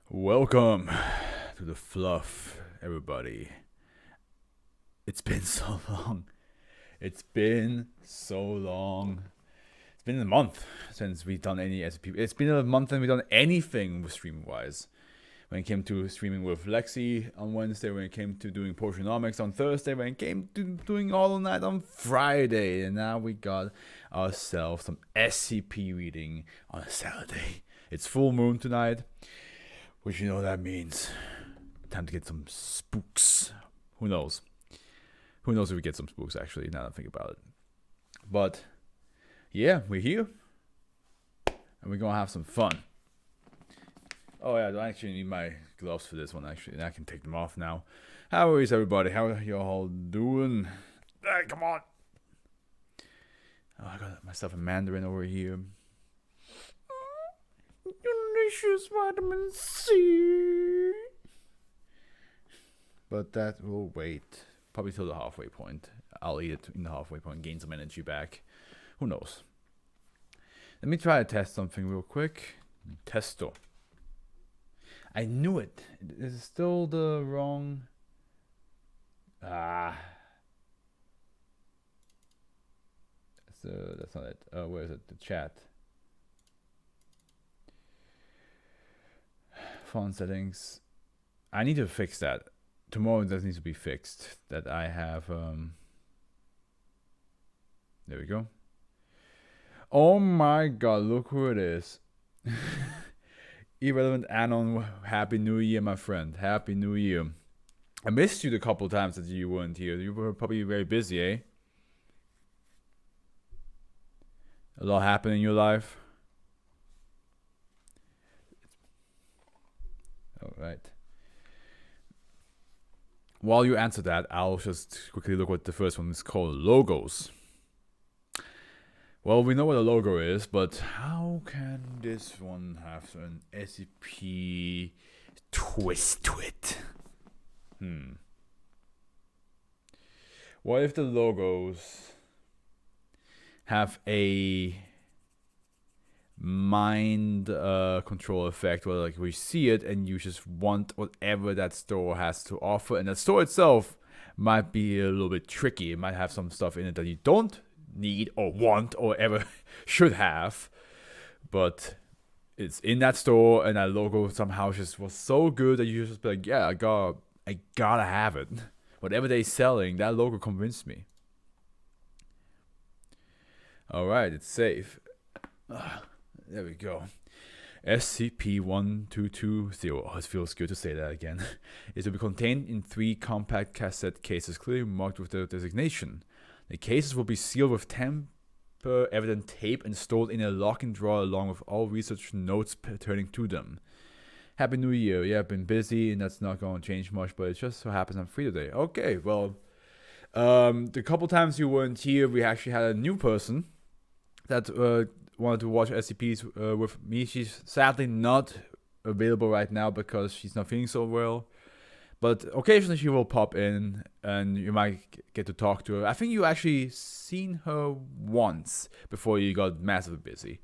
Welcome to the Fluff, everybody. It's been so long. It's been a month since we've done any SCP. It's been a month and we've done anything with streaming-wise. When it came to streaming with Lexi on Wednesday, when it came to doing Portionomics on Thursday, when it came to doing All Night on Friday, and now we got ourselves some SCP reading on a Saturday. It's full moon tonight. Which you know that means time to get some spooks. Who knows? Who knows if we get some spooks, actually, now that I think about it. But, yeah, we're here. And we're gonna have some fun. Oh yeah, I don't actually need my gloves for this one, actually. And I can take them off now. How is everybody? How are you all doing? Hey, come on! Oh, I got myself a mandarin over here. Delicious vitamin C. But that will wait. Probably till the halfway point. I'll eat it in the halfway point, gain some energy back. Who knows? Let me try to test something real quick. Testo. I knew it. Is it still the wrong... That's not it. Where is it? The chat. Font settings. I need to fix that. Tomorrow that needs to be fixed. That I have there we go. Oh my god, look who it is. Irrelevant Anon, Happy New Year, my friend. Happy New Year. I missed you the couple times that you weren't here. You were probably very busy, eh? A lot happened in your life. Alright. While you answer that, I'll just quickly look what the first one is called. Logos. Well, we know what a logo is, but how can this one have an SCP twist to it? What if the logos have a mind control effect where like we see it and you just want whatever that store has to offer, and the store itself might be a little bit tricky. It might have some stuff in it that you don't need or want or ever should have, but it's in that store, and that logo somehow just was so good that you just be like, yeah, I gotta have it. Whatever they're selling, that logo convinced me. Alright, it's safe. There we go. SCP-1220. Oh, it feels good to say that again. Is to be contained in 3 compact cassette cases, clearly marked with the designation. The cases will be sealed with tamper-evident tape and stored in a lock and drawer along with all research notes pertaining to them. Happy New Year. Yeah, I've been busy and that's not going to change much, but it just so happens I'm free today. Okay, well, the couple times you weren't here, we actually had a new person that wanted to watch SCPs with me. She's sadly not available right now because she's not feeling so well. But occasionally she will pop in and you might get to talk to her. I think you actually seen her once before you got massively busy.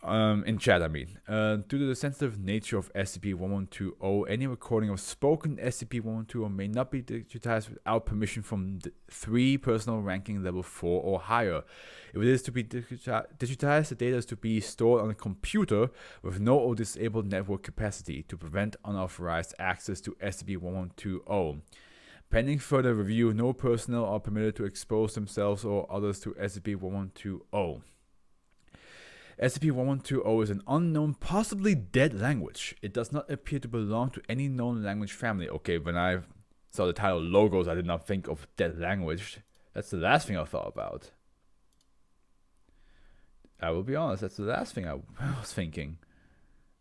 In chat, I mean. Due to the sensitive nature of SCP-1120, any recording of spoken SCP-1120 may not be digitized without permission from the 3 personal ranking level 4 or higher. If it is to be digitized, the data is to be stored on a computer with no or disabled network capacity to prevent unauthorized access to SCP-1120. Pending further review, no personnel are permitted to expose themselves or others to SCP-1120. SCP-1120 is an unknown, possibly dead language. It does not appear to belong to any known language family. Okay, when I saw the title Logos, I did not think of dead language. That's the last thing I thought about. I will be honest, that's the last thing I was thinking.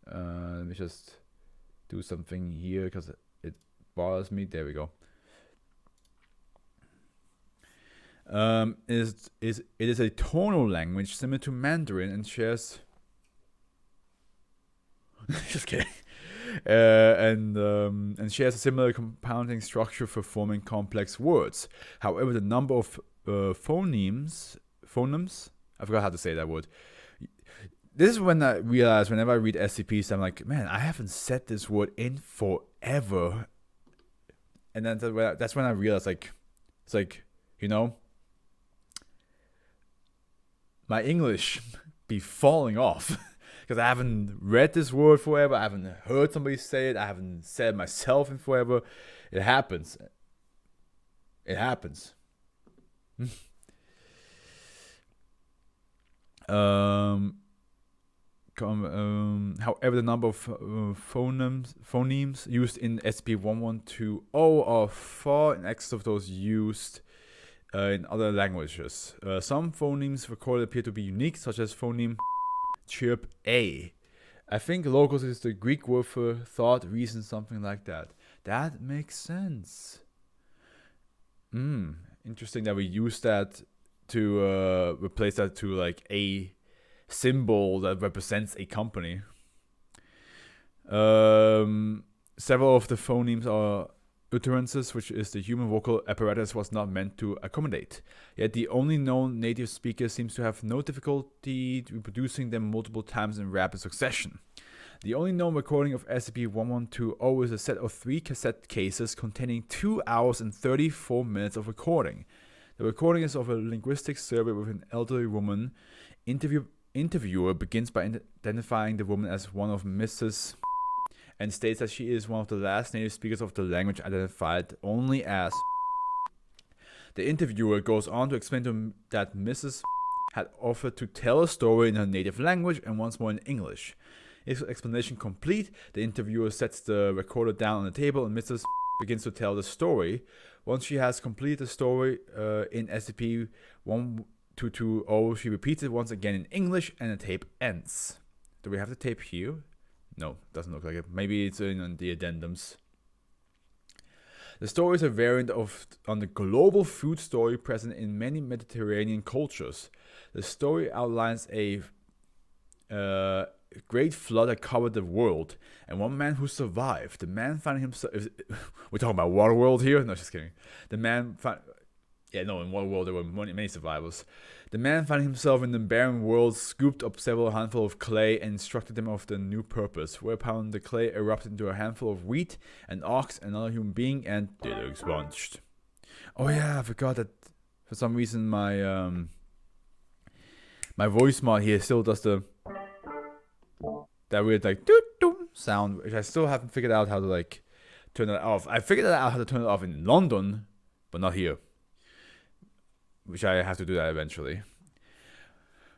Let me just do something here because it bothers me. There we go. It is a tonal language similar to Mandarin and shares just kidding and shares a similar compounding structure for forming complex words. However, the number of phonemes, I forgot how to say that word, this is when I realize whenever I read SCPs, I'm like, man, I haven't said this word in forever. And then that's when I realize, like, it's like, you know, my English be falling off because I haven't read this word forever. I haven't heard somebody say it. I haven't said it myself in forever. It happens. It happens. However, the number of phonemes used in SCP-1120 are far in excess of those used in other languages. Some phonemes recorded appear to be unique, such as phoneme chirp A. I think logos is the Greek word for thought, reason, something like that. That makes sense. Interesting that we use that to replace that to like a symbol that represents a company. Several of the phonemes are utterances, which is the human vocal apparatus was not meant to accommodate. Yet the only known native speaker seems to have no difficulty reproducing them multiple times in rapid succession. The only known recording of SCP-1120 is a set of 3 cassette cases containing 2 hours and 34 minutes of recording. The recording is of a linguistic survey with an elderly woman. Interviewer begins by identifying the woman as one of Mrs. and states that she is one of the last native speakers of the language, identified only as. The interviewer goes on to explain to him that Mrs. had offered to tell a story in her native language and once more in English. His explanation complete, the interviewer sets the recorder down on the table and Mrs. begins to tell the story. Once she has completed the story in SCP-1220, she repeats it once again in English and the tape ends. Do we have the tape here? No, doesn't look like it. Maybe it's in the addendums. The story is a variant on the global food story present in many Mediterranean cultures. The story outlines a great flood that covered the world, and one man who survived. The man found himself. We're talking about Waterworld here? No, just kidding. The man found. Yeah, no, in Waterworld there were many survivors. The man found himself in the barren world, scooped up several handfuls of clay, and instructed them of the new purpose, whereupon the clay erupted into a handful of wheat, an ox, another human being, and they were expunged. Oh yeah, I forgot that for some reason my my voice mod here still does that weird like doo-doo sound, which I still haven't figured out how to like turn it off. I figured out how to turn it off in London, but not here. Which I have to do that eventually.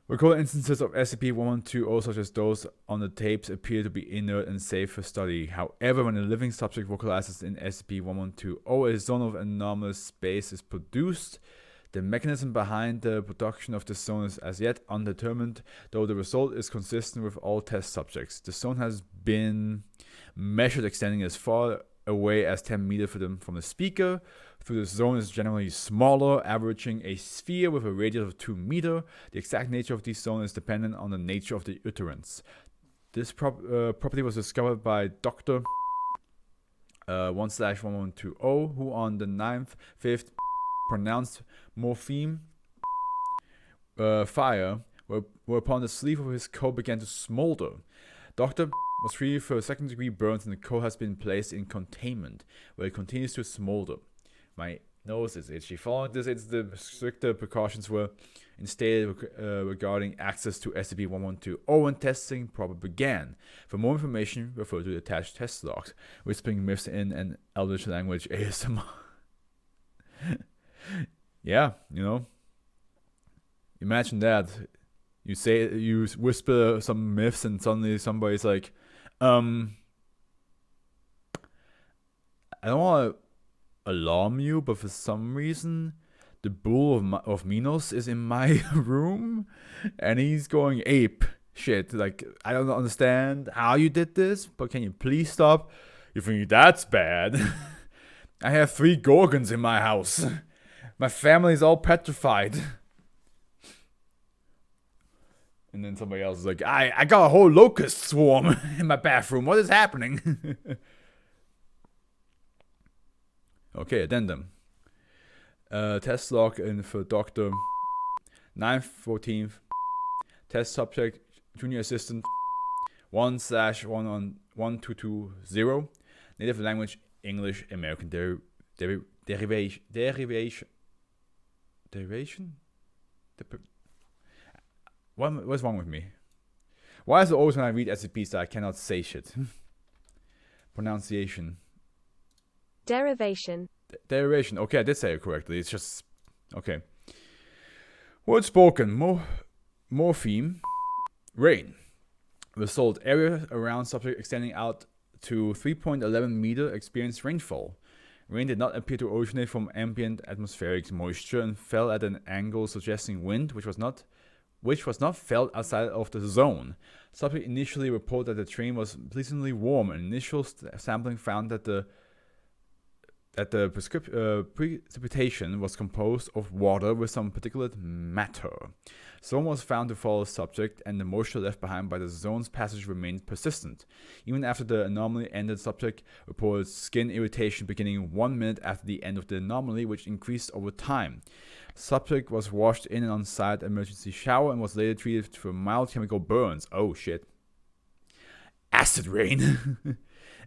Recorded instances of SCP-1120, such as those on the tapes, appear to be inert and safe for study. However, when a living subject vocalizes in SCP-1120, a zone of anomalous space is produced. The mechanism behind the production of this zone is as yet undetermined, though the result is consistent with all test subjects. The zone has been measured extending as far away as 10 meters from the speaker. Through the zone is generally smaller, averaging a sphere with a radius of 2 meters. The exact nature of this zone is dependent on the nature of the utterance. This property was discovered by Dr. 1/1120, who on the 5th pronounced morpheme fire, whereupon the sleeve of his coat began to smolder. Dr. was treated for second-degree burns and the coat has been placed in containment, where it continues to smolder. My nose is itchy. Following this, the stricter precautions were instated regarding access to SCP-1120 and testing probably began. For more information, refer to the attached test logs. Whispering myths in an Eldritch language ASMR. Yeah, you know. Imagine that. You whisper some myths and suddenly somebody's like, I don't want to alarm you, but for some reason the bull of Minos is in my room and he's going ape shit. Like, I don't understand how you did this, but can you please stop? You think that's bad? I have 3 gorgons in my house. My family's all petrified. And then somebody else is like, I got a whole locust swarm in my bathroom. What is happening? Okay, addendum. Test log in for Dr. 9/14. Test subject Junior Assistant 1/1220. Native language English American derivation. What's wrong with me? Why is it always when I read SCPs that I cannot say shit? Pronunciation. Derivation. Derivation. Okay, I did say it correctly. It's just okay. Word spoken. Morpheme. Rain. The salt area around subject extending out to 3.11 meter experienced rainfall. Rain did not appear to originate from ambient atmospheric moisture and fell at an angle suggesting wind, which was not felt outside of the zone. Subject initially reported that the terrain was pleasantly warm, and initial sampling found that the precipitation was composed of water with some particulate matter. Zone was found to follow subject, and the moisture left behind by the zone's passage remained persistent. Even after the anomaly ended, subject reported skin irritation beginning 1 minute after the end of the anomaly, which increased over time. Subject was washed in and on-site emergency shower and was later treated for mild chemical burns. Oh shit. Acid rain.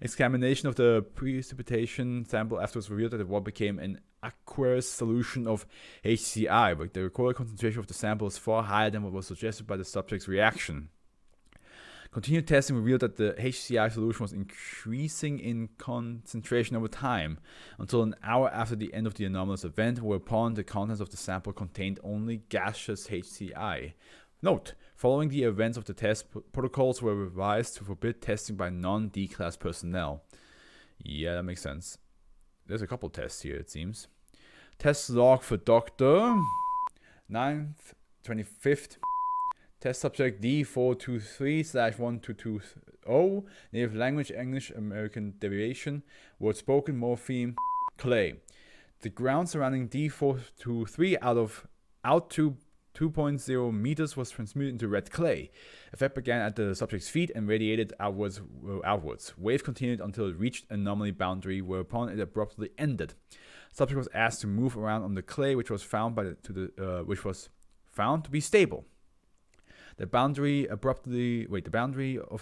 Examination of the precipitation sample afterwards revealed that what became an aqueous solution of HCI, but the recorded concentration of the sample was far higher than what was suggested by the subject's reaction. Continued testing revealed that the HCI solution was increasing in concentration over time until an hour after the end of the anomalous event, whereupon the contents of the sample contained only gaseous HCI. Note: following the events of the test, protocols were revised to forbid testing by non-D-class personnel. Yeah, that makes sense. There's a couple tests here, it seems. Test log for Dr. 9th, 25th. Test subject D423/1220. Native language English American derivation. Word spoken morpheme clay. The ground surrounding D423 out to 2.0 meters was transmuted into red clay. Effect began at the subject's feet and radiated outwards. Wave continued until it reached anomaly boundary, whereupon it abruptly ended. Subject was asked to move around on the clay, which was found to be stable. The boundary of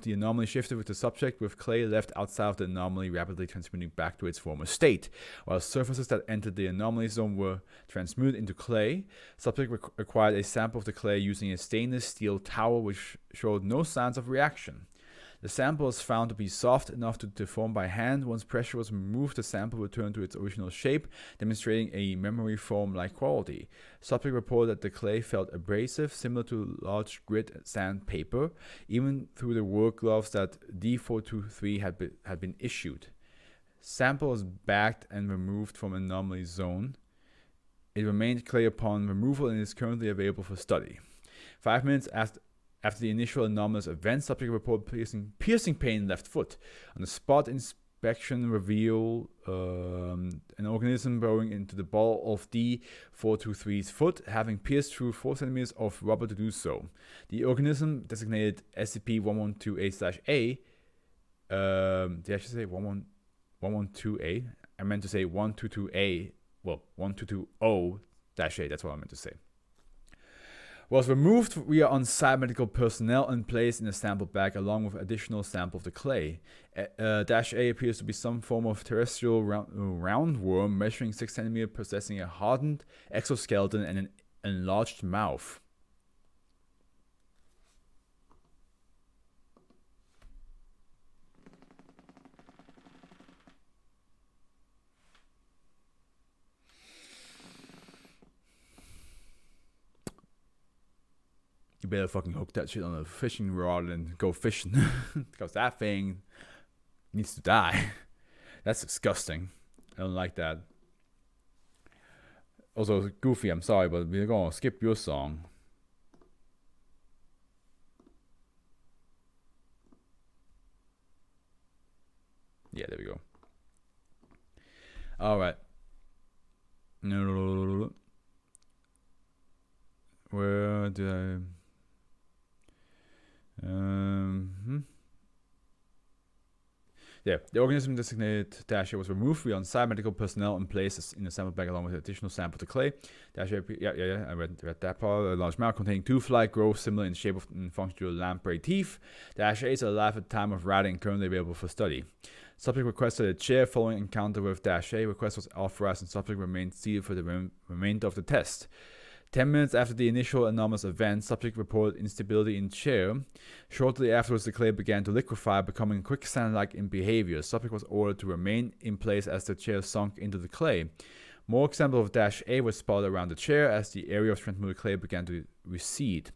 the anomaly shifted with the subject, with clay left outside of the anomaly rapidly transmuting back to its former state. While surfaces that entered the anomaly zone were transmuted into clay, subject acquired a sample of the clay using a stainless steel towel which showed no signs of reaction. The sample was found to be soft enough to deform by hand. Once pressure was removed, the sample returned to its original shape, demonstrating a memory foam-like quality. Subject reported that the clay felt abrasive, similar to large grit sandpaper, even through the work gloves that D423 had been issued. Sample was bagged and removed from anomaly zone. It remained clay upon removal and is currently available for study. 5 minutes after the initial anomalous event, subject reported piercing pain in left foot. On the spot inspection revealed an organism burrowing into the ball of D423's foot, having pierced through 4 centimeters of rubber to do so. The organism, designated SCP-1128/A, did I actually say 112A? I meant to say 122A, well, 1220-A, that's what I meant to say. Was removed via on-site medical personnel and placed in a sample bag along with additional sample of the clay. -A appears to be some form of terrestrial roundworm measuring 6 centimeters, possessing a hardened exoskeleton and an enlarged mouth. You better fucking hook that shit on a fishing rod and go fishing. Because that thing needs to die. That's disgusting. I don't like that. Also, Goofy, I'm sorry, but we're gonna skip your song. Yeah, there we go. Alright. Where did I... Yeah, the organism designated -A was removed. We on-site medical personnel in place in the sample bag along with additional sample to clay. -A, yeah, I read that part. A large mouth containing tooth-like growth similar in shape and function to lamprey teeth. -A is alive at the time of writing, currently available for study. Subject requested a chair following encounter with -A. Request was authorized and subject remained seated for the remainder of the test. 10 minutes after the initial anomalous event, subject reported instability in chair. Shortly afterwards, the clay began to liquefy, becoming quicksand-like in behavior. Subject was ordered to remain in place as the chair sunk into the clay. More examples of -A were spotted around the chair as the area of transmuted clay began to recede.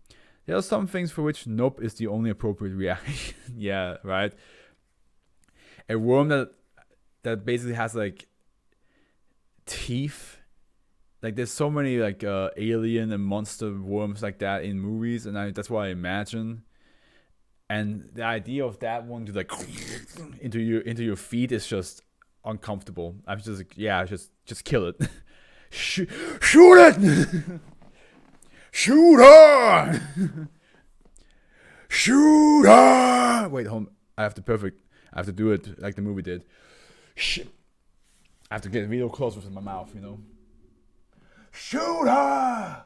There are some things for which nope is the only appropriate reaction. Yeah, right? A worm that basically has like teeth. Like there's so many like alien and monster worms like that in movies, and that's what I imagine. And the idea of that one to like into your feet is just uncomfortable. I'm just like, yeah, just kill it. Shoot it! Shoot her! Shoot her! Wait, hold on. I have to do it like the movie did. Shit. I have to get real close with my mouth, you know. Shoot her!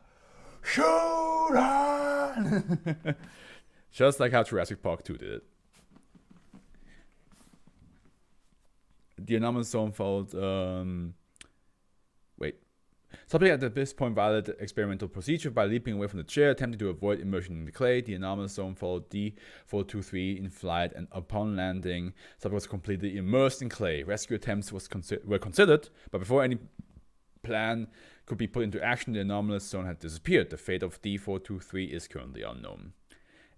Shoot her! Just like how Jurassic Park 2 did it. The anomalous zone followed. Subject at this point violated the experimental procedure by leaping away from the chair, attempting to avoid immersion in the clay. The anomalous zone followed D423 in flight, and upon landing, subject was completely immersed in clay. Rescue attempts were considered, but before any plan could be put into action, the anomalous zone had disappeared. The fate of D423 is currently unknown.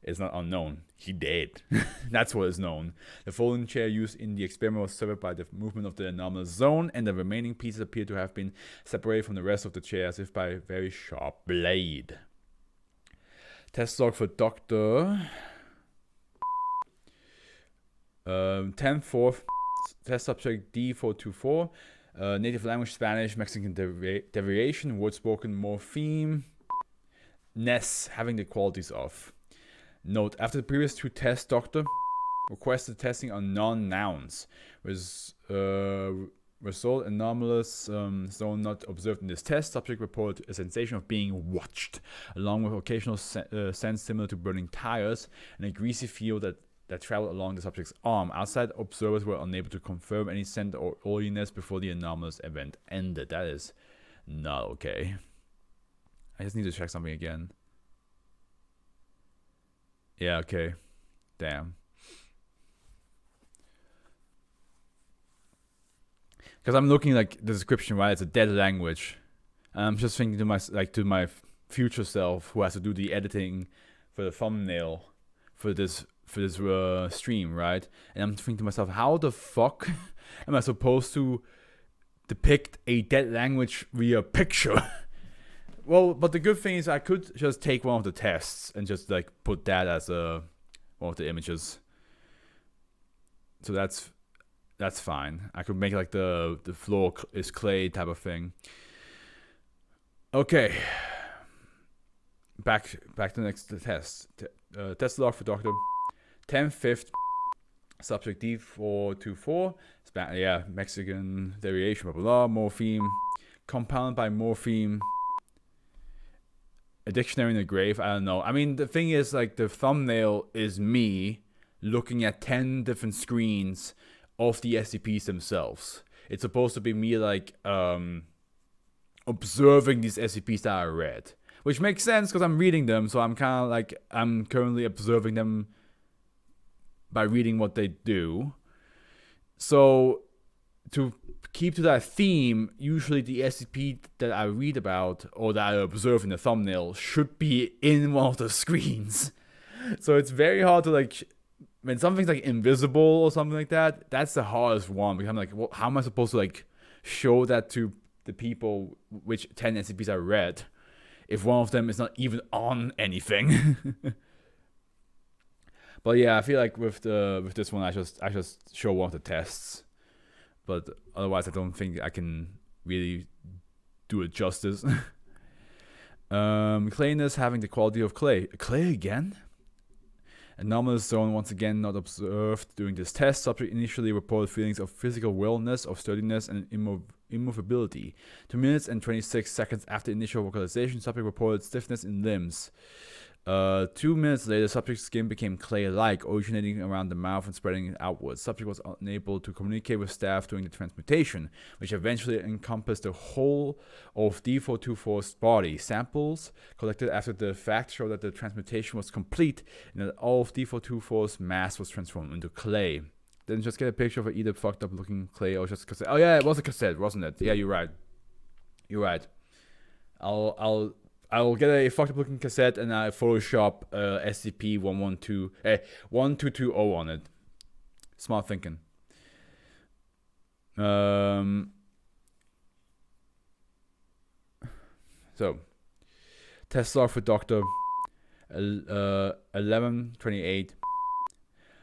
It's not unknown. He dead. That's what is known. The folding chair used in the experiment was severed by the movement of the anomalous zone, and the remaining pieces appear to have been separated from the rest of the chair as if by a very sharp blade. Test log for Dr. 10/4. Test subject D424. Native language Spanish, Mexican derivation, word spoken morpheme. Ness, having the qualities of. Note, after the previous 2 tests, Dr. requested testing on non-nouns. Result anomalous zone not observed in this test. Subject reported a sensation of being watched, along with occasional sense similar to burning tires, and a greasy feel that traveled along the subject's arm. Outside observers were unable to confirm any scent or oiliness before the anomalous event ended. That is not okay. I just need to check something again. Yeah, okay. Damn. Because I'm looking like the description, right? It's a dead language. And I'm just thinking to my future self who has to do the editing for the thumbnail for this stream, right? And I'm thinking to myself, how the fuck am I supposed to depict a dead language via picture? Well, but the good thing is I could just take one of the tests and just like put that as one of the images. So that's fine. I could make like the floor is clay type of thing. Okay. Back to the next test. Test log for Dr. 10/5. Subject D424. Mexican variation, blah blah blah. Morpheme. Compounded by morpheme. A dictionary in the grave, I don't know. I mean, the thing is, like, the thumbnail is me looking at 10 different screens of the SCPs themselves. It's supposed to be me, like, observing these SCPs that I read. Which makes sense, because I'm reading them, so I'm kind of, like, I'm currently observing them by reading what they do. So, to keep to that theme, usually the SCP that I read about or that I observe in the thumbnail should be in one of the screens. So it's very hard to like, when something's like invisible or something like that, that's the hardest one, because I'm like, well, how am I supposed to like show that to the people which 10 SCPs I read if one of them is not even on anything? But yeah, I feel like with this one, I just show one of the tests. But otherwise, I don't think I can really do it justice. Clayness having the quality of clay. Clay again? Anomalous zone once again not observed during this test. Subject initially reported feelings of physical wellness, of sturdiness, and immovability. 2 minutes and 26 seconds after initial vocalization, subject reported stiffness in limbs. 2 minutes later, subject's skin became clay-like, originating around the mouth and spreading outwards. Subject was unable to communicate with staff during the transmutation, which eventually encompassed the whole of D424's body. Samples collected after the fact show that the transmutation was complete and that all of D424's mass was transformed into clay. Didn't just get a picture of either fucked up looking clay or just a cassette. Oh yeah, it was a cassette, wasn't it? Yeah, you're right. You're right. I'll get a fucked up looking cassette and I Photoshop SCP-1220 on it. Smart thinking. So, test log for Dr. 1128.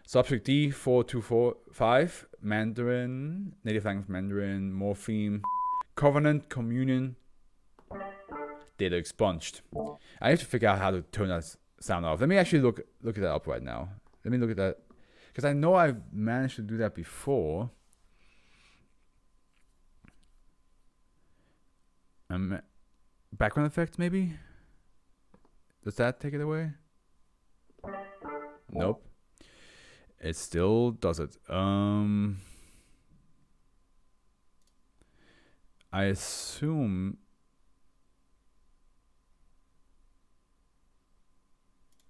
Subject D4245, Mandarin, native language Mandarin, morpheme, covenant, communion, data expunged. I have to figure out how to turn that sound off. Let me actually look that up right now. Let me look at that, because I know I've managed to do that before. Background effects, maybe? Does that take it away? Nope. It still does it. I assume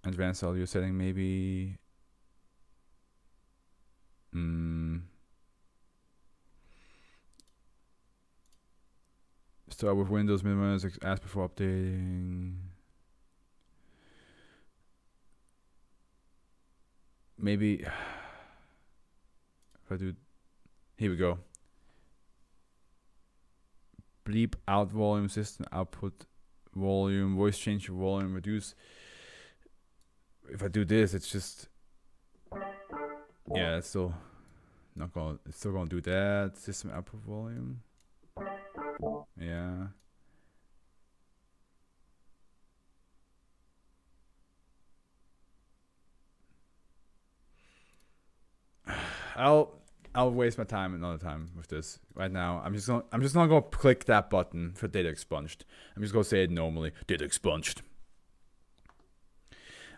advanced audio setting, maybe. Start with Windows, minimize, ask before updating. Maybe if I do, here we go. Bleep out volume, system output volume, voice change volume, reduce. If I do this, it's just, yeah, it's still not gonna, it's still gonna do that. System output volume, yeah. I'll waste my time another time with this. Right now, I'm just not gonna click that button for data expunged. I'm just gonna say it normally. Data expunged.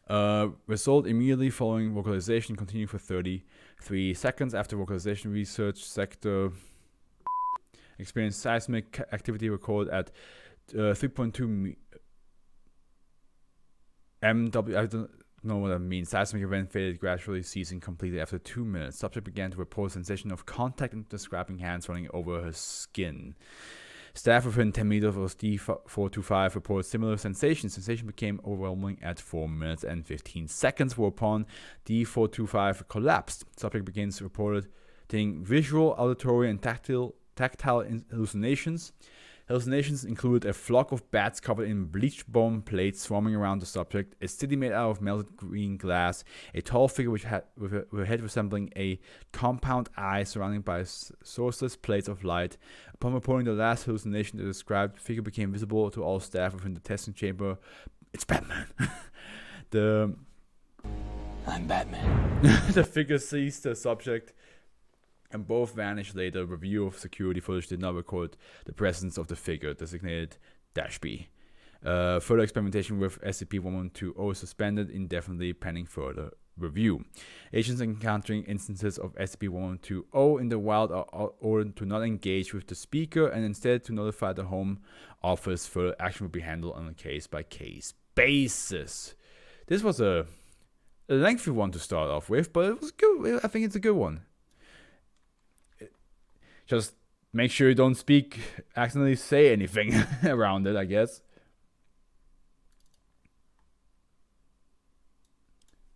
Result immediately following vocalization. Continue for 33 seconds after vocalization. Research sector experienced seismic activity recorded at 3.2 MW. I don't know what that means. Seismic event faded, gradually ceasing completely after 2 minutes. Subject began to report sensation of contact and describing hands running over her skin. Staff within 10 meters of D425 reported similar sensations. Sensation became overwhelming at 4 minutes and 15 seconds, whereupon D425 collapsed. Subject begins reporting visual, auditory, and tactile hallucinations. Hallucinations included a flock of bats covered in bleached bone plates swarming around the subject, a city made out of melted green glass, a tall figure with a head resembling a compound eye surrounded by sourceless plates of light. Upon reporting the last hallucination, the described figure became visible to all staff within the testing chamber. It's Batman. I'm Batman. The figure sees the subject and both vanished later. Review of security footage did not record the presence of the figure, designated -B. Further experimentation with SCP-1120 suspended indefinitely pending further review. Agents encountering instances of SCP-1120 in the wild are ordered to not engage with the speaker and instead to notify the Home Office. Further action will be handled on a case-by-case basis. This was a lengthy one to start off with, but it was good. I think it's a good one. Just make sure you don't accidentally say anything around it, I guess.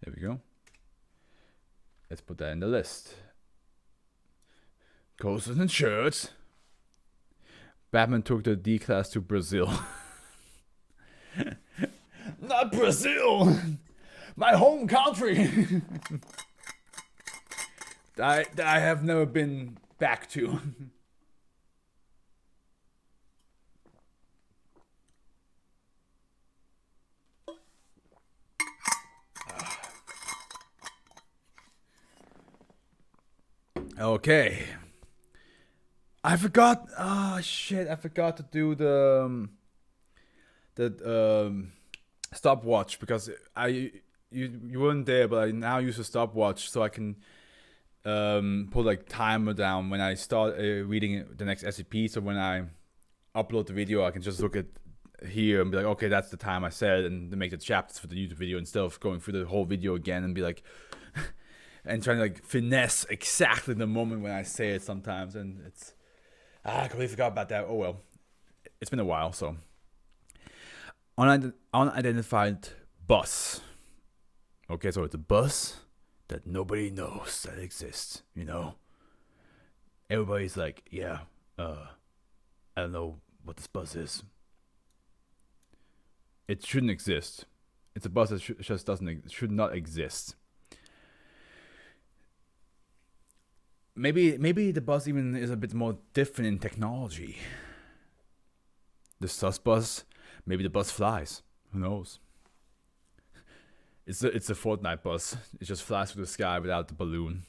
There we go. Let's put that in the list. Coasters and shirts. Batman took the D-Class to Brazil. Not Brazil! My home country! I have never been back to. Okay. I forgot. Oh shit! I forgot to do the stopwatch because you weren't there, but I now use a stopwatch so I can put like timer down when I start reading the next SCP. So when I upload the video, I can just look at here and be like, okay, that's the time I said, and make the chapters for the YouTube video instead of going through the whole video again and be like, and trying to like finesse exactly the moment when I say it sometimes, and it's I completely forgot about that. Oh well, it's been a while. So unidentified bus. Okay, so it's a bus that nobody knows that exists. You know, everybody's like, yeah, I don't know what this bus is. It shouldn't exist. It's a bus that just should not exist. Maybe the bus even is a bit more different in technology. The sus bus, maybe the bus flies. Who knows? It's a Fortnite bus. It just flies through the sky without the balloon.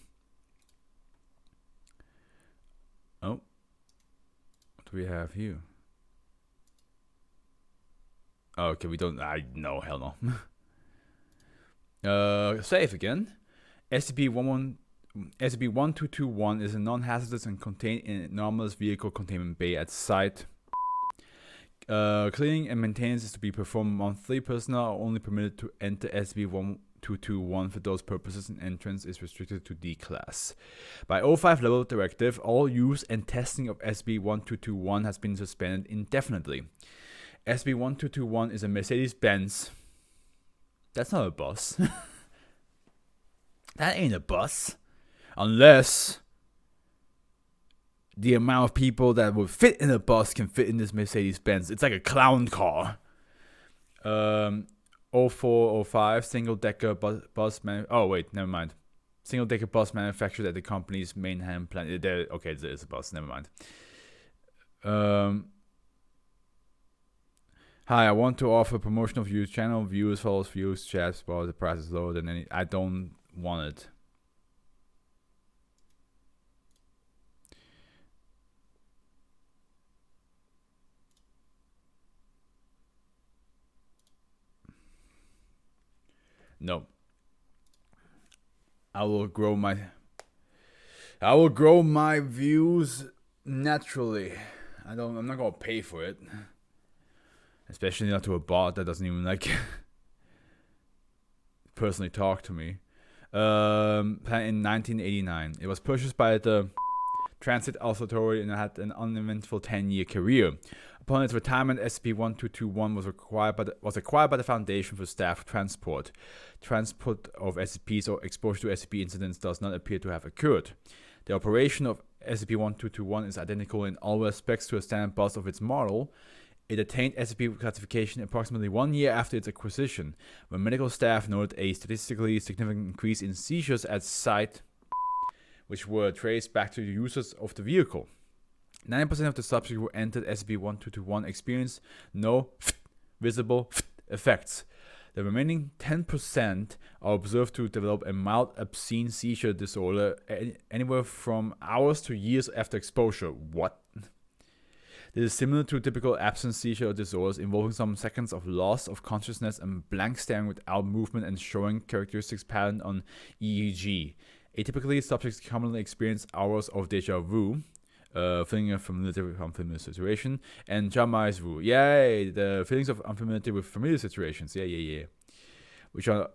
Oh, what do we have here? Oh, okay, we don't. No, hell no. Save again. SCP-1221 is a non-hazardous and contained in an anomalous vehicle containment bay at site. Cleaning and maintenance is to be performed monthly. Personnel are only permitted to enter SCP-1221 for those purposes, and entrance is restricted to D class. By 05 level directive, all use and testing of SCP-1221 has been suspended indefinitely. SCP-1221 is a Mercedes-Benz. That's not a bus. That ain't a bus. Unless the amount of people that would fit in a bus can fit in this Mercedes-Benz. It's like a clown car. 0405 single-decker bus oh wait, never mind. Single-decker bus manufactured at the company's Mainham plant. Okay, it's a bus. Never mind. Hi, I want to offer promotional views. Channel views, follows views, chats, while the price is lower than any. I don't want it. No. I will grow my views naturally. I'm not gonna pay for it. Especially not to a bot that doesn't even like personally talk to me. In 1989. It was purchased by the Transit Authority and had an uneventful 10-year career. Upon its retirement, SCP-1221 was acquired by the Foundation for Staff Transport. Transport of SCPs or exposure to SCP incidents does not appear to have occurred. The operation of SCP-1221 is identical in all respects to a standard bus of its model. It attained SCP classification approximately 1 year after its acquisition, when medical staff noted a statistically significant increase in seizures at site, which were traced back to the users of the vehicle. 90% of the subjects who entered SCP-1221 experienced no visible effects. The remaining 10% are observed to develop a mild obscene seizure disorder anywhere from hours to years after exposure. What? This is similar to typical absence seizure disorders involving some seconds of loss of consciousness and blank staring without movement and showing characteristics pattern on EEG. Atypically, subjects commonly experience hours of deja vu, feeling of familiarity with unfamiliar situation, and jamais vu. Yay! The feelings of unfamiliarity with familiar situations. Yeah. Which are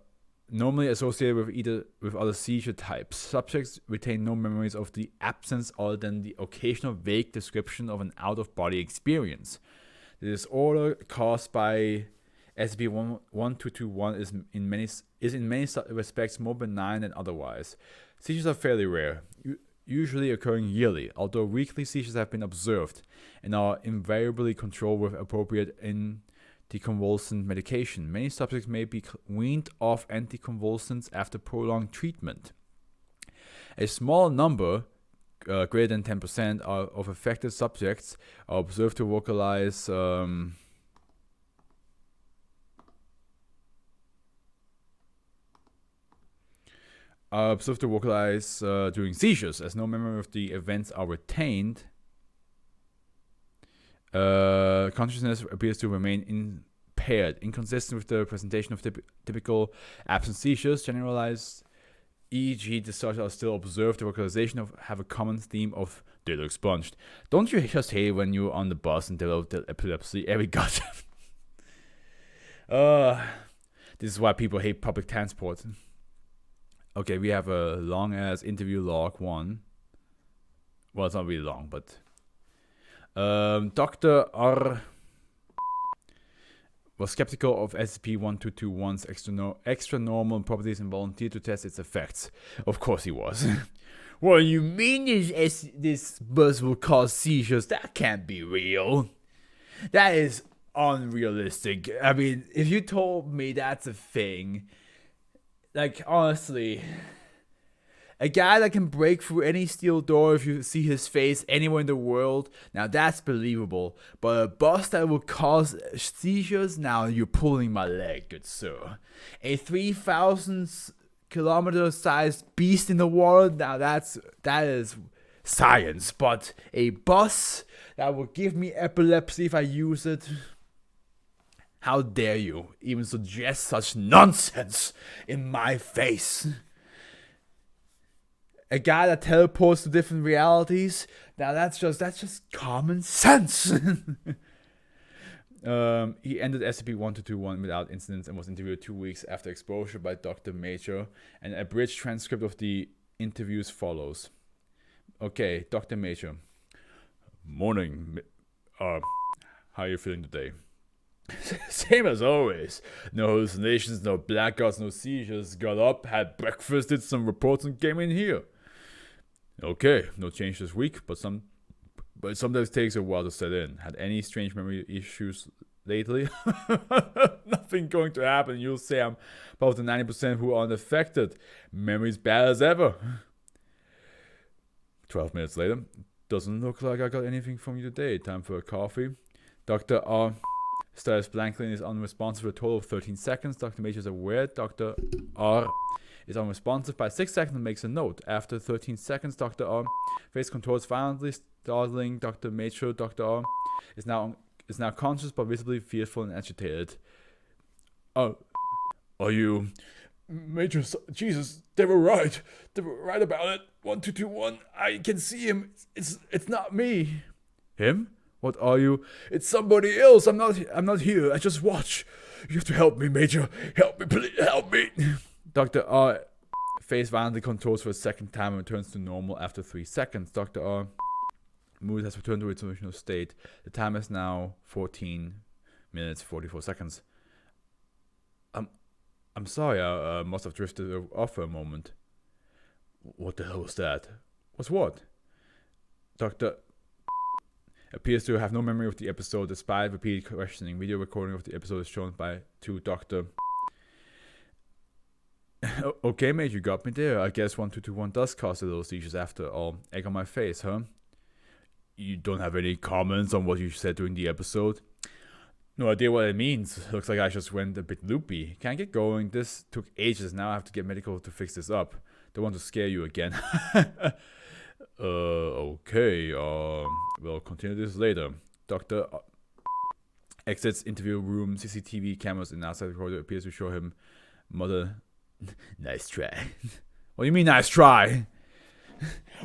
normally associated with other seizure types. Subjects retain no memories of the absence other than the occasional vague description of an out-of-body experience. The disorder caused by SCP-1221 is in many respects more benign than otherwise. Seizures are fairly rare, usually occurring yearly, although weekly seizures have been observed and are invariably controlled with appropriate anticonvulsant medication. Many subjects may be weaned off anticonvulsants after prolonged treatment. A small number, greater than 10%, of affected subjects are observed to vocalize observed to vocalize during seizures, as no memory of the events are retained. Consciousness appears to remain impaired, inconsistent with the presentation of typical absent seizures. Generalized EEG discharges are still observed. The vocalization have a common theme of they look sponged. Don't you just hate when you're on the bus and develop epilepsy every goddamn? This is why people hate public transport. Okay, we have a long ass interview log 1. Well, it's not really long, but Dr. R was skeptical of SCP-1221's extra normal properties and volunteered to test its effects. Of course he was. What do you mean this bus will cause seizures? That can't be real. That is unrealistic. I mean, if you told me that's a thing, like, honestly, a guy that can break through any steel door if you see his face anywhere in the world, now that's believable. But a bus that will cause seizures, now you're pulling my leg, good sir. A 3,000 kilometer sized beast in the water, now that is science. But a bus that will give me epilepsy if I use it, how dare you even suggest such nonsense in my face? A guy that teleports to different realities, now that's just common sense. He ended SCP-1221 without incidents and was interviewed 2 weeks after exposure by Dr. Major. An abridged transcript of the interviews follows. Okay, Dr. Major. Morning. How are you feeling today? Same as always. No hallucinations, no blackouts, no seizures. Got up, had breakfast, did some reports, and came in here. Okay, no change this week, but it sometimes takes a while to set in. Had any strange memory issues lately? Nothing going to happen. You'll say I'm about the 90% who are unaffected. Memory's bad as ever. 12 minutes later. Doesn't look like I got anything from you today. Time for a coffee. Dr. R stares blankly and is unresponsive for a total of 13 seconds. Dr. Major is aware. Dr. R is unresponsive by 6 seconds and makes a note. After 13 seconds, Dr. R face contorts violently, startling Dr. Major. Dr. R is now conscious but visibly fearful and agitated. Oh, are you... Major, Jesus, they were right. They were right about it. 1221, I can see him. It's not me. Him? What are you? It's somebody else. I'm not here. I just watch. You have to help me, Major. Help me, please. Help me. Dr. R face violently contorts for a second time and returns to normal after 3 seconds. Dr. R mood has returned to its original state. The time is now 14 minutes 44 seconds. I'm sorry, I must have drifted off for a moment. What the hell was that? Was what? Dr. appears to have no memory of the episode despite repeated questioning. Video recording of the episode is shown to Dr. Okay, mate, you got me there. I guess 1221 does cause a little seizures after all. Egg on my face, huh? You don't have any comments on what you said during the episode? No idea what it means. Looks like I just went a bit loopy. Can't get going. This took ages. Now I have to get medical to fix this up. Don't want to scare you again. Okay. We'll continue this later. Doctor exits interview room. CCTV cameras in outside the corridor appears to show him mother. Nice try. What do you mean nice try?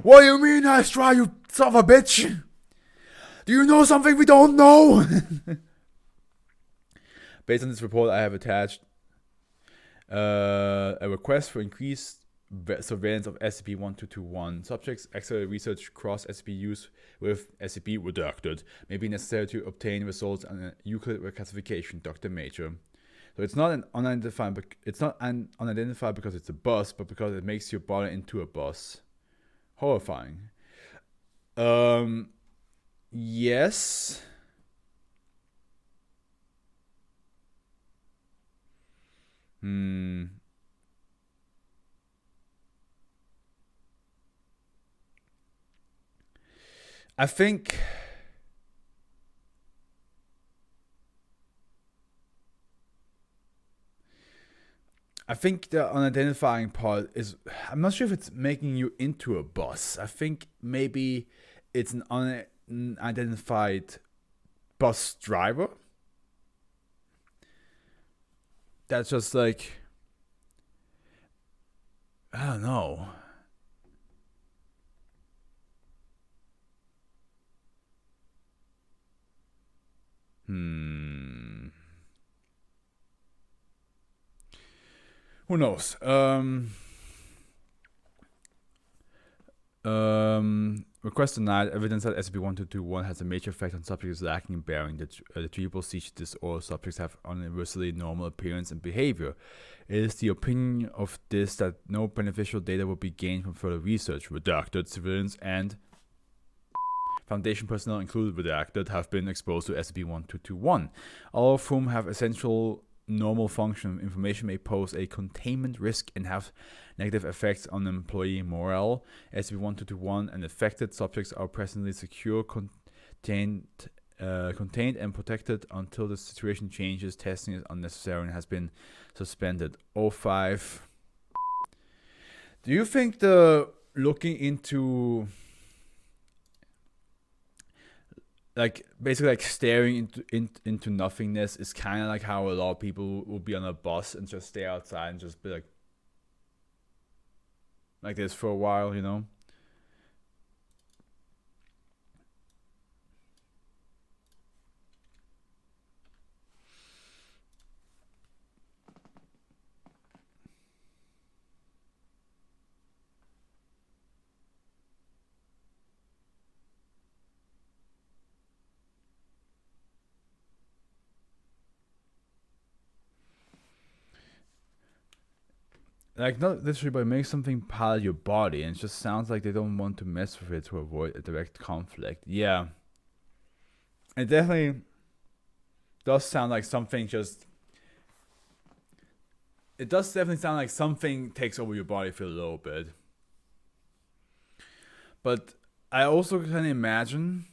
What do you mean nice try, you son of a bitch? Do you know something we don't know? Based on this report, I have attached a request for increased surveillance of SCP-1221. Subjects' accelerated research cross SCP use with SCP redacted may be necessary to obtain results on a Euclid reclassification. Dr. Major. So it's not unidentified because it's a bus, but because it makes your body into a bus. Horrifying. Yes. I think I think the unidentifying part is, I'm not sure if it's making you into a boss. I think maybe it's an unidentified bus driver that's just like, I don't know. Who knows? Request denied. Evidence that SCP-1221 has a major effect on subjects lacking in bearing. The treatable seizure disorder subjects have universally normal appearance and behavior. It is the opinion of this that no beneficial data will be gained from further research. Redacted civilians and Foundation personnel, included redacted, have been exposed to SCP-1221, all of whom have essential normal function. Information may pose a containment risk and have negative effects on employee morale. SCP-1221 and affected subjects are presently secure, contained and protected until the situation changes. Testing is unnecessary and has been suspended. 05. Do you think the looking into, like, basically like staring into nothingness is kind of like how a lot of people will be on a bus and just stay outside and just be like this for a while, you know? Like, not literally, but make something part of your body, and it just sounds like they don't want to mess with it to avoid a direct conflict. Yeah. It definitely does sound like something just... It does definitely sound like something takes over your body for a little bit. But I also can imagine...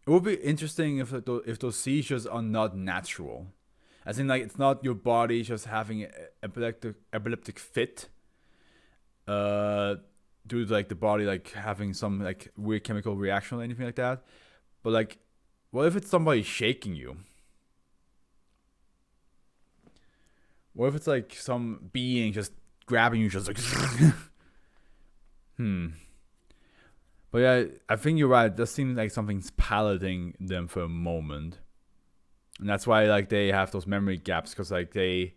It would be interesting if those seizures are not natural. As in, like, it's not your body just having an epileptic fit. Due to, like, the body, like, having some, like, weird chemical reaction or anything like that. But, like, what if it's somebody shaking you? What if it's, like, some being just grabbing you, just like... But yeah, I think you're right. It does seem like something's piloting them for a moment. And that's why, like, they have those memory gaps, because, like, they...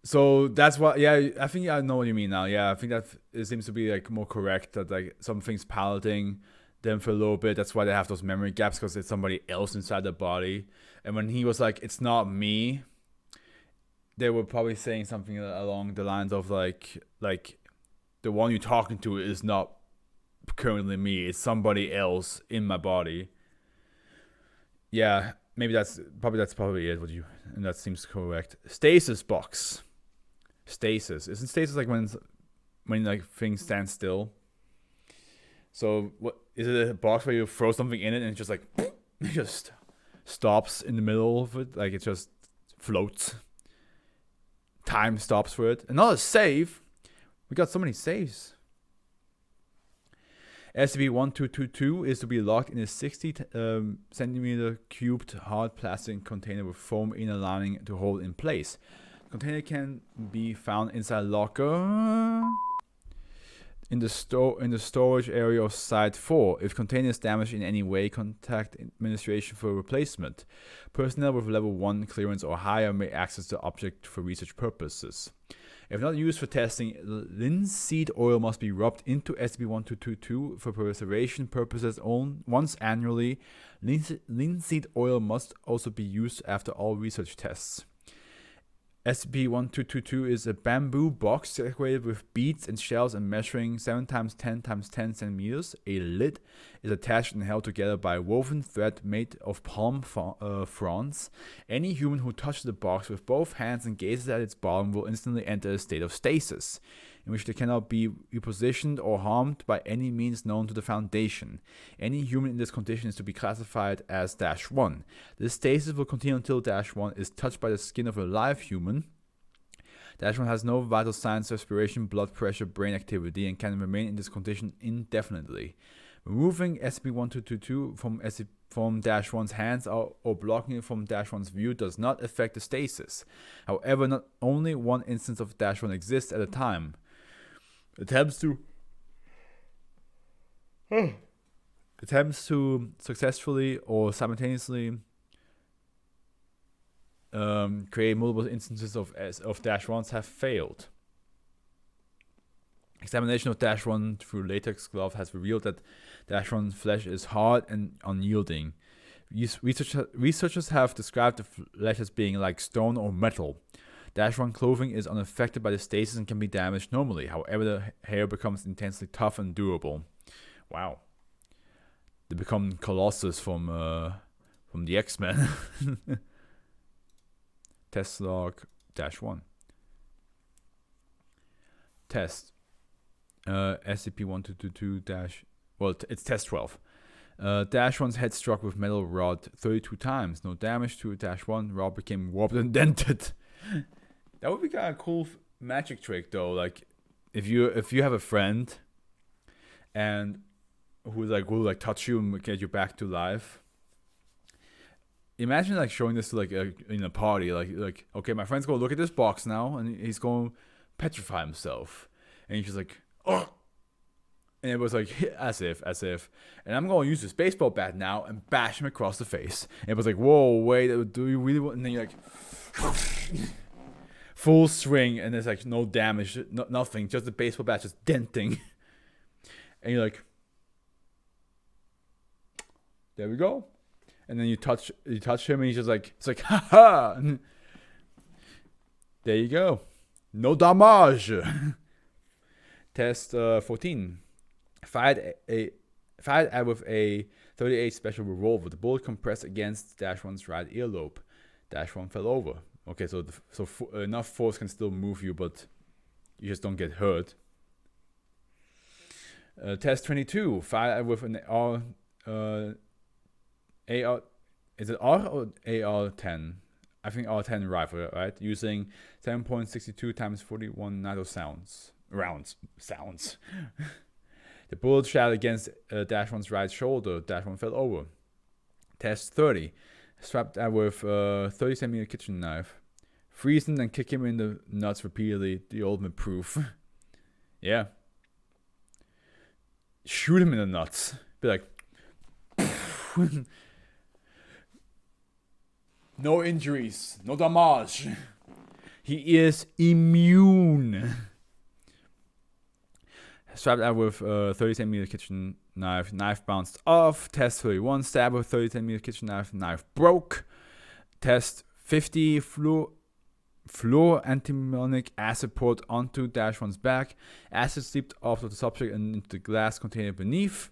So that's why, yeah, I think I know what you mean now. Yeah, I think that it seems to be, like, more correct that, like, something's piloting them for a little bit. That's why they have those memory gaps, because it's somebody else inside the body. And when he was like, it's not me, they were probably saying something along the lines of, like the one you're talking to is not currently me. It's somebody else in my body. Yeah, maybe that's probably it. And that seems correct. Stasis box. Stasis. Isn't stasis like when like things stand still? So what is it? A box where you throw something in it and it just like it just stops in the middle of it, like it just floats. Time stops for it. Another save. We got so many saves. SCP-1222 is to be locked in a 60 centimeter cubed hard plastic container with foam inner lining to hold in place. The container can be found inside a locker in the storage area of Site 4. If container is damaged in any way, contact administration for replacement. Personnel with level 1 clearance or higher may access the object for research purposes. If not used for testing, linseed oil must be rubbed into SCP-1222 for preservation purposes once annually. Linseed oil must also be used after all research tests. SCP-1222 is a bamboo box decorated with beads and shells and measuring 7 times 10 times 10 centimeters. A lid is attached and held together by a woven thread made of palm fronds. Any human who touches the box with both hands and gazes at its bottom will instantly enter a state of stasis, in which they cannot be repositioned or harmed by any means known to the Foundation. Any human in this condition is to be classified as -1. This stasis will continue until -1 is touched by the skin of a live human. -1 has no vital signs, respiration, blood pressure, brain activity, and can remain in this condition indefinitely. Removing SCP-1222 from -1's hands or blocking it from -1's view does not affect the stasis. However, not only one instance of -1 exists at a time. Attempts to successfully or simultaneously create multiple instances of -1s have failed. Examination of -1 through latex glove has revealed that -1 flesh is hard and unyielding. Researchers have described the flesh as being like stone or metal. -1 clothing is unaffected by the stasis and can be damaged normally. However, the hair becomes intensely tough and durable. Wow. They become Colossus from the X-Men. Test log -1. Test. SCP-1222 it's test 12. -1's head struck with metal rod 32 times. No damage to -1. Rod became warped and dented. That would be kind of cool magic trick though. Like if you have a friend and who will touch you and get you back to life. Imagine like showing this to like in a party, like okay, my friend's gonna look at this box now and he's gonna petrify himself, and he's just like, oh, and it was like as if, and I'm gonna use this baseball bat now and bash him across the face. And it was like, whoa, wait, do you really want? And then you're like, full swing, and there's like no damage, nothing, just the baseball bat just denting, and you're like, there we go. And then you touch him, and he's just like, it's like, haha. And there you go, no damage. Test 14. Fired out with a 38 special revolver. The bullet compressed against -1's right earlobe. -1 fell over. Okay, so enough force can still move you, but you just don't get hurt. Test 22. Fired out with an AR. Is it R or AR-10? I think R-10 rifle, right? Using 7.62 times 41 NATO rounds. The bullet shot against -1's right shoulder. -1 fell over. Test 30. Strapped out with a 30cm kitchen knife. Freeze him and kick him in the nuts repeatedly. The ultimate proof. Yeah. Shoot him in the nuts. Be like... No injuries. No damage. He is immune. Strapped out with a 30cm kitchen knife. Knife bounced off. Test 31. Stab with 30cm kitchen knife. Knife broke. Test 50. Fluor-antimonic acid poured onto -1's back. Acid seeped off of the subject and into the glass container beneath.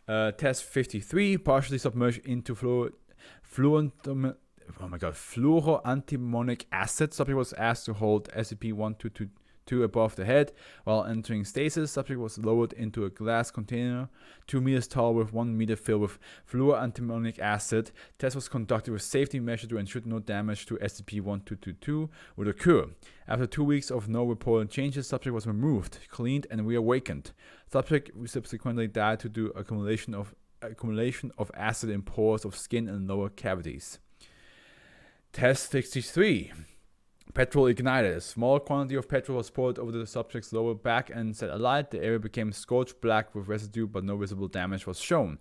Test 53. Partially submerged into fluoro-antimonic acid. Subject was asked to hold SCP-1222 above the head. While entering stasis, subject was lowered into a glass container 2 meters tall with 1 meter filled with fluoro-antimonic acid. Test was conducted with safety measures to ensure no damage to SCP-1222 would occur. After 2 weeks of no reported changes, subject was removed, cleaned, and reawakened. Subject subsequently died due to accumulation of acid in pores of skin and lower cavities. Test 63. Petrol ignited. A small quantity of petrol was poured over the subject's lower back and set alight. The area became scorched black with residue, but no visible damage was shown.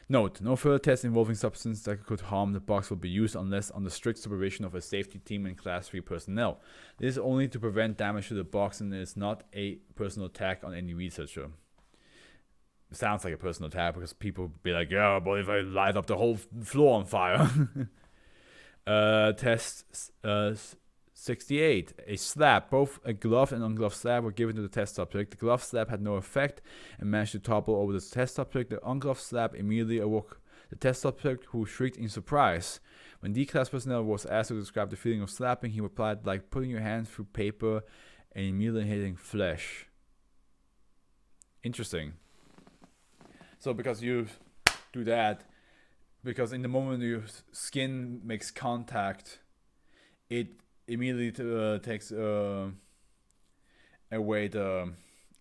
Note: no further tests involving substances that could harm the box will be used unless under strict supervision of a safety team and Class 3 personnel. This is only to prevent damage to the box and is not a personal attack on any researcher. It sounds like a personal attack because people be like, yeah, but if I light up the whole floor on fire. Test 68. A slap. Both a gloved and ungloved slap were given to the test subject. The gloved slap had no effect and managed to topple over the test subject. The ungloved slap immediately awoke the test subject, who shrieked in surprise. When D-class personnel was asked to describe the feeling of slapping, he replied, like putting your hand through paper and immediately hitting flesh. Interesting. So because you do that, because in the moment your skin makes contact, it immediately takes away the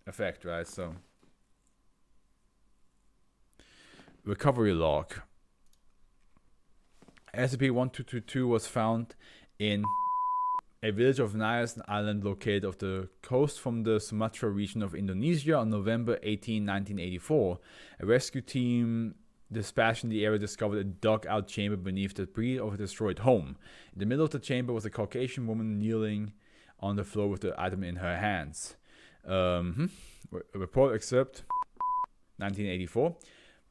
effect, right? So recovery log. SCP-1222 was found in a village of Nias Island located off the coast from the Sumatra region of Indonesia on November 18, 1984. A rescue team dispatched in the area discovered a dug-out chamber beneath the debris of a destroyed home. In the middle of the chamber was a Caucasian woman kneeling on the floor with the item in her hands. Report excerpt 1984.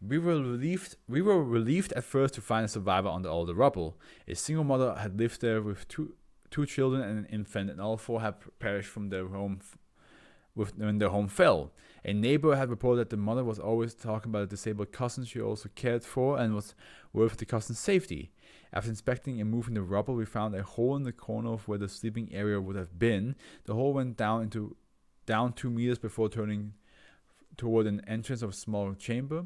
We were relieved at first to find a survivor under all the rubble. A single mother had lived there with two children and an infant, and all four had perished from their home when their home fell. A neighbor had reported that the mother was always talking about a disabled cousin she also cared for and was worried for the cousin's safety. After inspecting and moving the rubble, we found a hole in the corner of where the sleeping area would have been. The hole went down 2 meters before turning toward an entrance of a small chamber.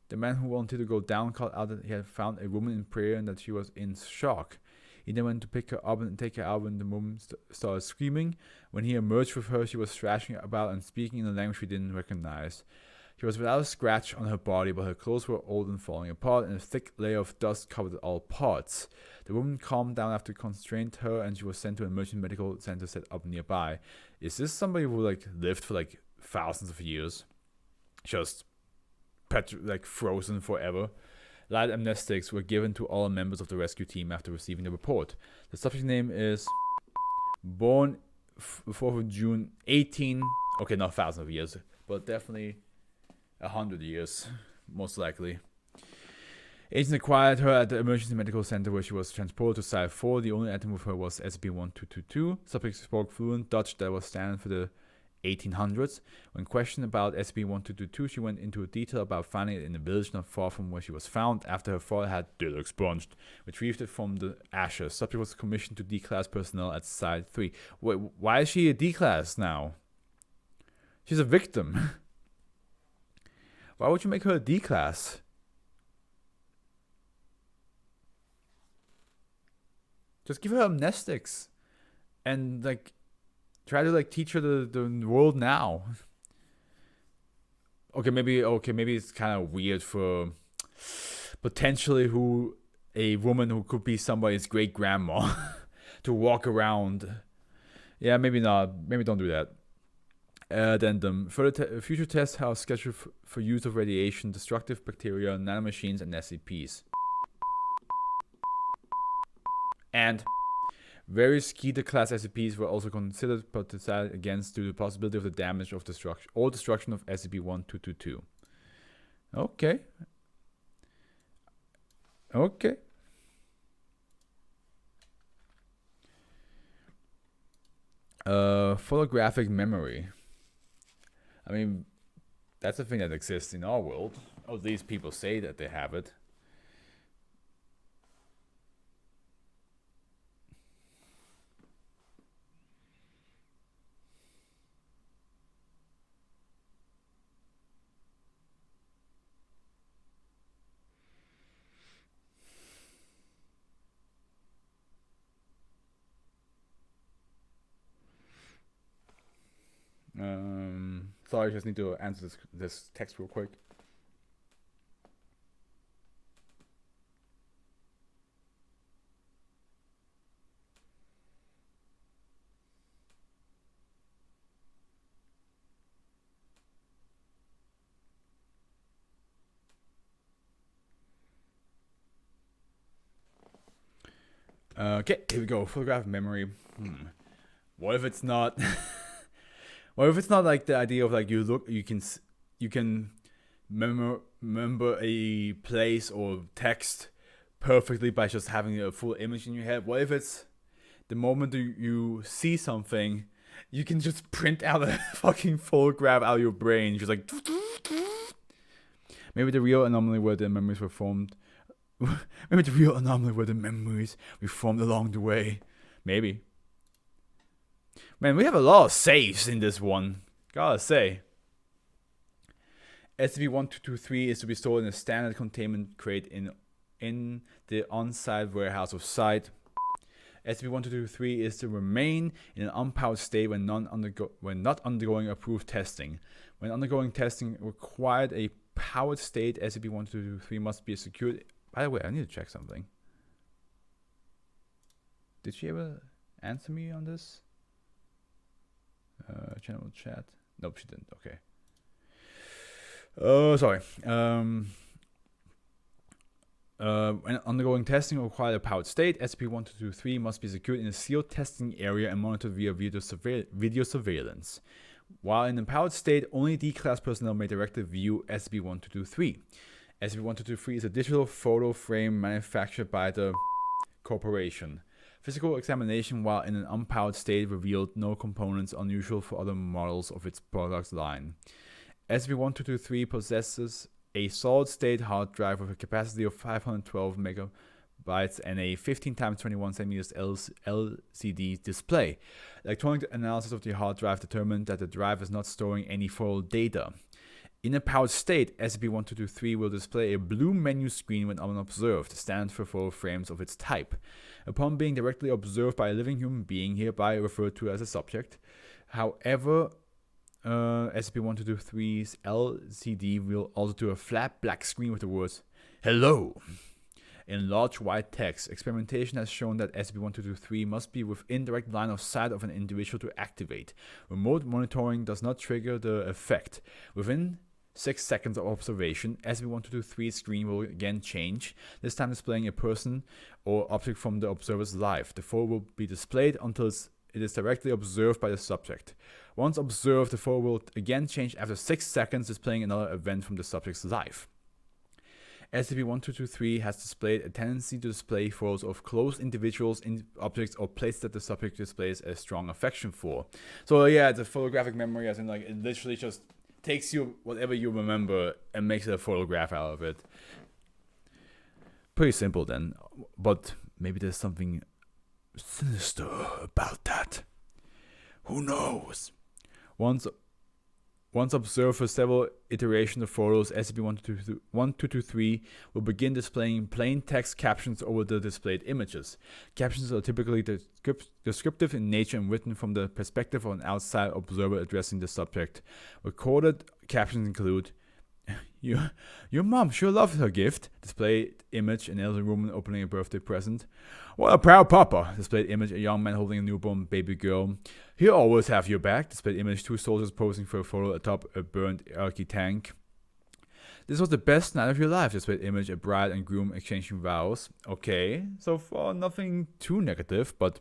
The man who wanted to go down called out that he had found a woman in prayer and that she was in shock. He then went to pick her up and take her out when the woman started screaming. When he emerged with her, she was thrashing about and speaking in a language we didn't recognize. She was without a scratch on her body, but her clothes were old and falling apart, and a thick layer of dust covered all parts. The woman calmed down after constrained her, and she was sent to an emergency medical center set up nearby. Is this somebody who lived for thousands of years? Just frozen forever? Light amnestics were given to all members of the rescue team after receiving the report. The subject name is born 4th of June 18. Okay, not thousands of years, but definitely 100 years, most likely. Agents acquired her at the emergency medical center where she was transported to Site 4. The only item with her was SCP-1222. Subject spoke fluent Dutch that was standard for the 1800s. When questioned about SCP-1222, she went into detail about finding it in a village not far from where she was found after her father had expunged, retrieved it from the ashes. Subject was commissioned to D-class personnel at Site 3. Wait, why is she a D-class now? She's a victim. Why would you make her a D-class? Just give her amnestics and try to teach her the world now. Okay, maybe it's kind of weird for potentially a woman who could be somebody's great grandma to walk around. Yeah, maybe not. Maybe don't do that. Addendum. Further future tests are scheduled for use of radiation, destructive bacteria, nanomachines, and SCPs. And various Keter-class SCPs were also considered but decided against due to the possibility of the damage of destruction of SCP-1222. Okay. Photographic memory. I mean, that's a thing that exists in our world. Or at least people say that they have it. Sorry, I just need to answer this text real quick. Okay, here we go. Photographic memory. What if it's not? What if it's not the idea of you can remember a place or text perfectly by just having a full image in your head? What if it's the moment you see something, you can just print out a fucking photograph out of your brain. Just like, maybe the real anomaly where the memories were formed. Maybe the real anomaly where the memories were formed along the way. Maybe. Man, we have a lot of saves in this one. Gotta say. SCP-1223 is to be stored in a standard containment crate in the on-site warehouse of site. SCP-1223 is to remain in an unpowered state when not undergoing approved testing. When undergoing testing required a powered state, SCP-1223 must be secured. By the way, I need to check something. Did she ever answer me on this? General chat. Nope, she didn't. Okay. Sorry. When undergoing testing required a powered state, SCP-1223 must be secured in a sealed testing area and monitored via video surveillance. While in a powered state, only D-Class personnel may directly view SCP-1223. SCP-1223 is a digital photo frame manufactured by the corporation. Physical examination while in an unpowered state revealed no components unusual for other models of its product line. SCP-1223 possesses a solid-state hard drive with a capacity of 512 megabytes and a 15x21 centimeters LCD display. Electronic analysis of the hard drive determined that the drive is not storing any photo data. In a powered state, SCP-1223 will display a blue menu screen when unobserved, standard for photo frames of its type. Upon being directly observed by a living human being, hereby referred to as a subject. However, SCP-1223's LCD will also do a flat black screen with the words "Hello" in large white text. Experimentation has shown that SCP-1223 must be within direct line of sight of an individual to activate. Remote monitoring does not trigger the effect. Within 6 seconds of observation, SCP-1223's screen will again change, this time displaying a person or object from the observer's life. The photo will be displayed until it is directly observed by the subject. Once observed, the photo will again change after 6 seconds, displaying another event from the subject's life. SCP-1223 has displayed a tendency to display photos of close individuals, objects, or places that the subject displays a strong affection for. So yeah, it's a photographic memory, as in like it literally just takes you whatever you remember and makes a photograph out of it. Pretty simple then, but maybe there's something sinister about that. Who knows? Once observed for several iterations of photos, SCP-1223 will begin displaying plain text captions over the displayed images. Captions are typically descriptive in nature and written from the perspective of an outside observer addressing the subject. Recorded captions include, Your mom sure loved her gift. Displayed image, an elderly woman opening a birthday present. What a proud papa. Displayed image, a young man holding a newborn baby girl. He'll always have your back. Displayed image, 2 soldiers posing for a photo atop a burned Iraqi tank. This was the best night of your life. Displayed image, a bride and groom exchanging vows. Okay, so far nothing too negative, but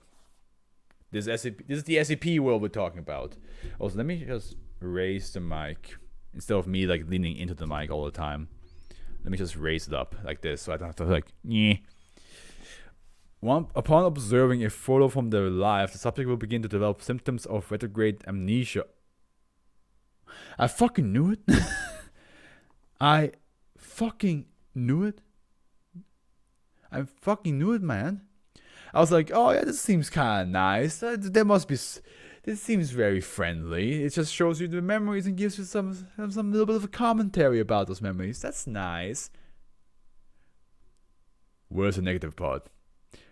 this is the SCP world we're talking about. Also, let me just raise the mic. Instead of me like leaning into the mic all the time, let me just raise it up like this so I don't have to like, yeah. Upon observing a photo from their life, the subject will begin to develop symptoms of retrograde amnesia. I fucking knew it. I fucking knew it. I fucking knew it, man. I was like, oh yeah, this seems kind of nice. This seems very friendly. It just shows you the memories and gives you some little bit of a commentary about those memories. That's nice. Where's the negative part?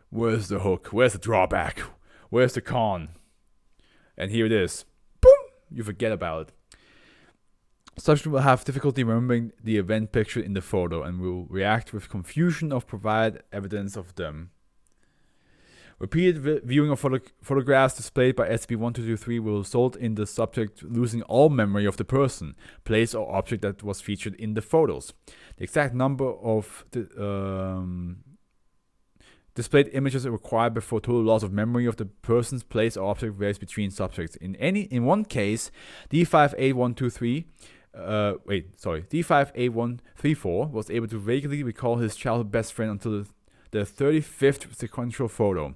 Where's the hook? Where's the drawback? Where's the con? And here it is. Boom! You forget about it. Subject will have difficulty remembering the event pictured in the photo and will react with confusion of provided evidence of them. Repeated viewing of photographs displayed by SCP-1223 will result in the subject losing all memory of the person, place, or object that was featured in the photos. The exact number of displayed images required before total loss of memory of the person's place or object varies between subjects. In one case, D5A134 was able to vaguely recall his childhood best friend until the 35th sequential photo.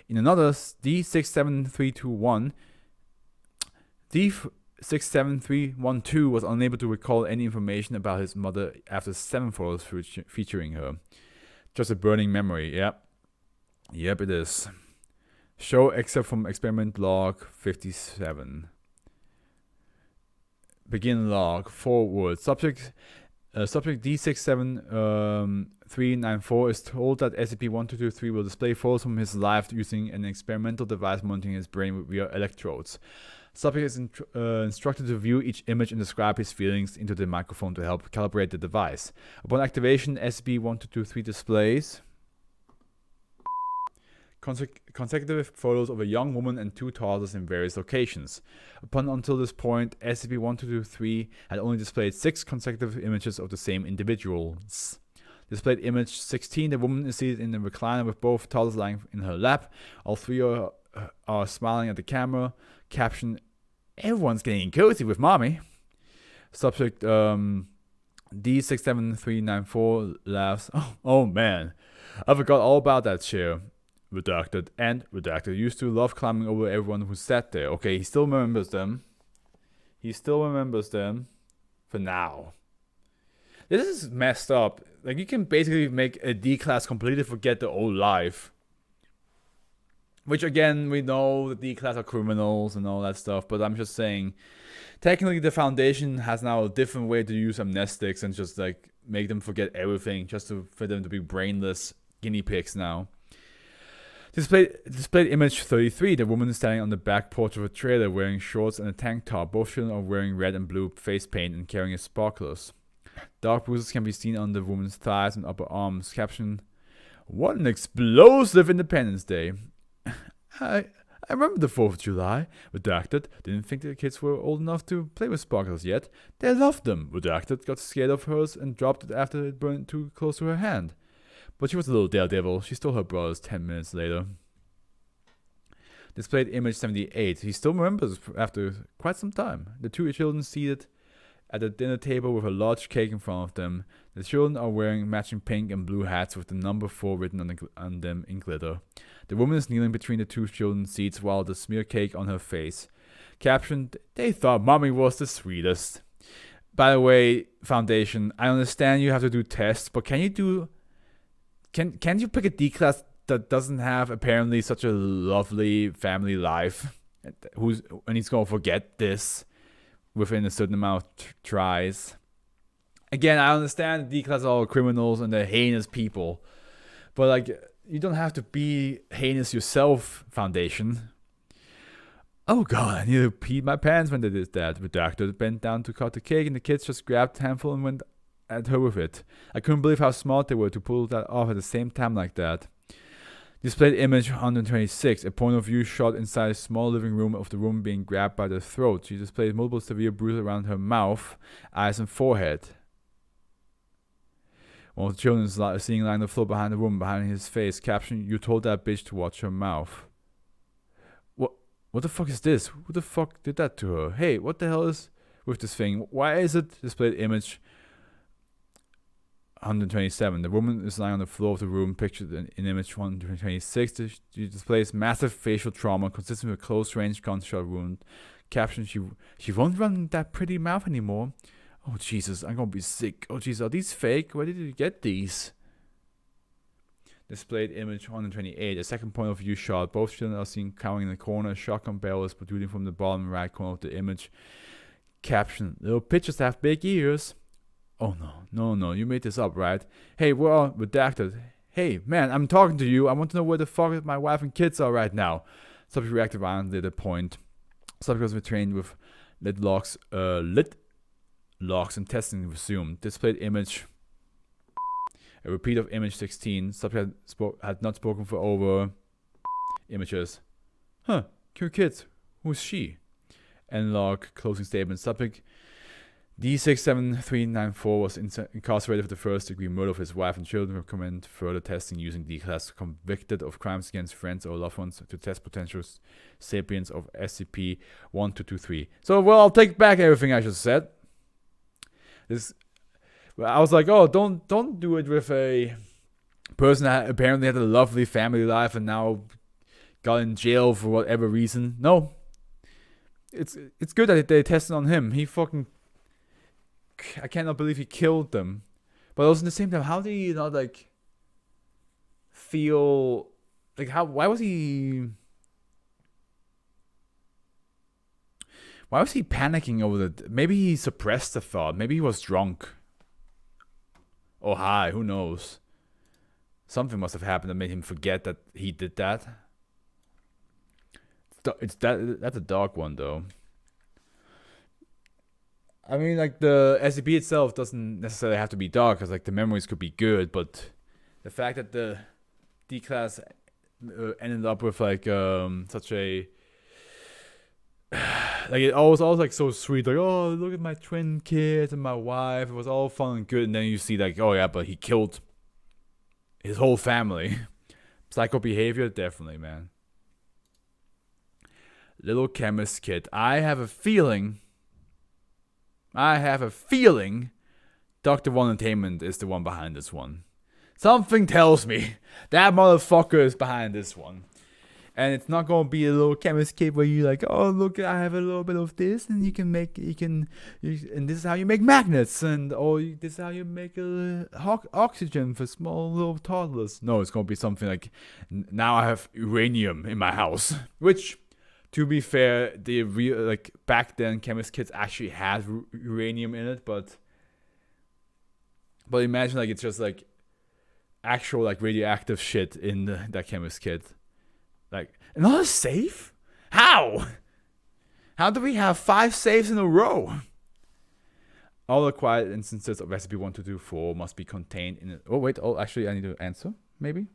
In another, D67321, D67312 was unable to recall any information about his mother after 7 photos featuring her. Just a burning memory, yep. Yep, it is. Show except from experiment log 57. Begin log, 4 words. Subject D67394 is told that SCP-1223 will display photos from his life using an experimental device monitoring his brain via electrodes. Subject is instructed to view each image and describe his feelings into the microphone to help calibrate the device. Upon activation, SCP-1223 displays consecutive photos of a young woman and 2 toddlers in various locations. Until this point, SCP-1223 had only displayed 6 consecutive images of the same individuals. Displayed image 16, the woman is seated in a recliner with both toddlers lying in her lap. All 3 are smiling at the camera. Caption, everyone's getting cozy with mommy. Subject D67394 laughs. Oh man, I forgot all about that chair. Redacted and redacted. Used to love climbing over everyone who sat there. Okay, he still remembers them. For now. This is messed up. Like, you can basically make a D class completely forget their old life. Which, again, we know the D class are criminals and all that stuff, but I'm just saying, technically the Foundation has now a different way to use amnestics and just, like, make them forget everything, just for them to be brainless guinea pigs now. Displayed image 33, the woman is standing on the back porch of a trailer wearing shorts and a tank top. Both children are wearing red and blue face paint and carrying sparklers. Dark bruises can be seen on the woman's thighs and upper arms. Caption, what an explosive Independence Day. I remember the 4th of July. Redacted. Didn't think the kids were old enough to play with sparklers yet. They loved them. Redacted. Got scared of hers and dropped it after it burned too close to her hand. But she was a little daredevil. She stole her brothers 10 minutes later. Displayed image 78. He still remembers after quite some time. The 2 children seated at a dinner table with a large cake in front of them. The children are wearing matching pink and blue hats with the number 4 written on them in glitter. The woman is kneeling between the 2 children's seats while the smear cake on her face. Captioned, they thought mommy was the sweetest. By the way, Foundation, I understand you have to do tests, but can you pick a D class that doesn't have apparently such a lovely family life, and he's gonna forget this within a certain amount of tries? Again, I understand D class are all criminals and they're heinous people, but like, you don't have to be heinous yourself, Foundation. Oh god, I nearly peed my pants when they did that. Redacted bent down to cut the cake and the kids just grabbed a handful and went at her with it. I couldn't believe how smart they were to pull that off at the same time like that. Displayed image 126, a point of view shot inside a small living room of the woman being grabbed by the throat. She displayed multiple severe bruises around her mouth, eyes and forehead. One of the children is sitting lying on the floor behind the woman, behind his face. Caption, you told that bitch to watch her mouth. What the fuck is this? Who the fuck did that to her? Hey, what the hell is with this thing? Why is it? Displayed image 127. The woman is lying on the floor of the room, pictured in image 126. She displays massive facial trauma consistent with a close-range gunshot wound. Caption, she won't run that pretty mouth anymore. Oh, Jesus, I'm gonna be sick. Oh, Jesus, are these fake? Where did you get these? Displayed image 128. A second point of view shot. Both children are seen cowering in the corner. A shotgun barrel is protruding from the bottom right corner of the image. Caption, little pitchers have big ears. Oh no, you made this up, right? Hey, we're all redacted. Hey, man, I'm talking to you. I want to know where the fuck my wife and kids are right now. Subject reacted violently at the point. Subject was retrained with lid locks and testing resumed. Displayed image. A repeat of image 16. Subject had not spoken for over images. Huh, cute kids. Who's she? End log, closing statement. Subject D67394 was incarcerated for the first-degree murder of his wife and children. Recommend further testing using D-class convicted of crimes against friends or loved ones to test potential sapiens of SCP-1223. So, well, I'll take back everything I just said. I was like, oh, don't do it with a person that apparently had a lovely family life and now got in jail for whatever reason. No. It's good that they tested on him. He fucking... I cannot believe he killed them. But also at the same time, how did he not, like... feel... Like, how... Why was he panicking over the... Maybe he suppressed the thought. Maybe he was drunk. Or high. Who knows? Something must have happened that made him forget that he did that. That's a dark one, though. I mean, like, the SCP itself doesn't necessarily have to be dark, because, like, the memories could be good, but the fact that the D-Class ended up with, like, such a... Like, it was all, like, so sweet, like, oh, look at my twin kids and my wife, it was all fun and good, and then you see, like, oh, yeah, but he killed his whole family. Psycho behavior, definitely, man. Little Chemist Kid. I have a feeling Dr. Von Entertainment is the one behind this one. Something tells me that motherfucker is behind this one. And it's not gonna be a little Chemist Kid where you like, oh look, I have a little bit of this, and and this is how you make magnets, and this is how you make oxygen for small little toddlers. No, it's gonna be something like, now I have uranium in my house, which. To be fair, back then, Chemist Kits actually had uranium in it, but imagine like it's just like actual like radioactive shit in that Chemist Kit. Like, another safe? How? How do we have 5 safes in a row? All acquired instances of SCP-1224 must be contained in it. Oh wait, actually I need to answer, maybe?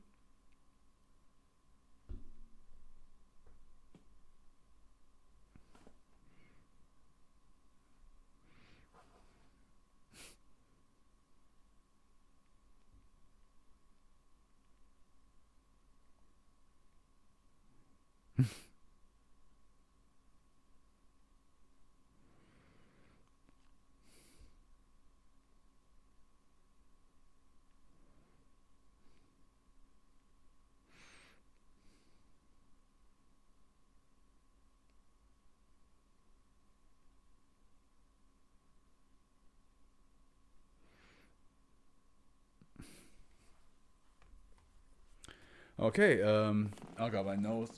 Okay, oh god, my nose.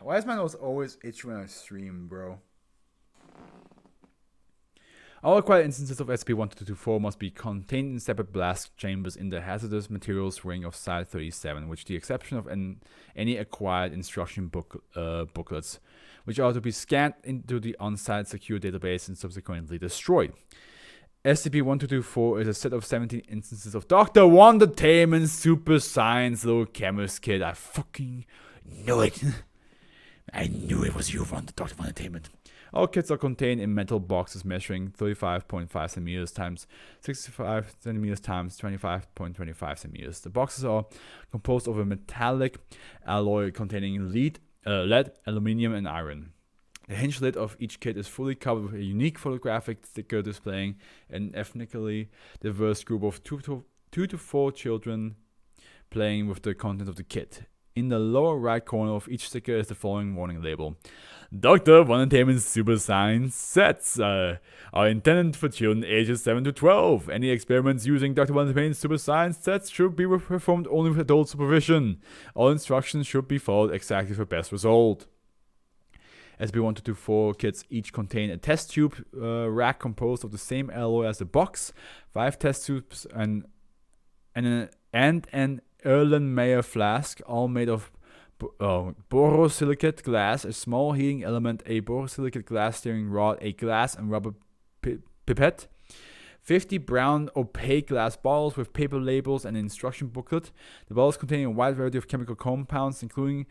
Why is my nose always itchy when I stream, bro? All acquired instances of SCP-1224 must be contained in separate blast chambers in the hazardous materials ring of Site 37, with the exception of any acquired instruction booklets, which are to be scanned into the on-site secure database and subsequently destroyed. SCP-1224 is a set of 17 instances of Dr. Wondertainment's super science little chemist kid. I fucking knew it. I knew it was you, Dr. Wondertainment. All kits are contained in metal boxes measuring 35.5 centimeters times 65 centimeters times 25.25 centimeters. The boxes are composed of a metallic alloy containing lead, aluminium, and iron. The hinge lid of each kit is fully covered with a unique photographic sticker displaying an ethnically diverse group of 2 to 4 children playing with the content of the kit. In the lower right corner of each sticker is the following warning label. Dr. Wondertainment's Super Science sets are intended for children ages 7 to 12. Any experiments using Dr. Wondertainment's Super Science sets should be performed only with adult supervision. All instructions should be followed exactly for best result. SCP-1224 kits each contain a test tube rack composed of the same alloy as the box, 5 test tubes, and an Erlenmeyer flask, all made of borosilicate glass, a small heating element, a borosilicate glass steering rod, a glass and rubber pipette, 50 brown opaque glass bottles with paper labels and an instruction booklet. The bottles contain a wide variety of chemical compounds, including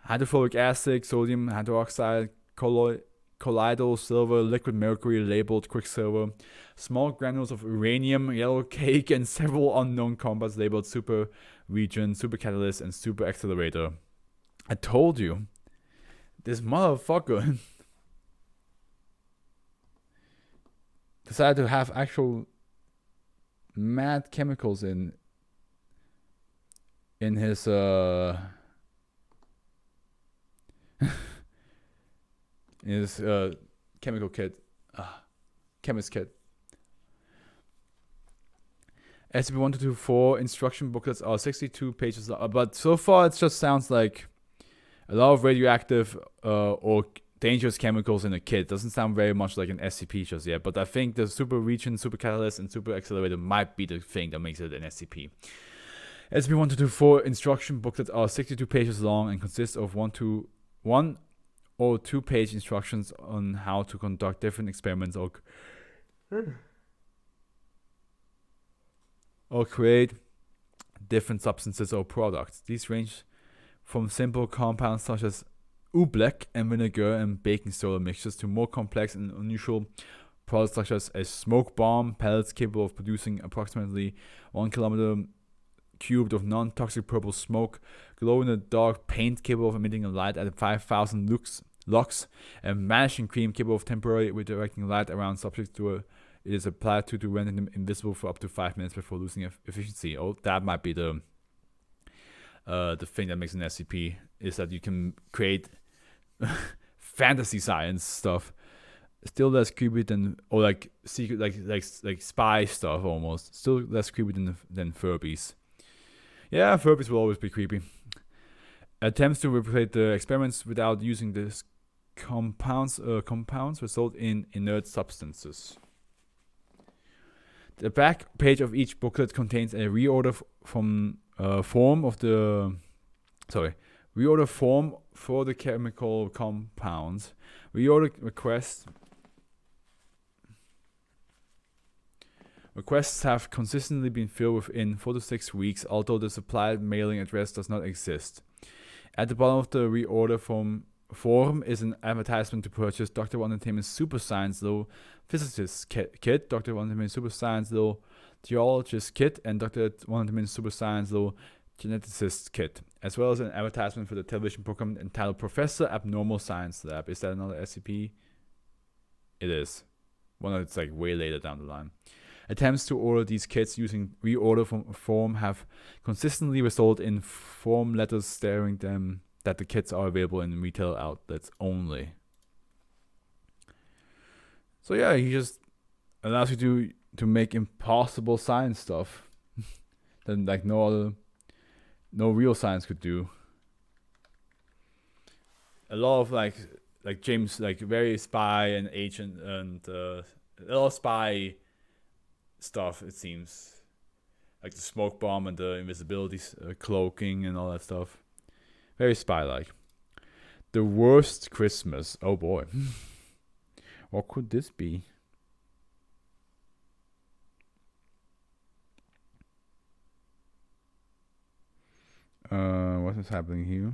hydrofluoric acid, sodium hydroxide, colloidal silver, liquid mercury labeled quicksilver, small granules of uranium, yellow cake, and several unknown compounds labeled super region, super catalyst, and super accelerator. I told you, this motherfucker decided to have actual mad chemicals in his in his chemical kit, chemist kit. SCP-1224 instruction booklets are 62 pages long, but so far it just sounds like a lot of radioactive or dangerous chemicals in a kit. Doesn't sound very much like an SCP just yet, but I think the super region, super catalyst, and super accelerator might be the thing that makes it an SCP. SCP-1224 instruction booklets are 62 pages long and consist of one or 2 page instructions on how to conduct different experiments or create different substances or products. These range from simple compounds such as oobleck and vinegar and baking soda mixtures to more complex and unusual products such as a smoke bomb, pellets capable of producing approximately 1 kilometer cubed of non-toxic purple smoke, glow-in-the-dark paint capable of emitting a light at 5,000 lux, and vanishing cream capable of temporarily redirecting light around subjects it is applied to render them invisible for up to 5 minutes before losing efficiency. Oh, that might be the thing that makes an SCP, is that you can create fantasy science stuff, still less creepy than, or like secret, like spy stuff almost, still less creepy than Furbies. Yeah, Furbies will always be creepy. Attempts to replicate the experiments without using these compounds result in inert substances. The back page of each booklet contains a reorder form for the chemical compounds. Reorder requests have consistently been filled within 4 to 6 weeks, although the supplied mailing address does not exist. At the bottom of the reorder form is an advertisement to purchase Dr. Wondertainment's Super Science Little Physicist Kit, Dr. Wondertainment's Super Science Little Geologist Kit, and Dr. Wondertainment's Super Science Little Geneticist Kit, as well as an advertisement for the television program entitled Professor Abnormal Science Lab. Is that another SCP? It is. One that's like way later down the line. Attempts to order these kits using reorder form have consistently resulted in form letters stating them that the kits are available in retail outlets only. So yeah, he just allows you to make impossible science stuff that like no real science could do. A lot of like James, like very spy and agent and a lot of spy stuff, it seems, like the smoke bomb and the invisibility cloaking and all that stuff. Very spy-like. The worst Christmas. Oh boy. What could this be? What is happening here?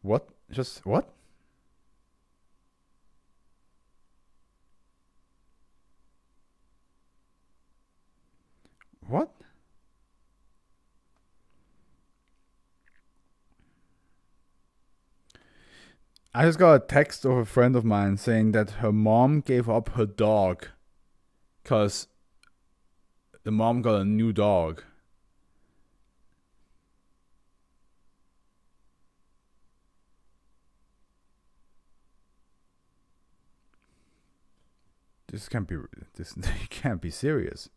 What? Just what? What? I just got a text of a friend of mine saying that her mom gave up her dog because the mom got a new dog. This can't be. This can't be serious.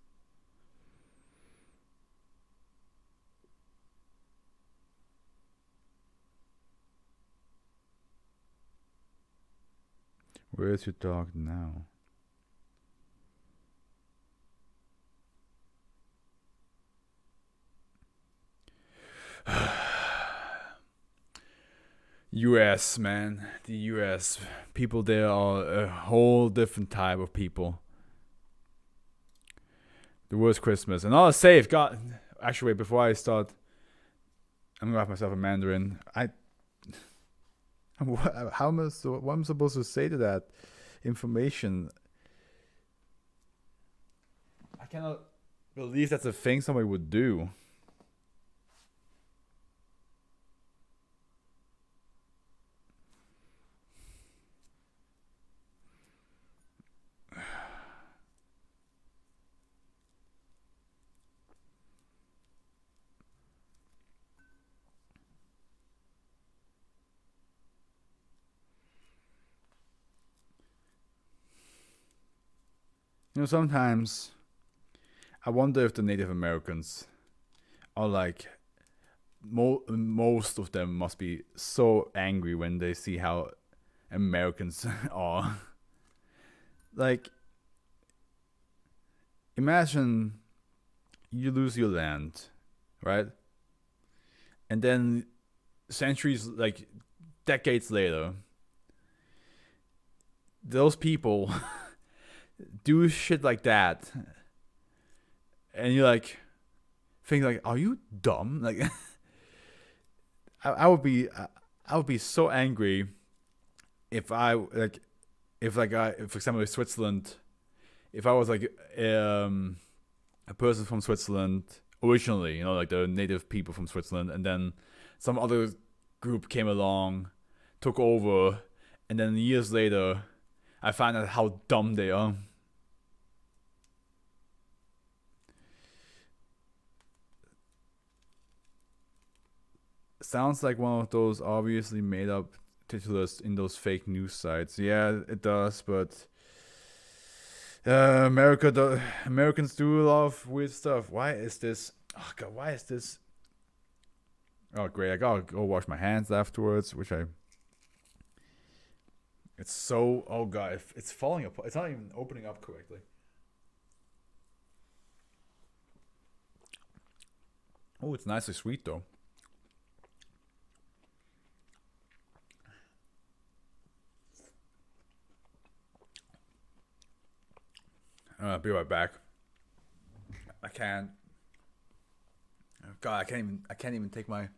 Where is your dog now? US, man. The US. People there are a whole different type of people. The worst Christmas. And all safe. God. Actually, wait, before I start, I'm gonna have myself a Mandarin. What am I supposed to say to that information? I cannot believe that's a thing somebody would do. Sometimes I wonder if the Native Americans are like, most of them must be so angry when they see how Americans are. Like, imagine you lose your land, right? And then centuries, like decades later, those people do shit like that, and you like think like, are you dumb? Like, I would be so angry if for example, Switzerland, if I was like a person from Switzerland originally, like the native people from Switzerland, and then some other group came along, took over, and then years later, I find out how dumb they are. Sounds like one of those obviously made up titulars in those fake news sites. Yeah, it does, but Americans do a lot of weird stuff. Why is this? Oh god, why is this? Oh great, I gotta go wash my hands afterwards, which I. It's so, oh god, it's falling apart. It's not even opening up correctly. Oh, it's nicely sweet though. I'll be right back. I can't. God, I can't even take my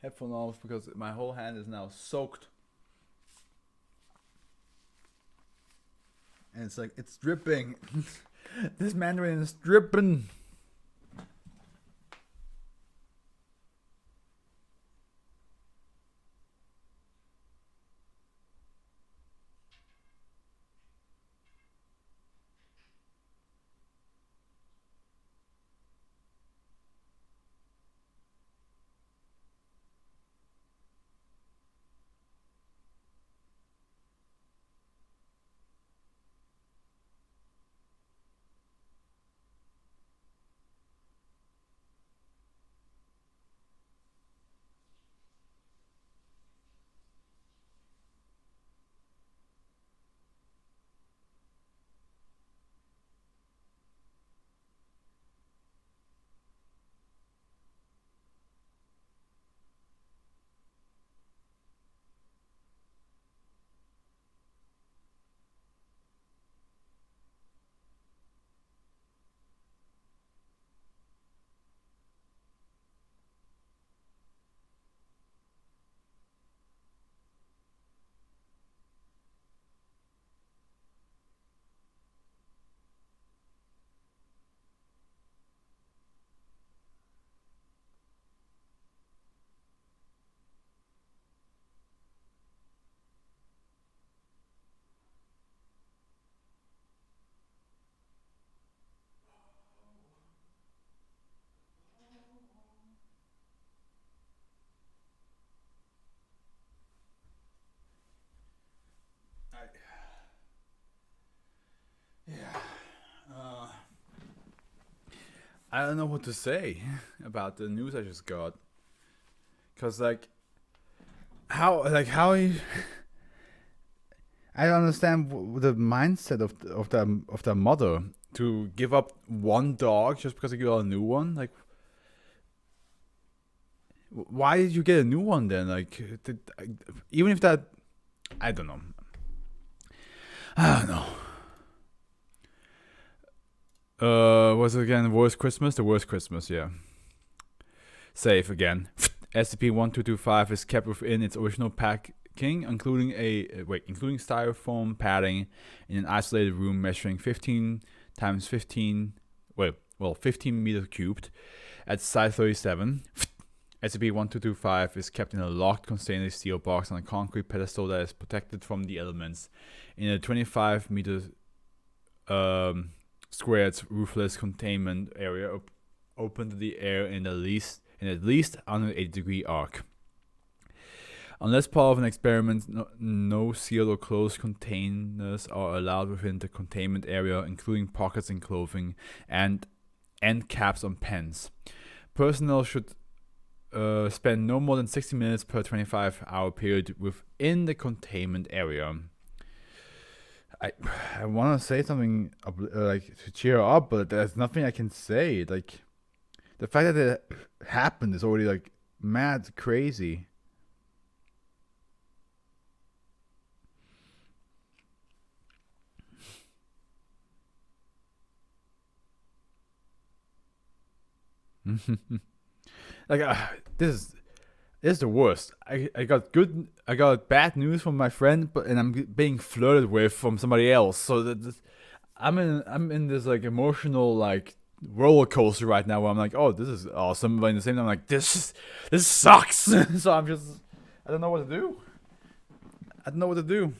headphone off because my whole hand is now soaked. And it's like, it's dripping. This Mandarin is dripping. I don't know what to say about the news I just got. Cause like, how I don't understand the mindset of the mother to give up one dog just because you got a new one. Like, why did you get a new one then? Like, even if that, I don't know. I don't know. Was it again worst Christmas? The worst Christmas, yeah. Safe again. SCP-1225 is kept within its original packing, including including styrofoam padding in an isolated room measuring 15 times 15 meters cubed at Site 37. SCP-1225 is kept in a locked container steel box on a concrete pedestal that is protected from the elements in a 25 meters squared roofless containment area open to the air in at least 180-degree arc. Unless part of an experiment, no sealed or closed containers are allowed within the containment area, including pockets in clothing and end caps on pens. Personnel should spend no more than 60 minutes per 25-hour period within the containment area. I want to say something like to cheer her up, but there's nothing I can say. Like, the fact that it happened is already like mad crazy. Like, this is the worst. I got bad news from my friend, and I'm being flirted with from somebody else. So I'm in this like emotional like roller coaster right now where I'm like, oh, this is awesome, but in the same time I'm like, this sucks. So I don't know what to do. I don't know what to do.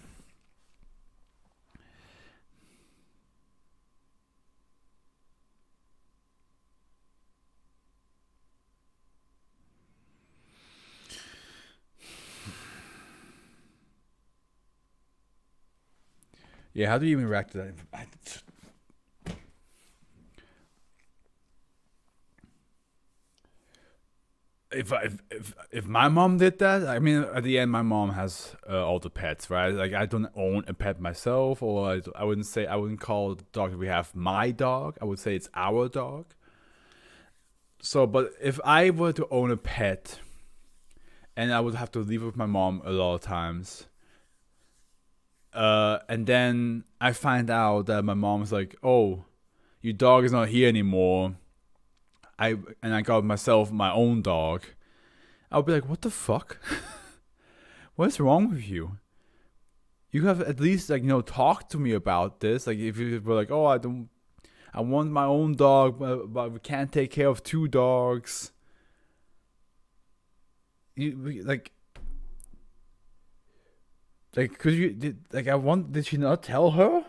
Yeah, how do you even react to that? If my mom did that, I mean, at the end, my mom has all the pets, right? Like, I don't own a pet myself, or I wouldn't call the dog that we have my dog. I would say it's our dog. So, but if I were to own a pet, and I would have to leave with my mom a lot of times, and then I find out that my mom's like, "Oh, your dog is not here anymore." I got myself my own dog. I'll be like, "What the fuck? What's wrong with you? You have at least like talk to me about this. Like if you were like, oh, I want my own dog, but we can't take care of two dogs. Like, could you did she not tell her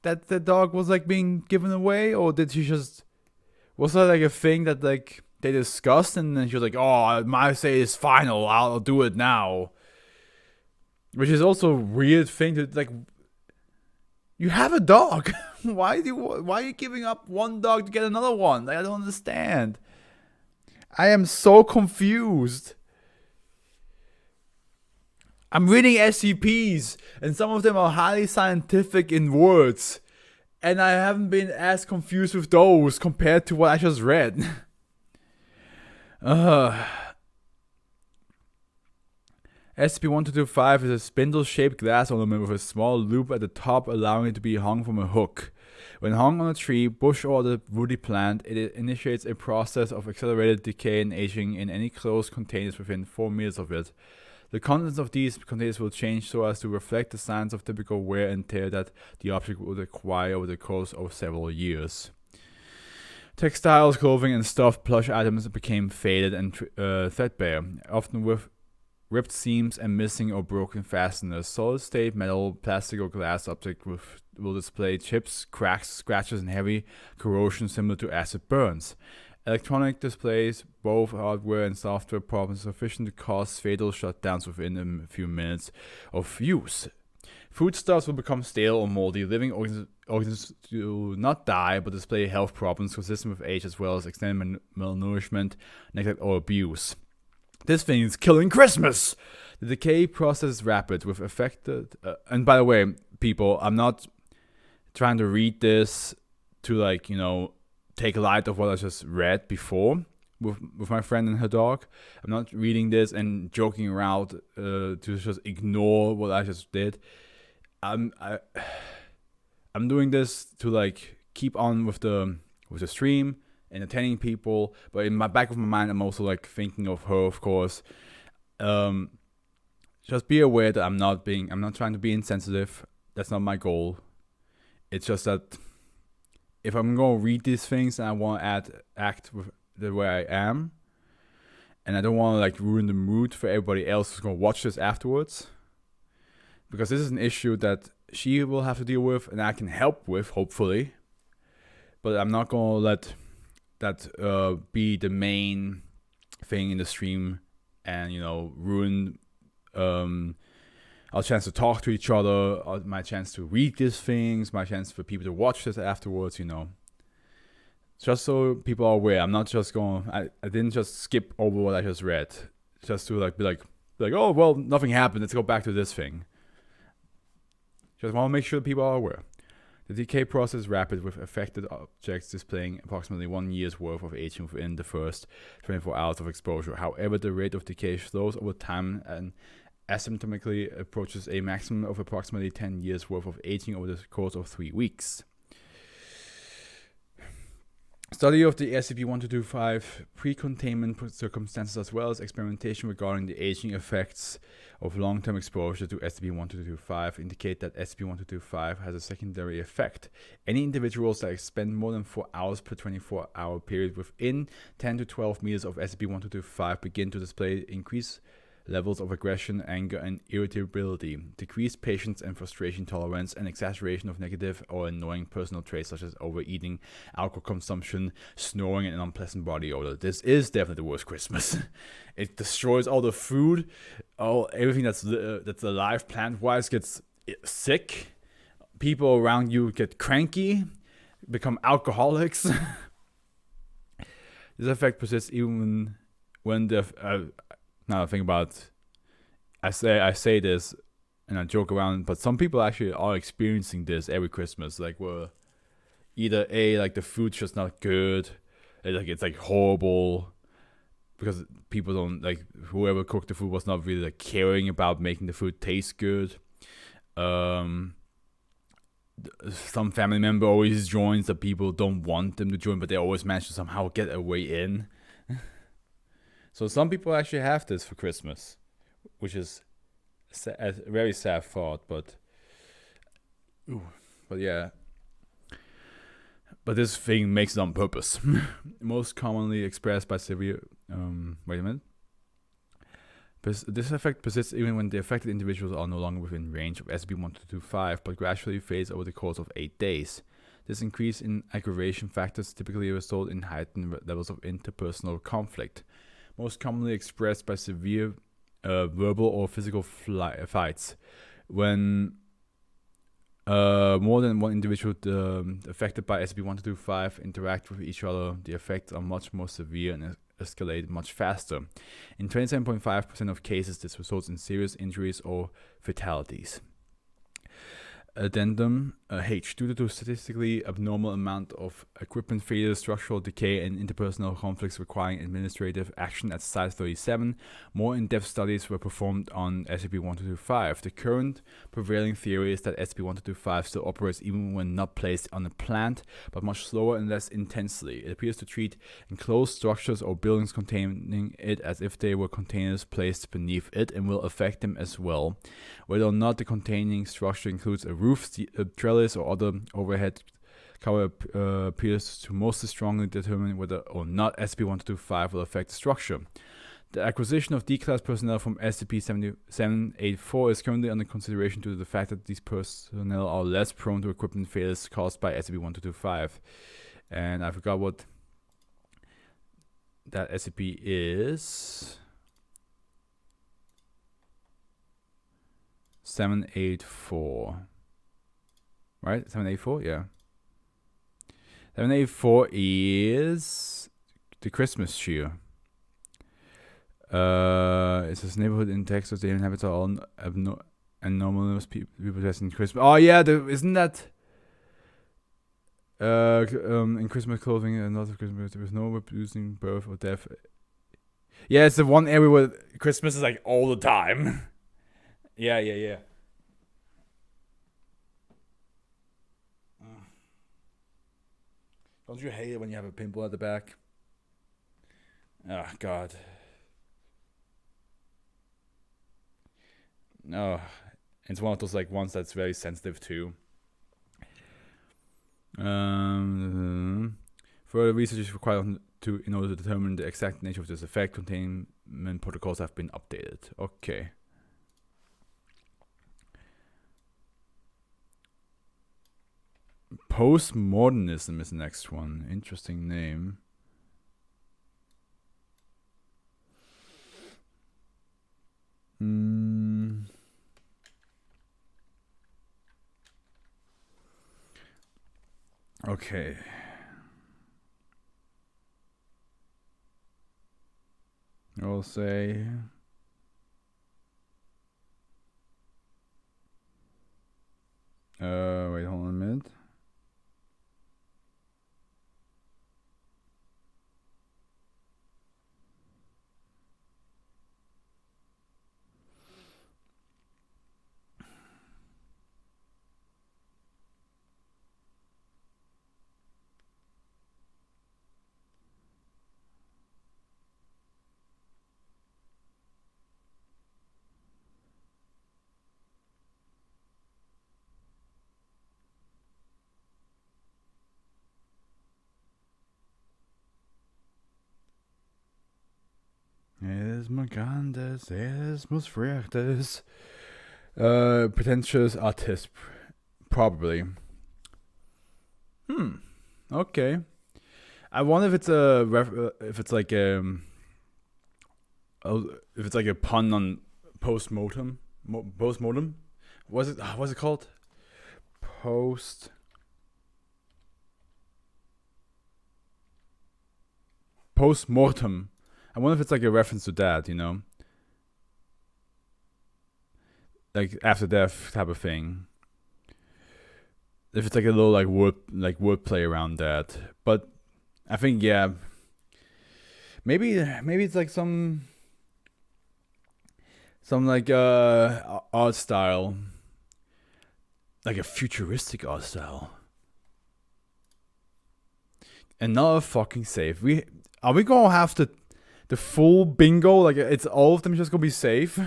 that the dog was like being given away, or did she just was that like a thing that like they discussed and then she was like, oh, my say is final, I'll do it now, which is also a weird thing to like. You have a dog. Why are you giving up one dog to get another one? Like, I don't understand. I am so confused. I'm reading SCPs, and some of them are highly scientific in words, and I haven't been as confused with those compared to what I just read. SCP-1225 is a spindle-shaped glass ornament with a small loop at the top, allowing it to be hung from a hook. When hung on a tree, bush, or the woody plant, it initiates a process of accelerated decay and aging in any closed containers within 4 meters of it. The contents of these containers will change so as to reflect the signs of typical wear and tear that the object would acquire over the course of several years. Textiles, clothing, and stuffed plush items became faded and threadbare, often with ripped seams and missing or broken fasteners. Solid-state metal, plastic, or glass object will display chips, cracks, scratches, and heavy corrosion similar to acid burns. Electronic displays, both hardware and software problems, sufficient to cause fatal shutdowns within a few minutes of use. Foodstuffs will become stale or moldy. Living organisms do not die, but display health problems consistent with age as well as extended malnourishment, neglect, or abuse. This thing is killing Christmas! The decay process is rapid, with affected... and by the way, people, I'm not trying to read this to, take light of what I just read before with my friend and her dog. I'm not reading this and joking around to just ignore what I just did. I'm doing this to, keep on with the stream, entertaining people, but in my back of my mind, I'm also thinking of her, of course. Just be aware that I'm not trying to be insensitive. That's not my goal. It's just that if I'm gonna read these things and I want to act with the way I am, and I don't want to ruin the mood for everybody else who's gonna watch this afterwards, because this is an issue that she will have to deal with and I can help with, hopefully. But I'm not gonna let that be the main thing in the stream and ruin our chance to talk to each other, my chance to read these things, my chance for people to watch this afterwards. Just so people are aware, I'm not just going. I didn't just skip over what I just read, just to be like, oh well, nothing happened. Let's go back to this thing. Just want to make sure people are aware. The decay process is rapid, with affected objects displaying approximately 1 year's worth of aging within the first 24 hours of exposure. However, the rate of decay slows over time and asymptotically approaches a maximum of approximately 10 years worth of aging over the course of 3 weeks. Study of the SCP-1225 pre-containment circumstances, as well as experimentation regarding the aging effects of long-term exposure to SCP-1225, indicate that SCP-1225 has a secondary effect. Any individuals that spend more than 4 hours per 24-hour period within 10 to 12 meters of SCP-1225 begin to display increased levels of aggression, anger, and irritability, decreased patience and frustration tolerance, and exaggeration of negative or annoying personal traits such as overeating, alcohol consumption, snoring, and an unpleasant body odor. This is definitely the worst Christmas. It destroys all the food, everything that's alive plant-wise gets sick. People around you get cranky, become alcoholics. This effect persists even when the now I think about, I say this and I joke around, but some people actually are experiencing this every Christmas. Like, where either the food's just not good, it's horrible because people don't whoever cooked the food was not really caring about making the food taste good. Some family member always joins that people don't want them to join, but they always manage to somehow get a way in. So some people actually have this for Christmas, which is a very sad thought, but yeah. But this thing makes it on purpose. Most commonly expressed by severe. Wait a minute. This effect persists even when the affected individuals are no longer within range of SCP-1225, but gradually fades over the course of 8 days. This increase in aggravation factors typically result in heightened levels of interpersonal conflict, most commonly expressed by severe verbal or physical fights. When more than one individual affected by SCP-1225 interact with each other, the effects are much more severe and escalate much faster. In 27.5% of cases, this results in serious injuries or fatalities. Addendum H. Due to statistically abnormal amount of equipment failure, structural decay, and interpersonal conflicts requiring administrative action at Site 37, more in-depth studies were performed on SCP-1225. The current prevailing theory is that SCP-1225 still operates even when not placed on a plant, but much slower and less intensely. It appears to treat enclosed structures or buildings containing it as if they were containers placed beneath it, and will affect them as well. Whether or not the containing structure includes a roof, trellis, or other overhead cover appears to mostly strongly determine whether or not SCP-1225 will affect the structure. The acquisition of D-Class personnel from SCP-784 is currently under consideration due to the fact that these personnel are less prone to equipment failures caused by SCP-1225. And I forgot what that SCP is. 784. Right? 784? Yeah. 784 is the Christmas cheer. It says neighborhood in Texas, the inhabitants are all anomalous people dressed Christmas. Oh yeah, isn't that in Christmas clothing and not of Christmas? There was no reproducing birth or death. Yeah, it's the one area where Christmas is all the time. Yeah. Don't you hate it when you have a pimple at the back? Oh, God. Oh, it's one of those ones that's very sensitive too. Further research is required in order to determine the exact nature of this effect. Containment protocols have been updated. Okay. Postmodernism is the next one. Interesting name. Okay. I'll say... wait, hold on a minute. Es Magandes, es muss frechtes. Pretentious artist, probably. Okay. I wonder if it's if it's like a pun on postmortem. Postmortem. What's it called? Postmortem. I wonder if it's like a reference to that, you know, like after death type of thing. If it's like a little like wordplay around that, but I think maybe it's like some like art style, like a futuristic art style. Another fucking save. Are we gonna have the full bingo? Like it's all of them just gonna be safe.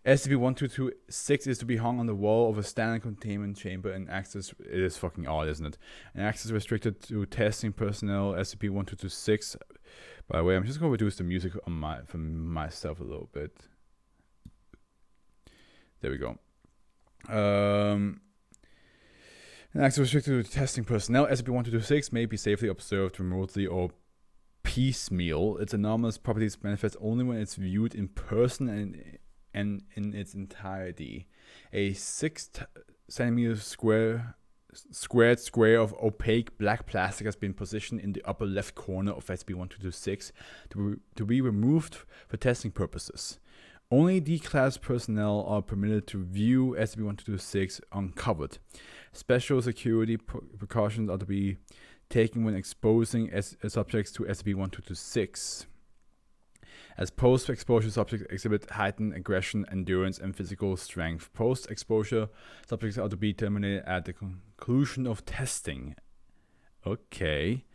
SCP-1226 is to be hung on the wall of a standard containment chamber and access. It is fucking odd, isn't it? And access restricted to testing personnel. SCP-1226. By the way, I'm just gonna reduce the music on for myself a little bit. There we go. And access restricted to testing personnel. SCP-1226 may be safely observed remotely or piecemeal. Its anomalous properties manifest only when it's viewed in person and in its entirety. A 6 centimeter squared square of opaque black plastic has been positioned in the upper left corner of SCP-1226 to be removed for testing purposes. Only D-class personnel are permitted to view SCP-1226 uncovered. Special security precautions are to be taken when exposing subjects to SCP-1226. As post-exposure subjects exhibit heightened aggression, endurance, and physical strength. Post-exposure subjects are to be terminated at the conclusion of testing. Okay.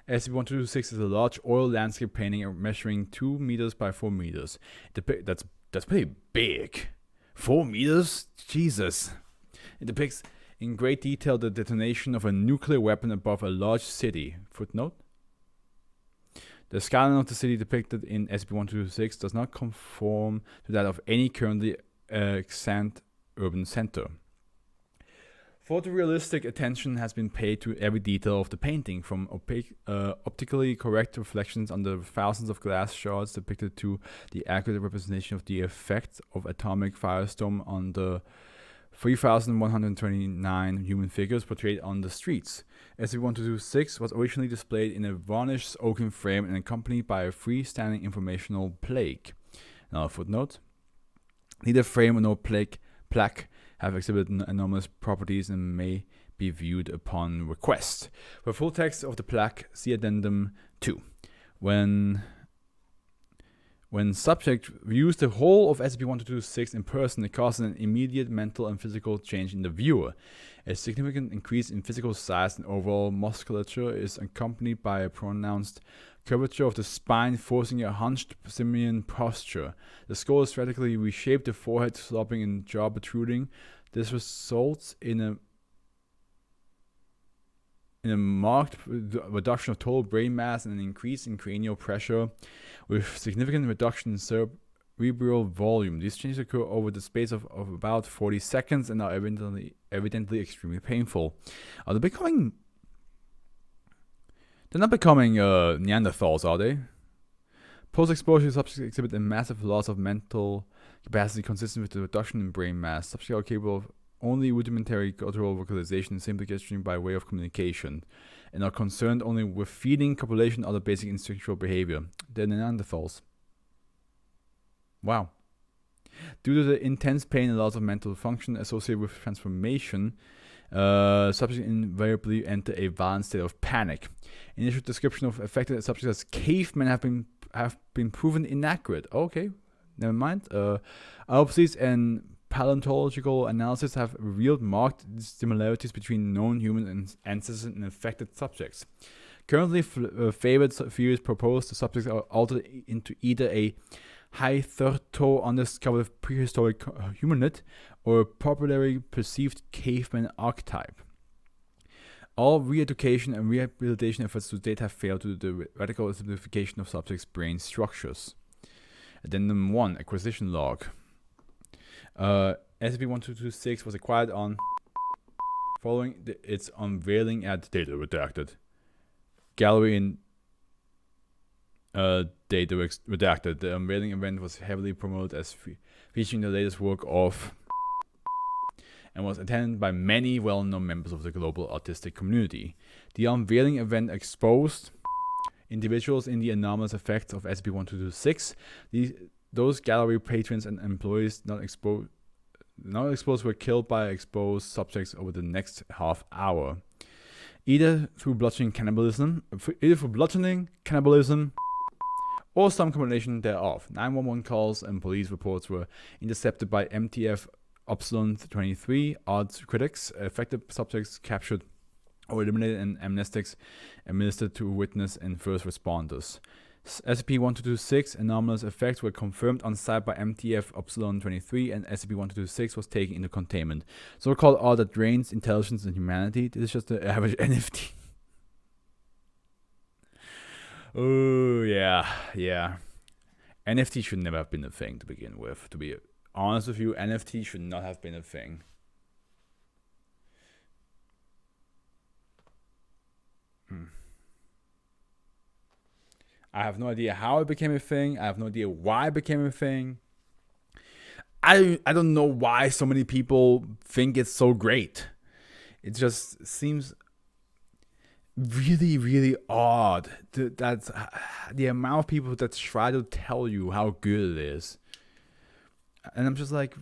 SCP-1226 is a large oil landscape painting measuring 2 meters by 4 meters. That's pretty big. 4 meters? Jesus. It depicts in great detail the detonation of a nuclear weapon above a large city. Footnote. The skyline of the city depicted in SCP-1226 does not conform to that of any currently extant urban center. Photorealistic attention has been paid to every detail of the painting, from optically correct reflections on the thousands of glass shards depicted to the accurate representation of the effect of atomic firestorm on the 3,129 human figures portrayed on the streets. SCP-1226 was originally displayed in a varnished oaken frame and accompanied by a freestanding informational plaque. Now, a footnote. Neither frame nor plaque have exhibited anomalous properties and may be viewed upon request. For full text of the plaque, see Addendum 2. When subject views the whole of SCP-1226 in person, it causes an immediate mental and physical change in the viewer. A significant increase in physical size and overall musculature is accompanied by a pronounced curvature of the spine, forcing a hunched simian posture. The skull is radically reshaped, the forehead sloping and jaw protruding. This results in a marked reduction of total brain mass and an increase in cranial pressure, with significant reduction in cerebral volume. These changes occur over the space of about 40 seconds and are evidently extremely painful. Are they becoming... They're not becoming Neanderthals, are they? Post-exposure subjects exhibit a massive loss of mental capacity consistent with the reduction in brain mass. Subjects are capable of only rudimentary cultural vocalization, simply gesturing by way of communication, and are concerned only with feeding copulation other basic instinctual behavior. They're Neanderthals. Wow. Due to the intense pain and loss of mental function associated with transformation, subjects invariably enter a violent state of panic. Initial description of affected subjects as cavemen have been proven inaccurate. Okay, never mind. Autopsies and paleontological analysis have revealed marked similarities between known human ancestors and affected subjects. Currently, favored theories propose the subjects are altered into either a hitherto undiscovered prehistoric humanid or a popularly perceived caveman archetype. All re-education and rehabilitation efforts to date have failed due to the radical simplification of subjects' brain structures. Addendum 1, Acquisition Log. SCP-1226 was acquired on following its unveiling at Data Redacted Gallery in Data Redacted. The unveiling event was heavily promoted as featuring the latest work of and was attended by many well-known members of the global artistic community. The unveiling event exposed individuals in the anomalous effects of SCP-1226. Those gallery patrons and employees not exposed were killed by exposed subjects over the next half hour, either through bludgeoning, cannibalism, or some combination thereof. 911 calls and police reports were intercepted by MTF Upsilon 23 odds critics. Affected subjects captured or eliminated, and amnestics administered to witness and first responders. SCP-1226 anomalous effects were confirmed on site by MTF Upsilon 23, and SCP-1226 was taken into containment. So-called art that drains intelligence and humanity. This is just the average NFT. Oh, yeah. NFT should never have been a thing to begin with. To be honest with you, NFT should not have been a thing. I have no idea how it became a thing. I have no idea why it became a thing. I don't know why so many people think it's so great. It just seems really, really odd that the amount of people that try to tell you how good it is. And I'm just like,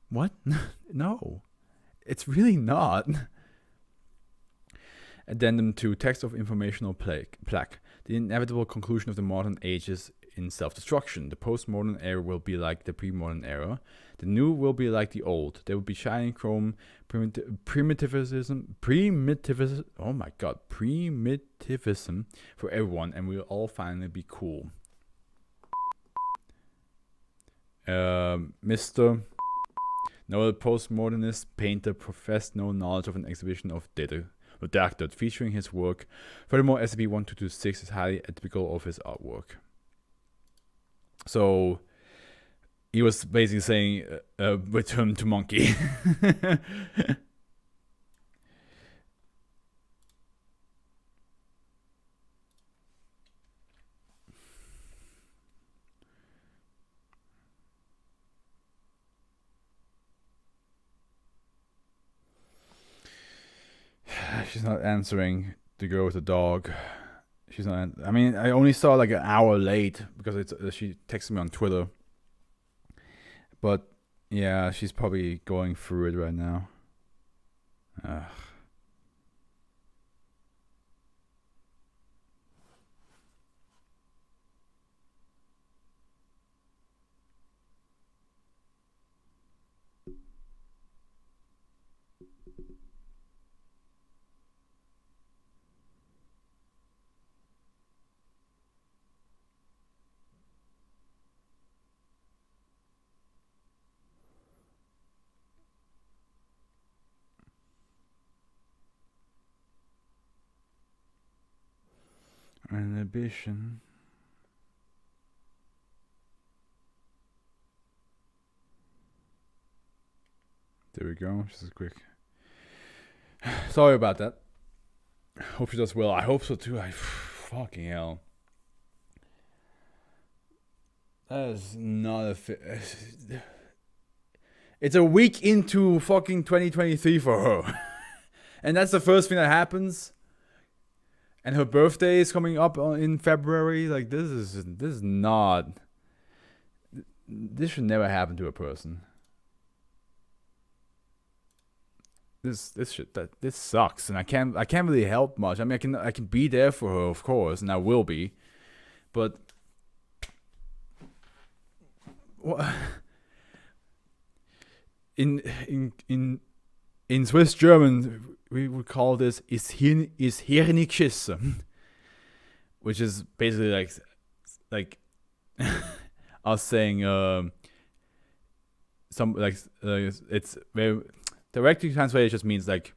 what? No, it's really not. Addendum 2, Text of Informational Plaque. The inevitable conclusion of the modern age is in self-destruction. The post-modern era will be like the pre-modern era. The new will be like the old. There will be shining chrome, primitivism for everyone, and we'll all finally be cool. Mr. Noel, postmodernist painter, professed no knowledge of an exhibition of Data Redacted featuring his work. Furthermore, SCP-1226 is highly atypical of his artwork. So he was basically saying return to monkey. She's not answering the girl with the dog. She's not. I mean, I only saw like an hour late because she texted me on Twitter. But yeah, she's probably going through it right now. Ugh. Inhibition. There we go. Just a quick. Sorry about that. Hope she does well. I hope so too. Fucking hell. That is not a. It's a week into fucking 2023 for her. And that's the first thing that happens. And her birthday is coming up in February. Like, this is not... This should never happen to a person. This sucks, and I can't really help much. I mean, I can be there for her, of course, and I will be. But in Swiss German, we would call this is hier nicht schissen, which is basically like us saying it's very directly translated. Just means like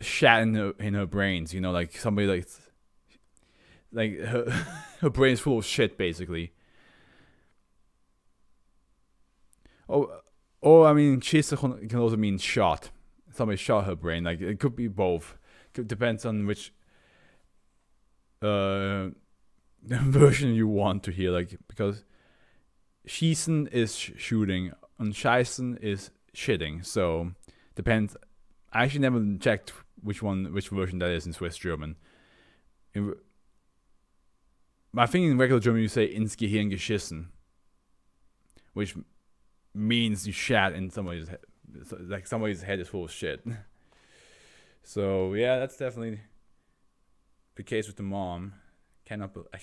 shat in her brains, you know, like somebody like her brain's full of shit, basically. Or I mean, schiessen can also mean shot. Somebody shot her brain. Like, it could be both. It depends on which version you want to hear. Like, because schießen is shooting and scheißen is shitting. So depends. I actually never checked which version that is in Swiss German. I think in regular German you say ins Gehirn geschissen, which means you shat in somebody's head. Like, somebody's head is full of shit. So yeah, that's definitely the case with the mom. I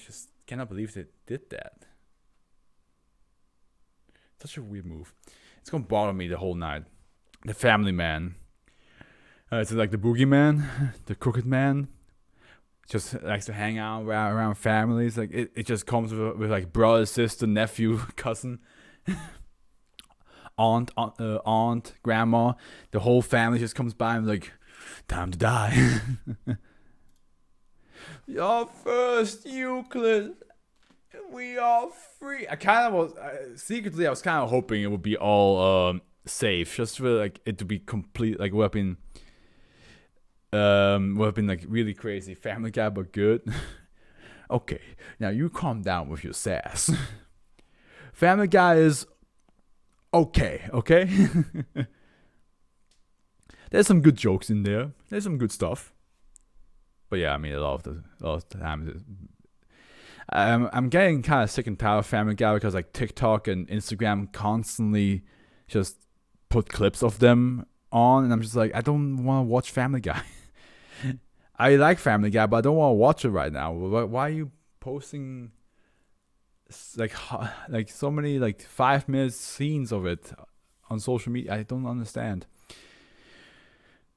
just cannot believe they did that. Such a weird move. It's gonna bother me the whole night. The family man. It's like the boogeyman, the crooked man. Just likes to hang out around families. Like, it just comes with like brother, sister, nephew, cousin. Aunt, grandma, the whole family just comes by and like, time to die. Your first Euclid, we are free. I was kind of hoping it would be all safe, just for like it to be complete. Like, would have been like really crazy Family Guy, but good. Okay, now you calm down with your sass. Family Guy is okay. There's some good jokes in there. There's some good stuff. But yeah, I mean, a lot of the time, I'm getting kind of sick and tired of Family Guy because like TikTok and Instagram constantly just put clips of them on, and I'm just like, I don't want to watch Family Guy. I like Family Guy, but I don't want to watch it right now. Why are you posting like so many like 5-minute scenes of it on social media? I don't understand.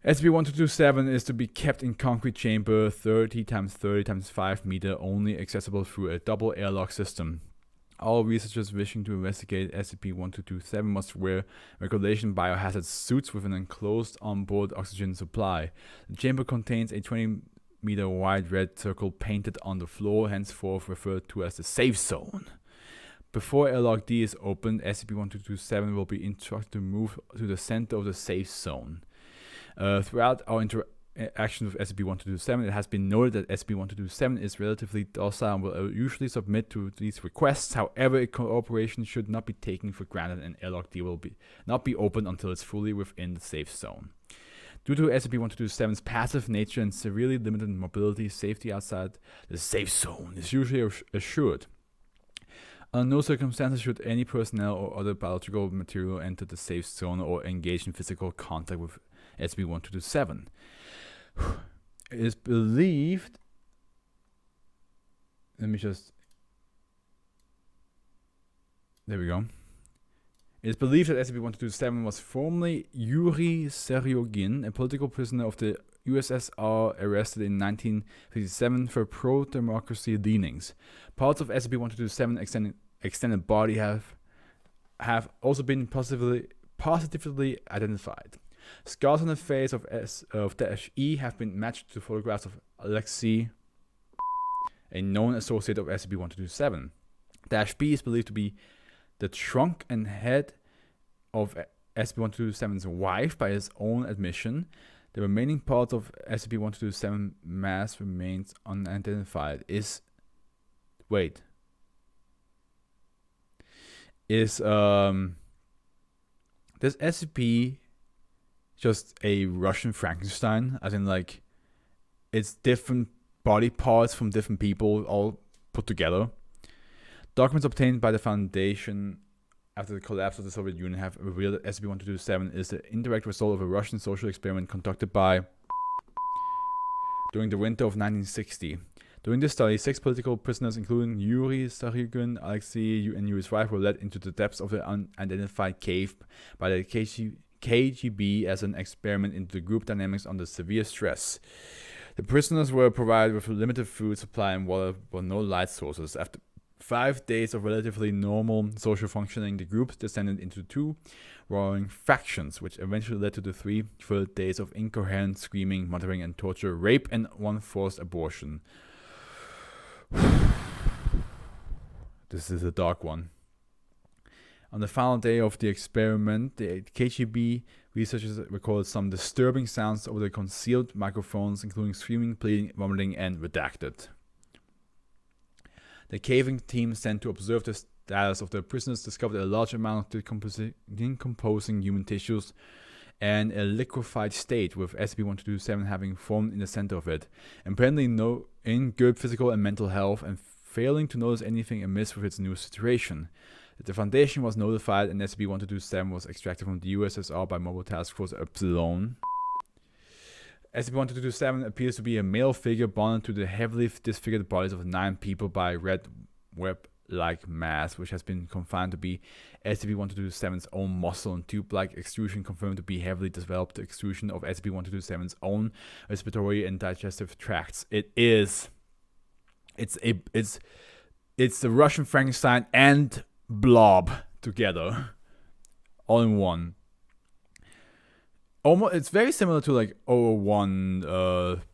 SCP-1227 is to be kept in concrete chamber 30 x 30 x 5 meter, only accessible through a double airlock system. All researchers wishing to investigate SCP-1227 must wear regulation biohazard suits with an enclosed onboard oxygen supply. The chamber contains a 20-meter wide red circle painted on the floor, henceforth referred to as the safe zone. Before airlock D is opened, SCP-1227 will be instructed to move to the center of the safe zone. Throughout our interaction with SCP-1227, it has been noted that SCP-1227 is relatively docile and will usually submit to these requests. However, cooperation should not be taken for granted, and airlock D will not be opened until it's fully within the safe zone. Due to SCP-1227's passive nature and severely limited mobility, safety outside the safe zone is usually assured. Under no circumstances should any personnel or other biological material enter the safe zone or engage in physical contact with SCP-1227. It is believed... There we go. It is believed that SCP-1227 was formerly Yuri Seryogin, a political prisoner of the USSR arrested in 1957 for pro-democracy leanings. Parts of SCP-1227 extended body have also been positively identified. Scars on the face of -E have been matched to photographs of Alexei, a known associate of SCP-1227. -B is believed to be the trunk and head of SCP-1227's wife by his own admission. The remaining parts of SCP-1227 mass remains unidentified. Is this SCP just a Russian Frankenstein, as in like it's different body parts from different people all put together. Documents obtained by the Foundation after the collapse of the Soviet Union have revealed that SCP-1227 is the indirect result of a Russian social experiment conducted by during the winter of 1960. During this study, 6 political prisoners, including Yuri Sarygin, Alexei, and Yuri's wife, were led into the depths of the unidentified cave by the KGB as an experiment into the group dynamics under severe stress. The prisoners were provided with limited food supply and water, but no light sources. After 5 days of relatively normal social functioning, the group descended into 2 warring factions, which eventually led to the 3 full days of incoherent screaming, muttering, and torture, rape, and 1 forced abortion. This is a dark one. On the final day of the experiment, the KGB researchers recorded some disturbing sounds over the concealed microphones, including screaming, bleeding, vomiting, and redacted. The caving team sent to observe the status of the prisoners discovered a large amount of decomposing human tissues and a liquefied state, with SCP-1227 having formed in the center of it. Apparently in good physical and mental health, and failing to notice anything amiss with its new situation. The Foundation was notified, and SCP-1227 was extracted from the USSR by Mobile Task Force Epsilon. SCP-1227 appears to be a male figure bonded to the heavily disfigured bodies of 9 people by a red web-like mass, which has been confined to be SCP-1227's own muscle and tube-like extrusion, confirmed to be heavily developed extrusion of SCP-1227's own respiratory and digestive tracts. It's the Russian Frankenstein and Blob together, all in one. Almost, it's very similar to like 001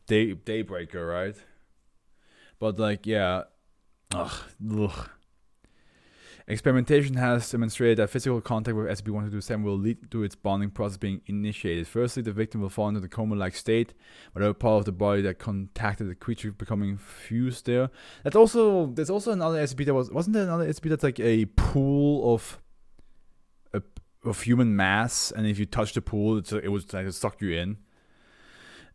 Daybreaker, right? But like, yeah. Ugh. Experimentation has demonstrated that physical contact with SCP-1227 will lead to its bonding process being initiated. Firstly, the victim will fall into the coma-like state, whatever part of the body that contacted the creature becoming fused there. There's also another SCP that wasn't there another SCP that's like a pool of human mass, and if you touch the pool, it would like suck you in.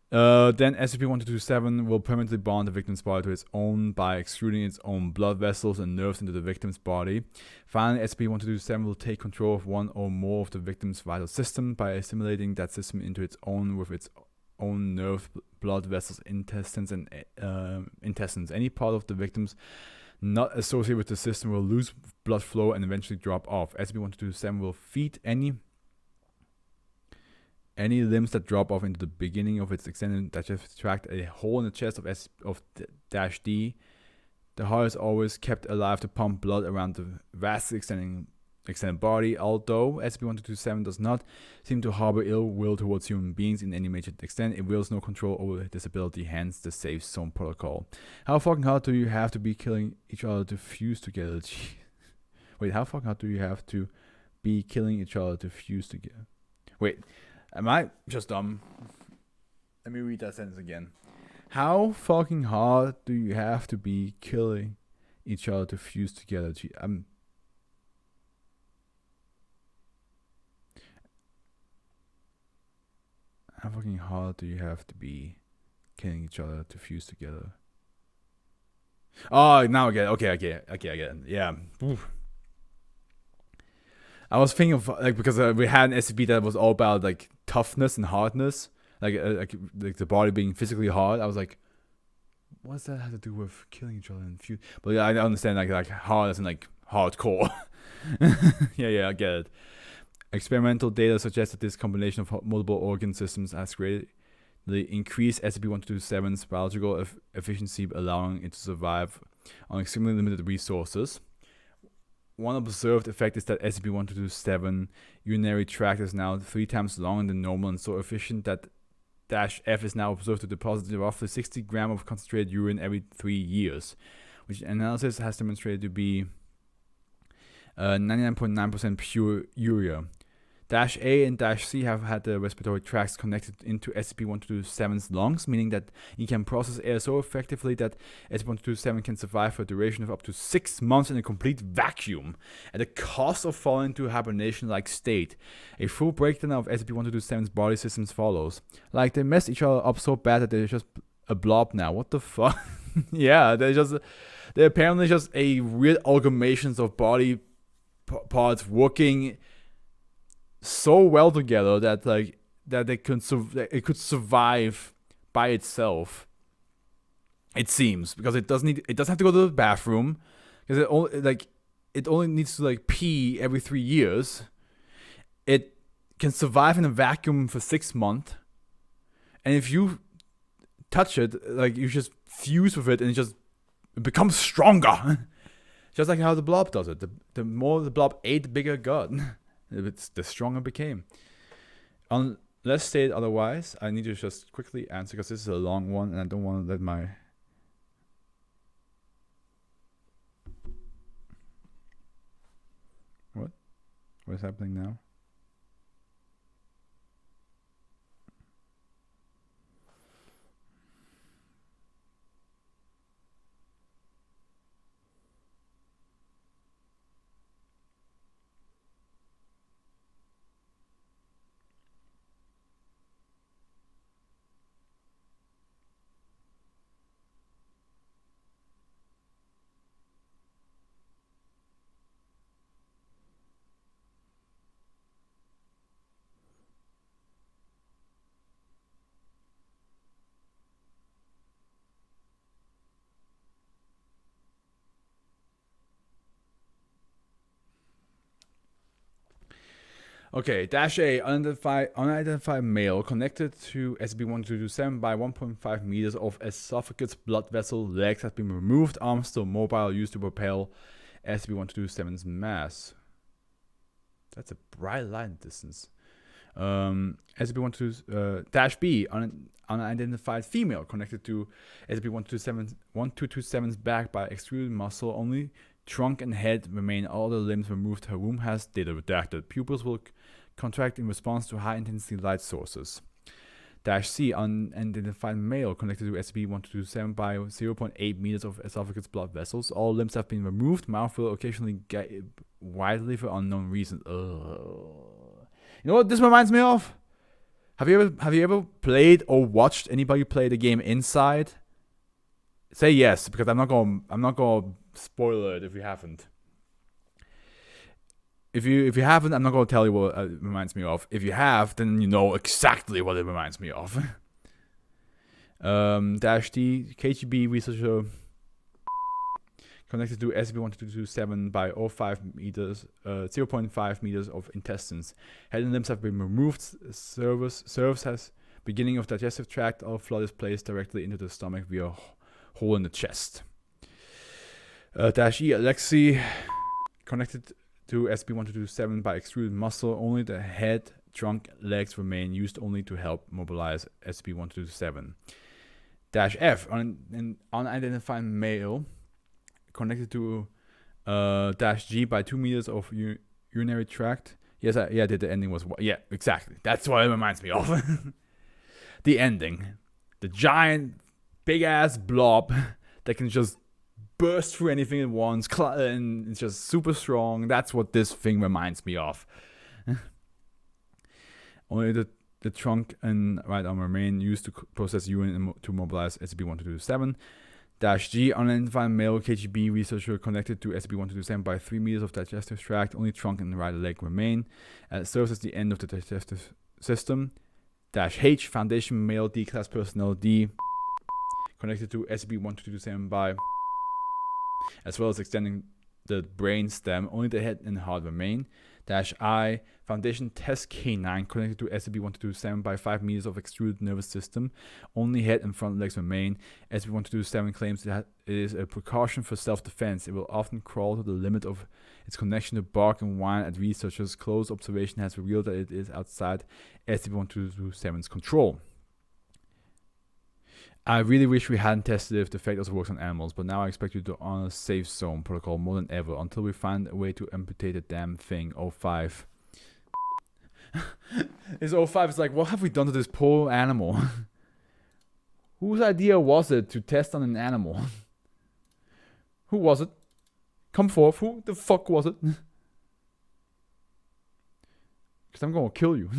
Then SCP-1227 will permanently bond the victim's body to its own by extruding its own blood vessels and nerves into the victim's body. Finally, SCP-1227 will take control of one or more of the victim's vital system by assimilating that system into its own with its own nerves, blood vessels, intestines, and intestines. Any part of the victim's not associated with the system will lose blood flow and eventually drop off. SCP-1227 will feed any limbs that drop off into the beginning of its extended digestive tract a hole in the chest of -D. The heart is always kept alive to pump blood around the vastly extended body. Although SCP-1227 does not seem to harbor ill will towards human beings in any major extent, it wields no control over disability, hence the safe zone protocol. How fucking hard do you have to be killing each other to fuse together? Wait, how fucking hard do you have to be killing each other to fuse together? Wait, am I just dumb? Let me read that sentence again. How fucking hard do you have to be killing each other to fuse together? How fucking hard do you have to be killing each other to fuse together? Oh, now I get it. Okay, I get it. Yeah. Oof. I was thinking of like, because we had an SCP that was all about like toughness and hardness, like the body being physically hard. I was like, what does that have to do with killing each other and fuse? But yeah, I understand like hard as in like hardcore. yeah, I get it. Experimental data suggests that this combination of multiple organ systems has greatly increased SCP-1227's biological efficiency, allowing it to survive on extremely limited resources. One observed effect is that SCP-1227 urinary tract is now 3 times longer than normal and so efficient that -F is now observed to deposit roughly 60 grams of concentrated urine every 3 years, which analysis has demonstrated to be 99.9% pure urea. Dash A and Dash C have had the respiratory tracts connected into SCP-1227's lungs, meaning that it can process air so effectively that SCP-1227 can survive for a duration of up to 6 months in a complete vacuum, at the cost of falling into a hibernation-like state. A full breakdown of SCP-1227's body systems follows. Like, they messed each other up so bad that they're just a blob now. What the fuck? Yeah, they're apparently just a weird amalgamations of body parts working so well together that it could survive by itself. It seems, because it doesn't have to go to the bathroom, because it only needs to pee every 3 years. It can survive in a vacuum for 6 months, and if you touch it, you just fuse with it, and it becomes stronger. Just like how the blob does it. The more the blob ate, the bigger it got. The stronger it became. Unless stated otherwise, I need to just quickly answer, because this is a long one and I don't want to let my... What? What is happening now? Okay, Dash A, unidentified male connected to SCP-1227 by 1.5 meters of esophagus, blood vessel, legs has been removed, arms still mobile, used to propel SCP-1227's mass. That's a bright line distance. SCP-1227 Dash B, unidentified female connected to SCP-1227's back by extruded muscle, only trunk and head remain, all the limbs removed. Her womb has data redacted. Pupils will contract in response to high intensity light sources. Dash C, unidentified male connected to SCP-1227 by 0.8 meters of esophagus, blood vessels. All limbs have been removed. Mouth will occasionally get widely for unknown reasons. You know what this reminds me of? Have you ever played or watched anybody play the game Inside? Say yes, because I'm not gonna spoil it if you haven't. If you haven't, I'm not gonna tell you what it reminds me of. If you have, then you know exactly what it reminds me of. Dash D, KGB researcher connected to SCP-1227 by 0.5 meters of intestines. Head and limbs have been removed. Serves as beginning of digestive tract. All flood is placed directly into the stomach via hole in the chest. Dash E, Alexei connected to SCP-1227 by extruded muscle. Only the head, trunk, legs remain, used only to help mobilize SCP-1227. Dash F, an unidentified male connected to Dash G by 2 meters of urinary tract. Yes, the ending was... Yeah, exactly. That's what it reminds me of. The ending. The giant, big-ass blob that can just burst through anything at once, and it's just super strong. That's what this thing reminds me of. Only the trunk and right arm remain, used to process urine to mobilize SCP-1227. Dash G, unidentified male KGB researcher connected to SCP-1227 by 3 meters of digestive tract. Only trunk and right leg remain. It serves as the end of the digestive system. Dash H, Foundation male D-class personnel D connected to SCP-1227 by, as well as extending the brain stem. Only the head and heart remain. Dash I, Foundation test K9 connected to SCP-1227 by 5 meters of extruded nervous system. Only head and front legs remain. SCP-1227 claims that it is a precaution for self-defense. It will often crawl to the limit of its connection to bark and whine at researchers. Close observation has revealed that it is outside SCP-1227's control. I really wish we hadn't tested if the effect also works on animals, but now I expect you to honor safe zone protocol more than ever until we find a way to amputate the damn thing. 05. His 05 is like, what have we done to this poor animal? Whose idea was it to test on an animal? Who was it? Come forth. Who the fuck was it? Because I'm gonna kill you.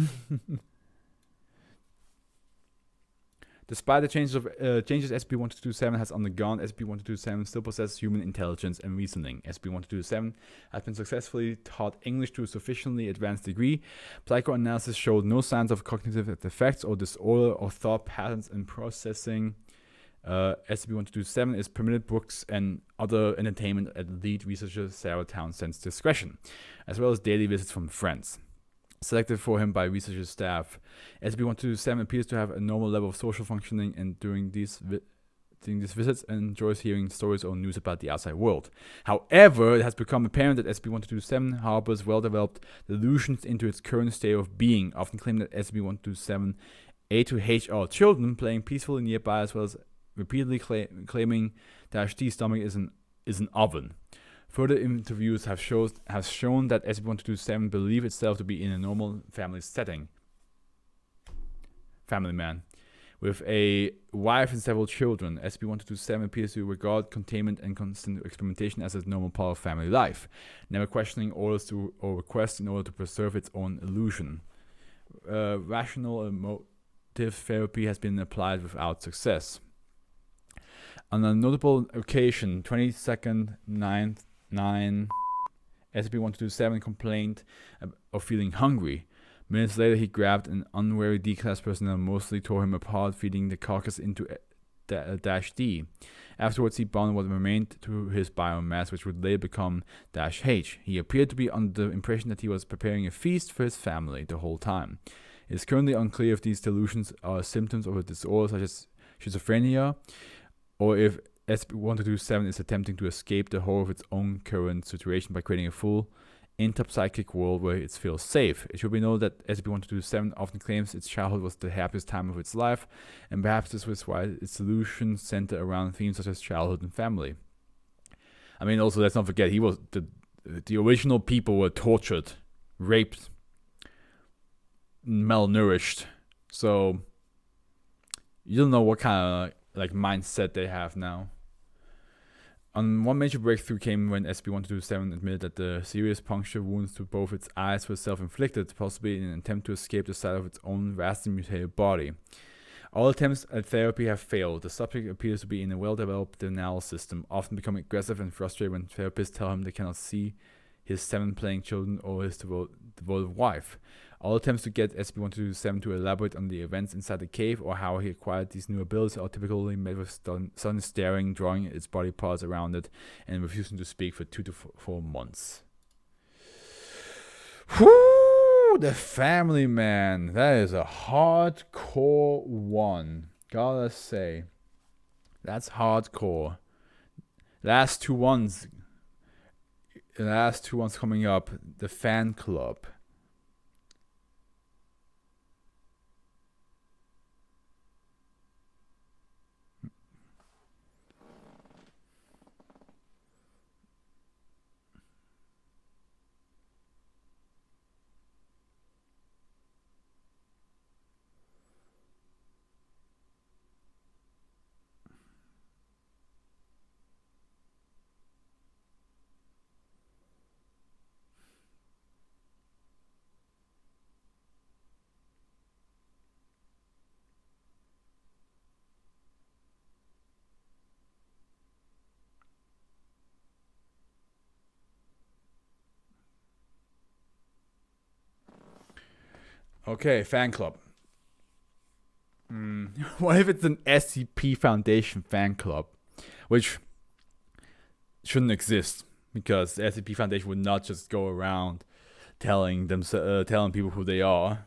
Despite the changes SCP-1227 has undergone, SCP-1227 still possesses human intelligence and reasoning. SCP-1227 has been successfully taught English to a sufficiently advanced degree. Psychoanalysis showed no signs of cognitive defects or disorder or thought patterns in processing. SCP-1227 is permitted books and other entertainment at lead researcher Sarah Townsend's discretion, as well as daily visits from friends selected for him by researcher staff. SCP-1227 appears to have a normal level of social functioning, and during these visits enjoys hearing stories or news about the outside world. However, it has become apparent that SCP-1227 harbors well-developed delusions into its current state of being, often claiming that SCP-1227 A to H are children playing peacefully nearby, as well as repeatedly claiming -T's stomach is an oven. Further interviews have shown that SCP-1227 believes itself to be in a normal family setting. Family man. With a wife and several children, SCP-1227 appears to regard containment and constant experimentation as a normal part of family life, never questioning orders or requests in order to preserve its own illusion. Rational emotive therapy has been applied without success. On a notable occasion, 22nd 9th, SCP-1227 complained of feeling hungry. Minutes later, he grabbed an unwary D-class personnel and mostly tore him apart, feeding the carcass into -D. Afterwards, he bonded what remained to his biomass, which would later become -H. He appeared to be under the impression that he was preparing a feast for his family the whole time. It is currently unclear if these delusions are symptoms of a disorder such as schizophrenia, or if SCP-1227 is attempting to escape the horror of its own current situation by creating a full interpsychic world where it feels safe. It should be noted that SCP-1227 often claims its childhood was the happiest time of its life, and perhaps this was why its solutions center around themes such as childhood and family. I mean, also, let's not forget, he was the original people were tortured, raped, malnourished. So you don't know what kind of mindset they have now. One major breakthrough came when SCP-1227 admitted that the serious puncture wounds to both its eyes were self-inflicted, possibly in an attempt to escape the sight of its own vastly mutated body. All attempts at therapy have failed. The subject appears to be in a well-developed denial system, often becoming aggressive and frustrated when therapists tell him they cannot see his 7 playing children or his devoted wife. All attempts to get SCP-1227 to elaborate on the events inside the cave or how he acquired these new abilities are typically met with sudden staring, drawing its body parts around it, and refusing to speak for 2 to 4 months. Whoo! The family man. That is a hardcore one. Gotta say. That's hardcore. Last two ones coming up. The fan club. Okay, fan club. What if it's an SCP Foundation fan club? Which shouldn't exist, because the SCP Foundation would not just go around telling people who they are.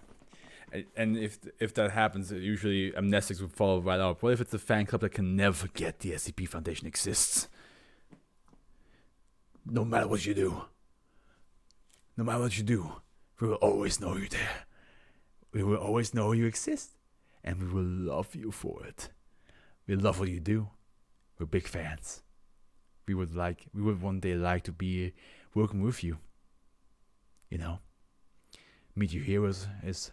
And if that happens, usually amnestics would follow right up. What if it's a fan club that can never forget the SCP Foundation exists? No matter what you do, we will always know you're there. We will always know you exist, and we will love you for it. We love what you do. We're big fans. We would one day like to be working with you. You know, Meet Your Heroes is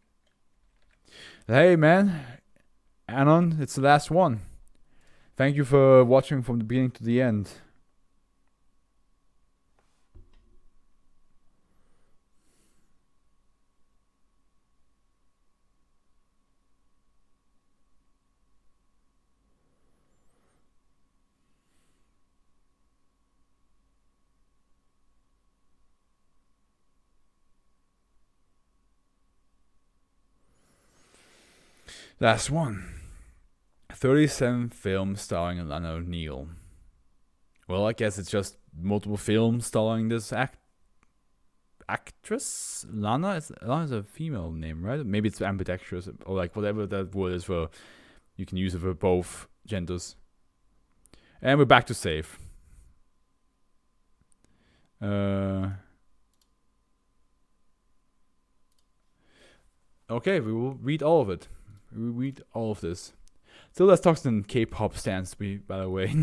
Hey, man. Anon, it's the last one. Thank you for watching from the beginning to the end. Last one. 37 films starring Lana O'Neill. Well, I guess it's just multiple films starring this actress. Lana's a female name, right? Maybe it's ambidextrous or like whatever that word is for. You can use it for both genders. And we're back to save. Okay, we will read all of it. We will read all of this. Still, let's talk some K-pop stance, by the way.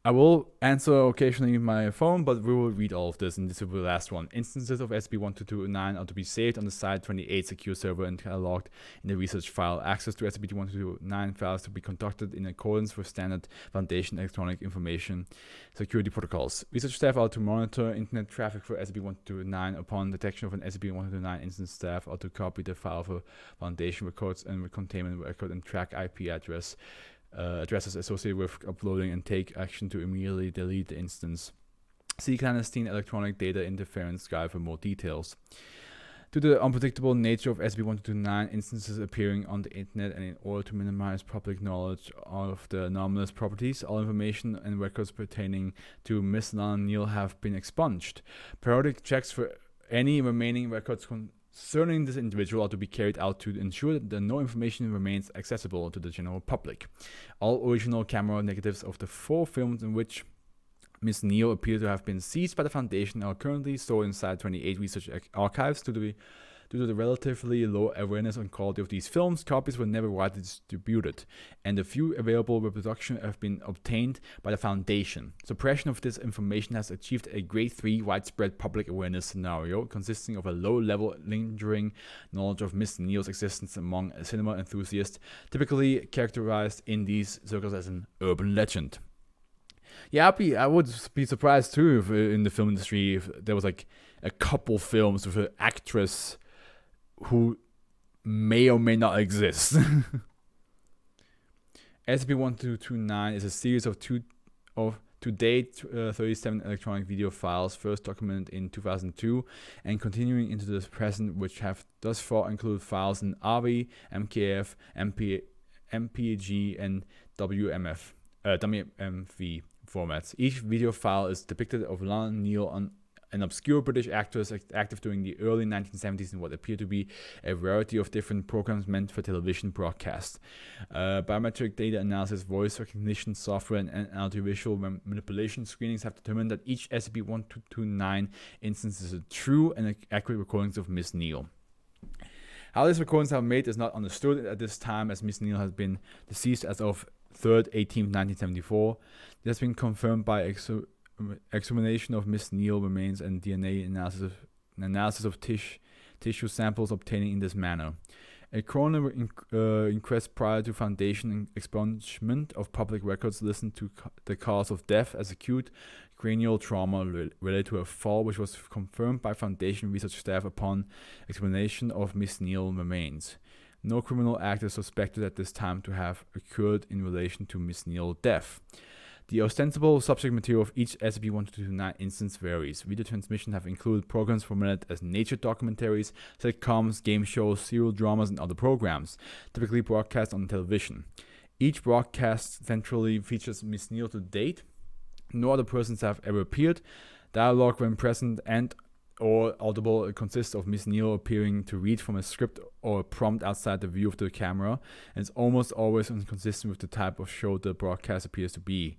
I will answer occasionally my phone, but we will read all of this, and this will be the last one. Instances of SCP-122-9 are to be saved on the Site28 secure server and cataloged in the research file. Access to SCP-122-9 files to be conducted in accordance with standard Foundation electronic information security protocols. Research staff are to monitor internet traffic for SCP-122-9. Upon detection of an SCP-122-9 instance, staff are to copy the file for Foundation records and containment record and track IP addresses associated with uploading and take action to immediately delete the instance. See clandestine electronic data interference guide for more details. Due to the unpredictable nature of SCP-122-9 instances appearing on the internet, and in order to minimize public knowledge of the anomalous properties, all information and records pertaining to Miss Lana O'Neill have been expunged. Periodic checks for any remaining records concerning this individual are to be carried out to ensure that no information remains accessible to the general public. All original camera negatives of the 4 films in which Miss Neal appear to have been seized by the Foundation are currently stored in Site28 research archives. Due to the relatively low awareness and quality of these films, copies were never widely distributed, and the few available reproductions have been obtained by the Foundation. Suppression of this information has achieved a Grade 3 widespread public awareness scenario, consisting of a low-level lingering knowledge of Miss Neal's existence among cinema enthusiasts, typically characterized in these circles as an urban legend. Yeah, I would be surprised too if in the film industry if there was like a couple films with an actress who may or may not exist. SCP-122-9 is a series of to date 37 electronic video files, first documented in 2002 and continuing into the present, which have thus far included files in AVI, MKF, MPG, and WMV formats. Each video file is depicted of Lana O'Neill, an obscure British actress active during the early 1970s in what appear to be a variety of different programs meant for television broadcast. Biometric data analysis, voice recognition software, and audiovisual manipulation screenings have determined that each SCP-122-9 instance is a true and accurate recordings of Miss Neal. How these recordings are made is not understood at this time, as Miss Neal has been deceased as of 3rd 18th 1974. This has been confirmed by examination of Miss Neal remains and DNA analysis of tissue samples obtained in this manner. A coroner inquest prior to Foundation expungement of public records listened to the cause of death as acute cranial trauma related to a fall, which was confirmed by Foundation research staff upon examination of Miss Neal remains. No criminal act is suspected at this time to have occurred in relation to Miss Neal's death. The ostensible subject material of each SCP-122-9 instance varies. Video transmissions have included programs formatted as nature documentaries, sitcoms, game shows, serial dramas, and other programs, typically broadcast on television. Each broadcast centrally features Miss Neal to date. No other persons have ever appeared. Dialogue, when present and or audible, consists of Miss Neal appearing to read from a script or a prompt outside the view of the camera, and is almost always inconsistent with the type of show the broadcast appears to be.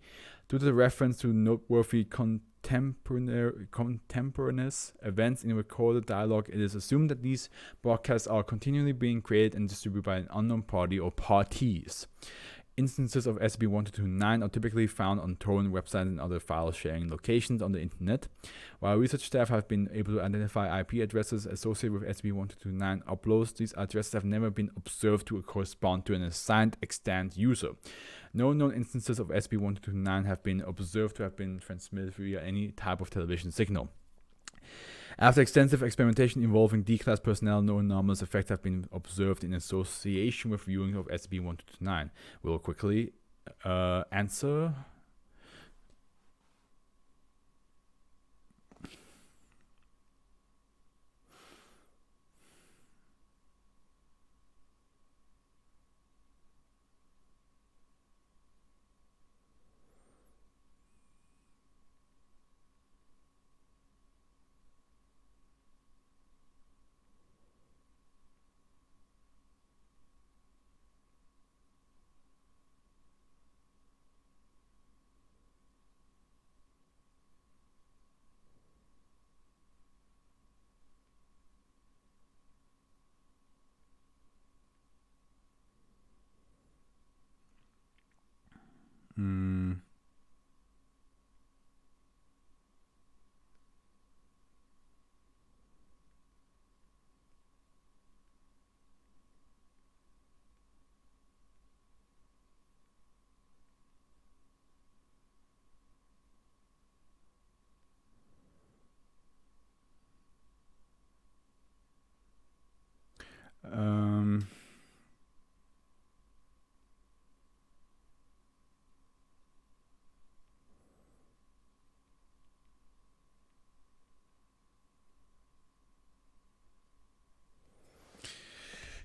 Due to the reference to noteworthy contemporaneous events in recorded dialogue, it is assumed that these broadcasts are continually being created and distributed by an unknown party or parties. Instances of SCP-1229 are typically found on torrent websites and other file sharing locations on the internet. While research staff have been able to identify IP addresses associated with SCP-1229 uploads, these addresses have never been observed to correspond to an assigned extant user. No known instances of SCP-1229 have been observed to have been transmitted via any type of television signal. After extensive experimentation involving D-class personnel, no anomalous effects have been observed in association with viewing of SCP-1229. We'll quickly answer.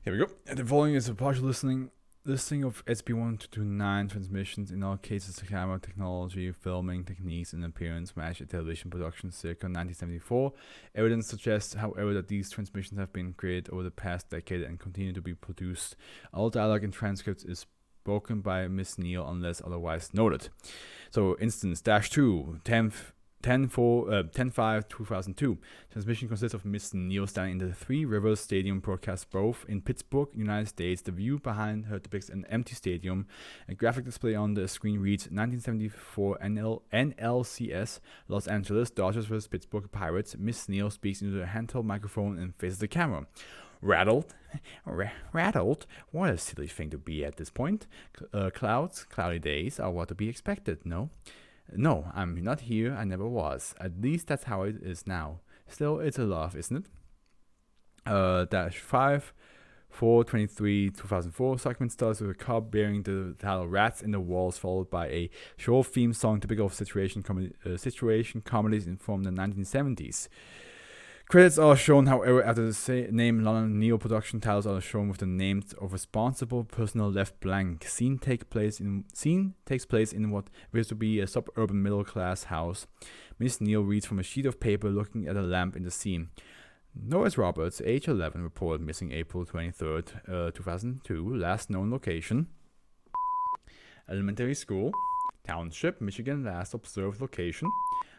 Here we go. The following is a partial listing of SCP-1229 transmissions. In all cases, the camera technology, filming techniques, and appearance match a television production circa 1974. Evidence suggests, however, that these transmissions have been created over the past decade and continue to be produced. All dialogue and transcripts is spoken by Miss Neal unless otherwise noted. So, instance -2, 10/5/2002. Transmission consists of Miss Neal standing in the Three Rivers Stadium broadcast both in Pittsburgh, United States. The view behind her depicts an empty stadium. A graphic display on the screen reads 1974 NLCS Los Angeles Dodgers vs. Pittsburgh Pirates. Miss Neal speaks into the handheld microphone and faces the camera. Rattled? Rattled? What a silly thing to be at this point. Clouds, cloudy days are what to be expected, no? No, I'm not here, I never was. At least that's how it is now. Still, it's a laugh, isn't it? -5/4/23/2004. Segment starts with a cop bearing the title Rats in the Walls, followed by a short theme song typical of situation comedies from the 1970s. Credits are shown, however, after the name London Neo production titles are shown with the names of responsible personnel left blank. Scene takes place in what appears to be a suburban middle-class house. Miss Neal reads from a sheet of paper, looking at a lamp in the scene. Norris Roberts, age 11, reported missing April 23rd, 2002. Last known location: elementary school, Township, Michigan. Last observed location: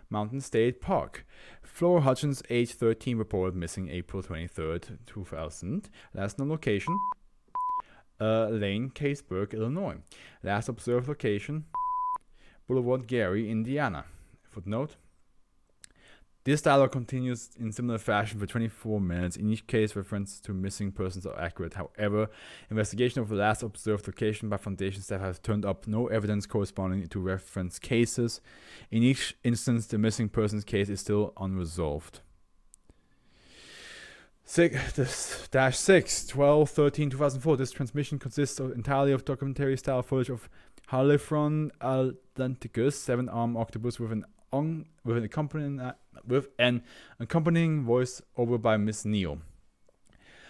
Mountain State Park. Flora Hutchins, age 13, reported missing April 23rd, 2000. Last known location: Lane, Caseburg, Illinois. Last observed location: Boulevard Gary, Indiana. Footnote: this dialogue continues in similar fashion for 24 minutes. In each case, references to missing persons are accurate. However, investigation of the last observed location by Foundation staff has turned up no evidence corresponding to referenced cases. In each instance, the missing persons case is still unresolved. 6/12/13/2004. This transmission consists entirely of documentary-style footage of Haliphron atlanticus, 7-armed octopus with an accompanying voice over by Miss Neal.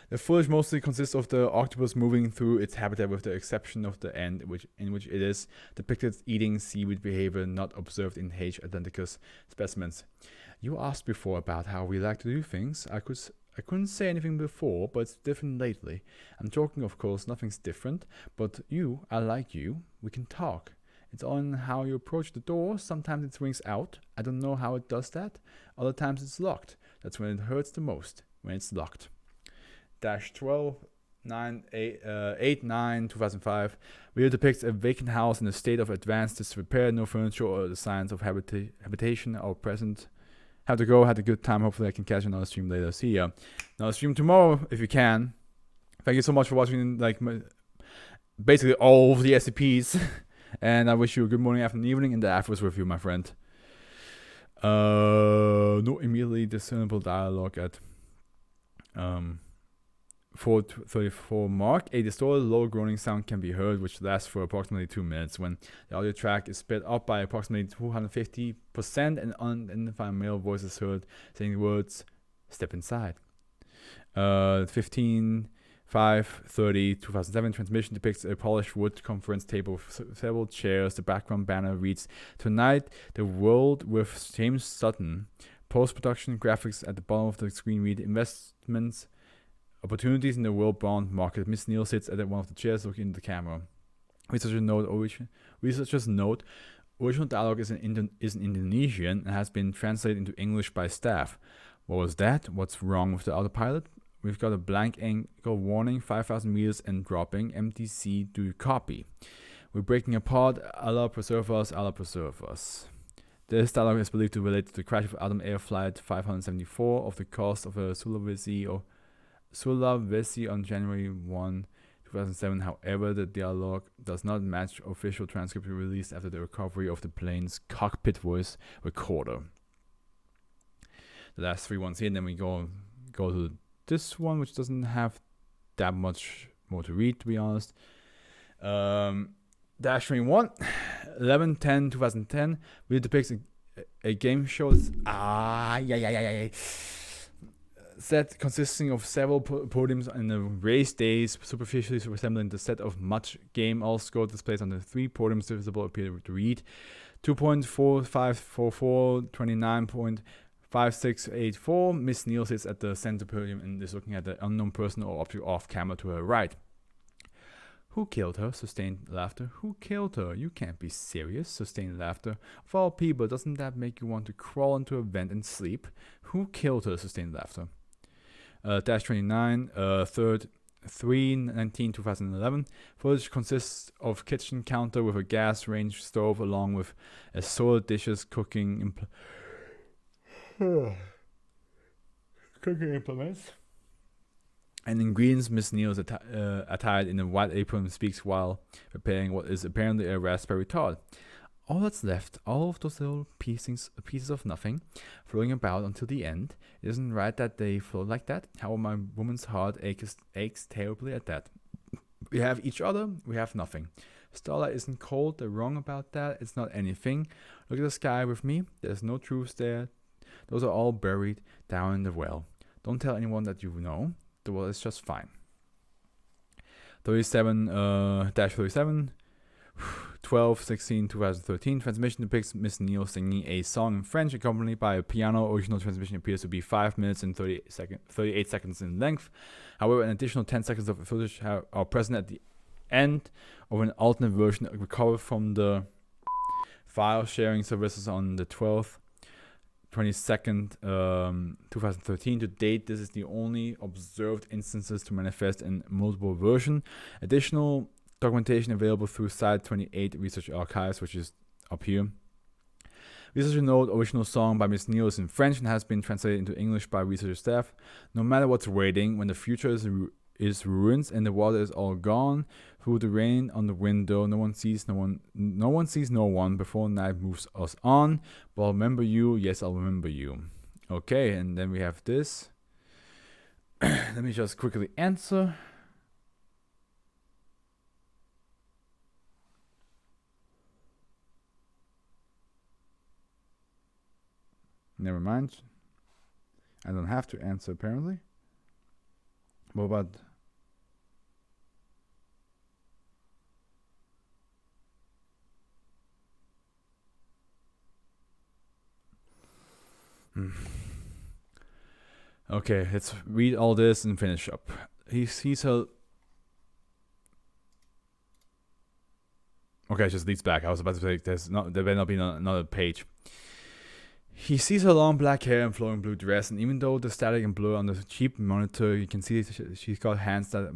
The footage mostly consists of the octopus moving through its habitat, with the exception of the end in which it is depicted eating seaweed, behavior not observed in H. atlanticus specimens. You asked before about how we like to do things. I couldn't say anything before, but it's different lately. I'm joking, of course, nothing's different, but I like you, we can talk. It's on how you approach the door. Sometimes it swings out. I don't know how it does that. Other times it's locked. That's when it hurts the most, when it's locked. -12 2005. Video depicts a vacant house in a state of advanced disrepair. No furniture or the signs of habitation are present. Have to go. Had a good time. Hopefully I can catch another stream later. See ya. Another stream tomorrow if you can. Thank you so much for watching basically all of the SCPs. And I wish you a good morning, afternoon, evening, and the Afros with you, my friend. No immediately discernible dialogue at 4:34 mark. A distorted low groaning sound can be heard, which lasts for approximately 2 minutes. When the audio track is sped up by approximately 250%, an unidentified male voice is heard saying the words, "Step inside." 15/5/30/2007 transmission depicts a polished wood conference table with several chairs. The background banner reads, "Tonight, the world with James Sutton." Post-production graphics at the bottom of the screen read, "Investments opportunities in the world bond market." Miss Neal sits at one of the chairs looking into the camera. Researchers note original dialogue is in Indonesian and has been translated into English by staff. What was that? What's wrong with the autopilot? We've got a blank angle warning, 5,000 meters and dropping. MTC, do you copy? We're breaking apart. Allah preserve us, Allah preserve us. This dialogue is believed to relate to the crash of Adam Air Flight 574 off the coast of Sulawesi on January 1, 2007. However, the dialogue does not match official transcript released after the recovery of the plane's cockpit voice recorder. The last 3 ones here, and then we go to this one, which doesn't have that much more to read, to be honest. Dash 21, 11/10/2010. Video depicts a game show. Set consisting of several podiums in a race days, superficially resembling the set of much game. All score displays on the 3 podiums visible appear to read 2.4544, 29.5684. Miss Neal sits at the center podium and is looking at the unknown person or object off camera to her right. Who killed her? Sustained laughter. Who killed her? You can't be serious. Sustained laughter. Of all people, doesn't that make you want to crawl into a vent and sleep? Who killed her? Sustained laughter. Dash 29, 3/19/2011. Footage consists of kitchen counter with a gas range stove along with assorted dishes, cooking implements, and ingredients. Miss Neal is attired in a white apron and speaks while preparing what is apparently a raspberry tart. All that's left, all of those little pieces of nothing, floating about until the end. It isn't right that they float like that. How my woman's heart aches terribly at that. We have each other, we have nothing. Starlight isn't cold, they're wrong about that. It's not anything. Look at the sky with me. There's no truth there. Those are all buried down in the well. Don't tell anyone that you know. The well is just fine. 37/37. 12/16/2013. Transmission depicts Miss Neal singing a song in French accompanied by a piano. Original transmission appears to be 5 minutes and 38 seconds in length. However, an additional 10 seconds of footage are present at the end of an alternate version recovered from the file sharing services on the 22nd, 2013. To date, this is the only observed instances to manifest in multiple versions. Additional documentation available through Site 28 Research Archives, which is up here. Researcher note, original song by Miss Neal is in French and has been translated into English by researcher staff. No matter what's waiting, when the future is ruins and the water is all gone, through the rain on the window, no one sees no one before night moves us on. But I'll remember you, yes, I'll remember you. Okay, and then we have this. Let me just quickly answer. Never mind. I don't have to answer, apparently. What about... Okay, let's read all this and finish up. He's a... Okay, it just leads back. I was about to say there better not be another page. He sees her long black hair and flowing blue dress, and even though the static and blur on the cheap monitor, you can see she's got hands that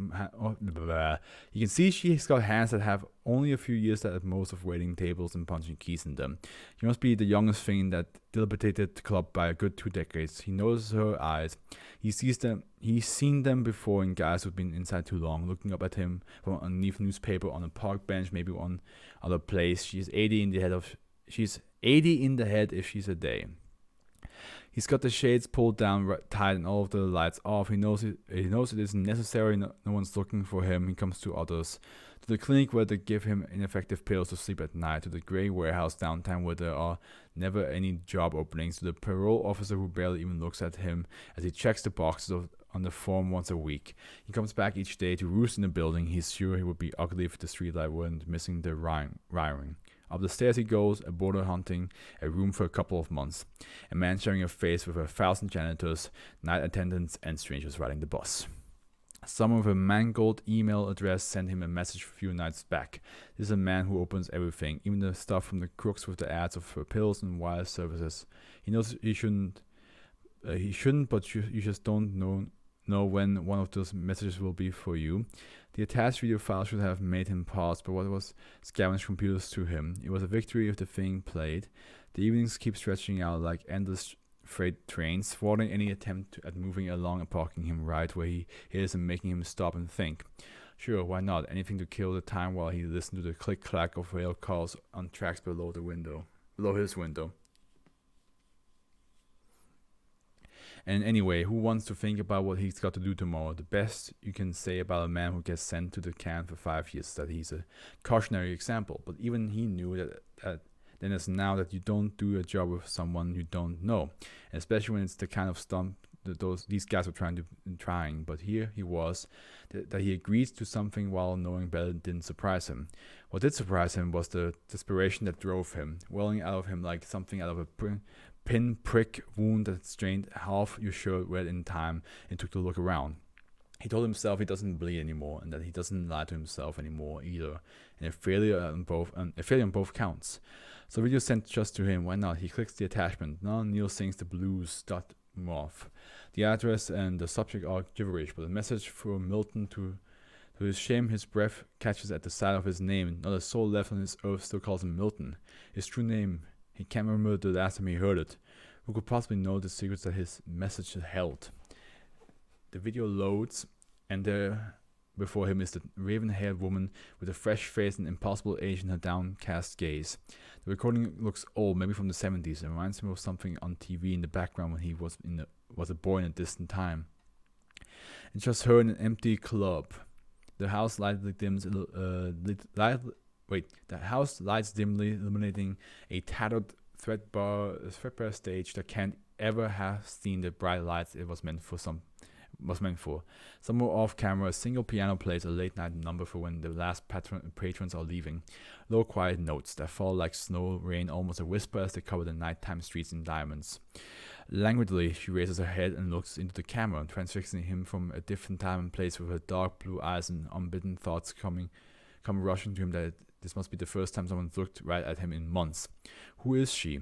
you can see she's got hands that have only a few years at most of waiting tables and punching keys in them. She must be the youngest thing in that dilapidated club by a good 2 decades. He notices her eyes. He sees them. He's seen them before in guys who've been inside too long, looking up at him from underneath newspaper on a park bench, maybe on other place. She's 80 in the head if she's a day. He's got the shades pulled down tight and all of the lights off. He knows it isn't necessary. No one's looking for him. He comes to others. To the clinic where they give him ineffective pills to sleep at night. To the grey warehouse downtown where there are never any job openings. To the parole officer who barely even looks at him as he checks the boxes on the form once a week. He comes back each day to roost in the building. He's sure he would be ugly if the streetlight weren't missing the wiring. Up the stairs he goes, a boarder hunting a room for a couple of months. A man sharing a face with 1,000 janitors, night attendants, and strangers riding the bus. Someone with a mangled email address sent him a message a few nights back. This is a man who opens everything, even the stuff from the crooks with the ads of pills and wire services. He knows he shouldn't, but you just don't know when one of those messages will be for you. The attached video file should have made him pause, but what was scavenged computers to him? It was a victory if the thing played. The evenings keep stretching out like endless freight trains, thwarting any attempt at moving along and parking him right where he is and making him stop and think. Sure, why not? Anything to kill the time while he listened to the click-clack of rail cars on tracks below his window. And anyway, who wants to think about what he's got to do tomorrow? The best you can say about a man who gets sent to the can for 5 years is that he's a cautionary example. But even he knew that then as now that you don't do a job with someone you don't know, and especially when it's the kind of stump that these guys were trying. But here he was, that he agreed to something while knowing better didn't surprise him. What did surprise him was the desperation that drove him, welling out of him like something out of a pinprick wound that strained half your shirt red in time and took to look around. He told himself he doesn't bleed anymore and that he doesn't lie to himself anymore either, and a failure on both counts. So video sent just to him. Why not? He clicks the attachment. Now Neil sings the blues.moth. The address and the subject are gibberish, but a message from Milton. To his shame, his breath catches at the sight of his name. Not a soul left on this earth still calls him Milton. His true name. He can't remember the last time he heard it. Who could possibly know the secrets that his message held? The video loads, and there before him is the raven-haired woman with a fresh face and impossible age in her downcast gaze. The recording looks old, maybe from the 70s, and reminds me of something on TV in the background when he was a boy in a distant time. It's just her in an empty club. The house lights dimly illuminating a tattered threadbare stage that can't ever have seen the bright lights it was meant for. Somewhere off camera, a single piano plays a late night number for when the last patrons are leaving. Low quiet notes that fall like snow rain, almost a whisper as they cover the nighttime streets in diamonds. Languidly, she raises her head and looks into the camera, transfixing him from a different time and place with her dark blue eyes and unbidden thoughts come rushing to him that this must be the first time someone's looked right at him in months. Who is she?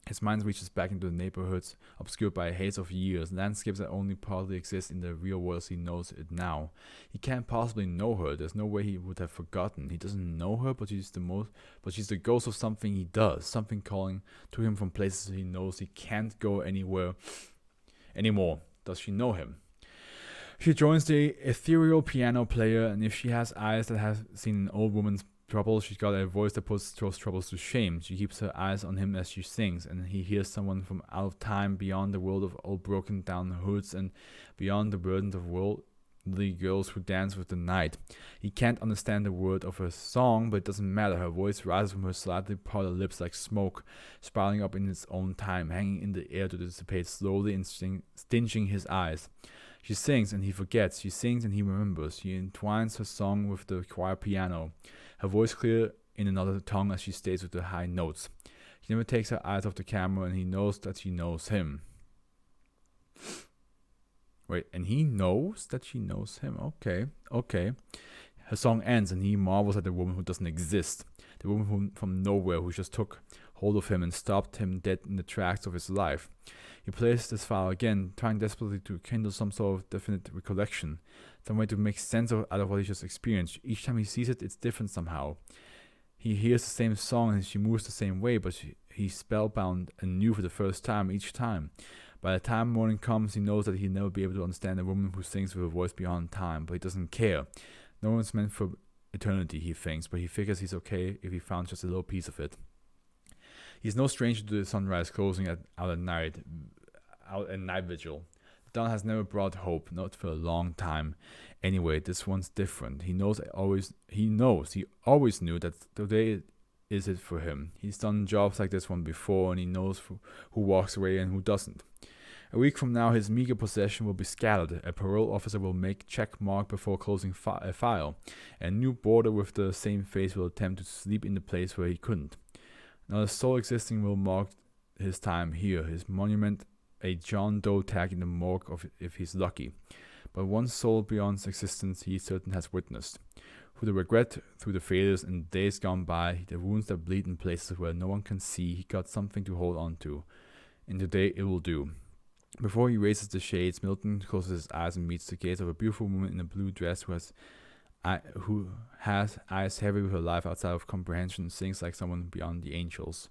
His mind reaches back into the neighborhoods obscured by a haze of years, landscapes that only partly exist in the real world as he knows it now. He can't possibly know her. There's no way he would have forgotten. He doesn't know her, but she's the ghost of something he does, something calling to him from places he knows he can't go anywhere anymore. Does she know him? She joins the ethereal piano player, and if she has eyes that have seen an old woman's trouble, she's got a voice that puts those troubles to shame. She keeps her eyes on him as she sings, and he hears someone from out of time, beyond the world of old broken down hoods and beyond the burdens of worldly girls who dance with the night. He can't understand the word of her song, but it doesn't matter. Her voice rises from her slightly parted lips like smoke, spiraling up in its own time, hanging in the air to dissipate slowly and stinging his eyes. She sings and he forgets. She sings and he remembers. She entwines her song with the choir piano, her voice clear in another tongue as she stays with the high notes. She never takes her eyes off the camera, and he knows that she knows him. Wait, and he knows that she knows him. Okay. Her song ends, and he marvels at the woman who doesn't exist. The woman from nowhere who just took hold of him and stopped him dead in the tracks of his life. He plays this file again, trying desperately to kindle some sort of definite recollection, some way to make sense out of what he just experienced. Each time he sees it, it's different somehow. He hears the same song and she moves the same way, but he's spellbound anew for the first time each time. By the time morning comes, he knows that he'll never be able to understand a woman who sings with a voice beyond time, but he doesn't care. No one's meant for eternity, he thinks, but he figures he's okay if he found just a little piece of it. He's no stranger to the sunrise closing out at night vigil. The dawn has never brought hope, not for a long time. Anyway, this one's different. He always knew that today is it for him. He's done jobs like this one before, and he knows who walks away and who doesn't. A week from now, his meager possession will be scattered. A parole officer will make check mark before closing a file. A new boarder with the same face will attempt to sleep in the place where he couldn't. Not a soul existing will mark his time here. His monument, a John Doe tag in the morgue if he's lucky. But one soul beyond existence he certain has witnessed. Through the regret, through the failures and days gone by, the wounds that bleed in places where no one can see, he got something to hold on to. And today it will do. Before he raises the shades, Milton closes his eyes and meets the gaze of a beautiful woman in a blue dress who has eyes heavy with her life outside of comprehension and sings like someone beyond the angels.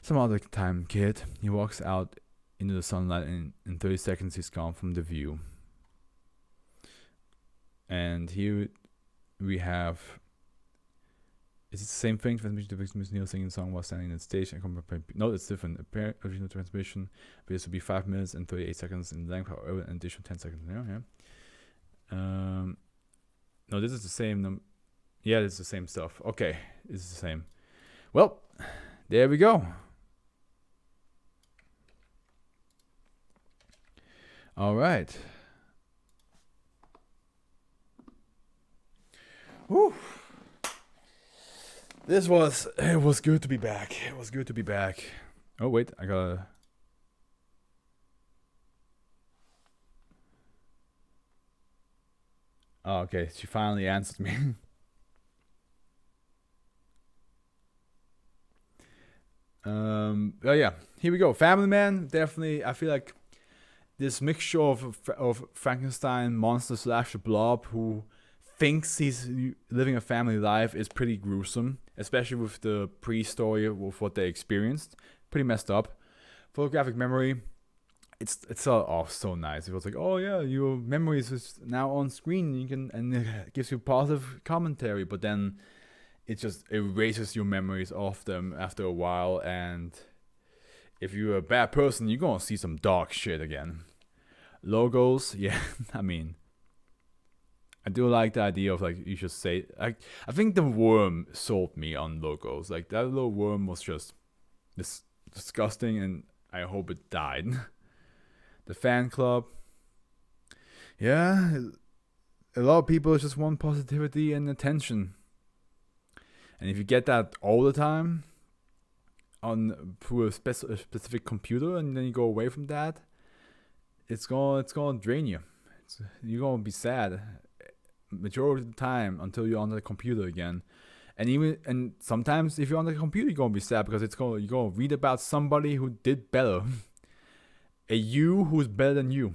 Some other time, kid. He walks out into the sunlight and in 30 seconds he's gone from the view. And here we have... Is it the same thing? Transmission to Victor Neil singing the song while standing on the stage. No, it's different. Apparent original transmission appears to be 5 minutes and 38 seconds in length, however, an additional 10 seconds now. Yeah. No, this is the same. Yeah, it's the same stuff. Okay, it's the same. Well, there we go. All right. Whew. It was good to be back. It was good to be back. Oh, wait, I gotta... Oh, okay, she finally answered me. Oh yeah, here we go. Family Man, definitely. I feel like this mixture of Frankenstein monster / the Blob who thinks he's living a family life is pretty gruesome, especially with the pre-story of what they experienced. Pretty messed up. Photographic memory. It's so nice. It was like, oh yeah, your memories is now on screen. And it gives you positive commentary, but then it just erases your memories off them after a while. And if you're a bad person, you're gonna see some dark shit again. Logos, yeah. I mean, I do like the idea of like you should say. I think the worm sold me on logos. Like that little worm was just disgusting, and I hope it died. The fan club. Yeah, a lot of people just want positivity and attention. And if you get that all the time through a specific computer, and then you go away from that, it's gonna drain you. You're gonna be sad majority of the time until you're on the computer again. And sometimes if you're on the computer, you're gonna be sad because you're gonna read about somebody who did better. A you who's better than you.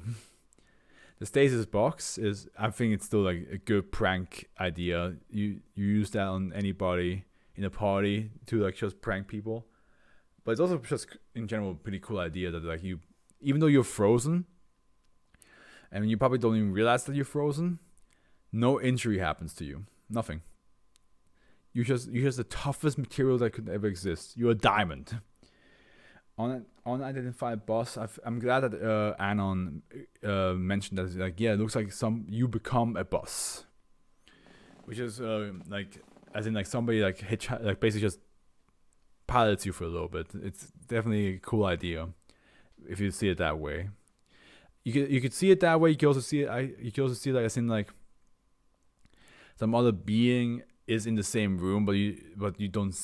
The stasis box I think it's still like a good prank idea. You use that on anybody in a party to like just prank people. But it's also just in general a pretty cool idea that like you, even though you're frozen, and you probably don't even realize that you're frozen, no injury happens to you. Nothing. You're just the toughest material that could ever exist. You're a diamond. Unidentified boss. I'm glad that Anon mentioned that. Like, yeah, it looks like you become a boss, which is like as in like somebody like basically just pilots you for a little bit. It's definitely a cool idea if you see it that way. You could see it that way. You can also see it. You can also see it like as in like some other being is in the same room, but you don't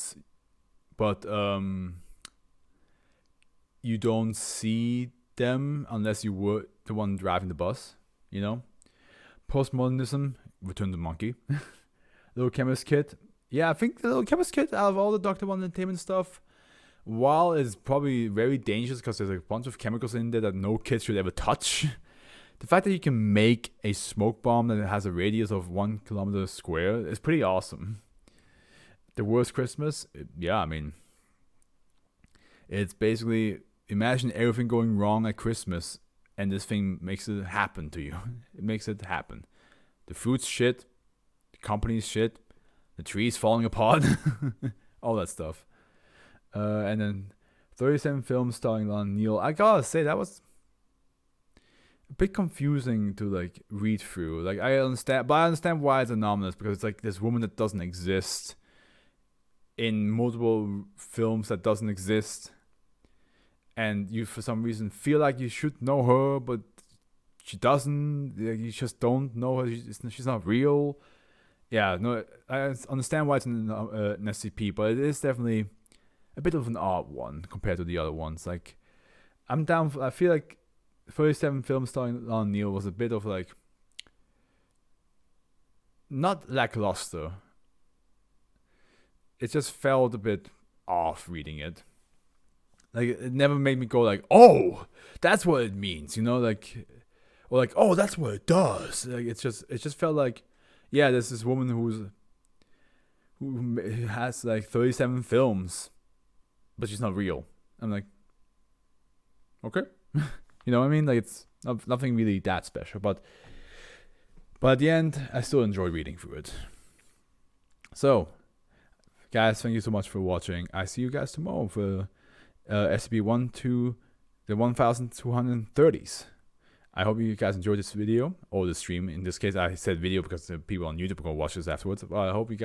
see them unless you were the one driving the bus, you know? Postmodernism, Return to Monkey. Little Chemist Kit. Yeah, I think the Little Chemist Kit, out of all the Dr. One Entertainment stuff, while it's probably very dangerous because there's a bunch of chemicals in there that no kid should ever touch, the fact that you can make a smoke bomb that has a radius of 1 kilometer square is pretty awesome. The worst Christmas? Yeah, I mean, it's basically, imagine everything going wrong at Christmas, and this thing makes it happen to you. It makes it happen. The food's shit, the company's shit, the tree's falling apart, all that stuff. And then 37 films starring Lon Neal. I gotta say, that was a bit confusing to like read through. Like I understand why it's anomalous, because it's like this woman that doesn't exist in multiple films that doesn't exist, and you for some reason feel like you should know her, but she doesn't. You just don't know her. She's not real. Yeah, no, I understand why it's an SCP, but it is definitely a bit of an odd one compared to the other ones. Like, I'm down. I feel like 37 films starring Lon Neal was a bit of like, not lackluster. It just felt a bit off reading it. Like, it never made me go like, oh, that's what it means, you know, like, or like, oh, that's what it does. Like, it just felt like, yeah, there's this woman who has like 37 films, but she's not real. I'm like, okay. You know what I mean? Like, it's nothing really that special, but at the end, I still enjoy reading through it. So, guys, thank you so much for watching. I see you guys tomorrow for SCP-1 to the 1230s. I hope you guys enjoyed this video, or the stream. In this case, I said video because the people on YouTube are going to watch this afterwards. But I hope you guys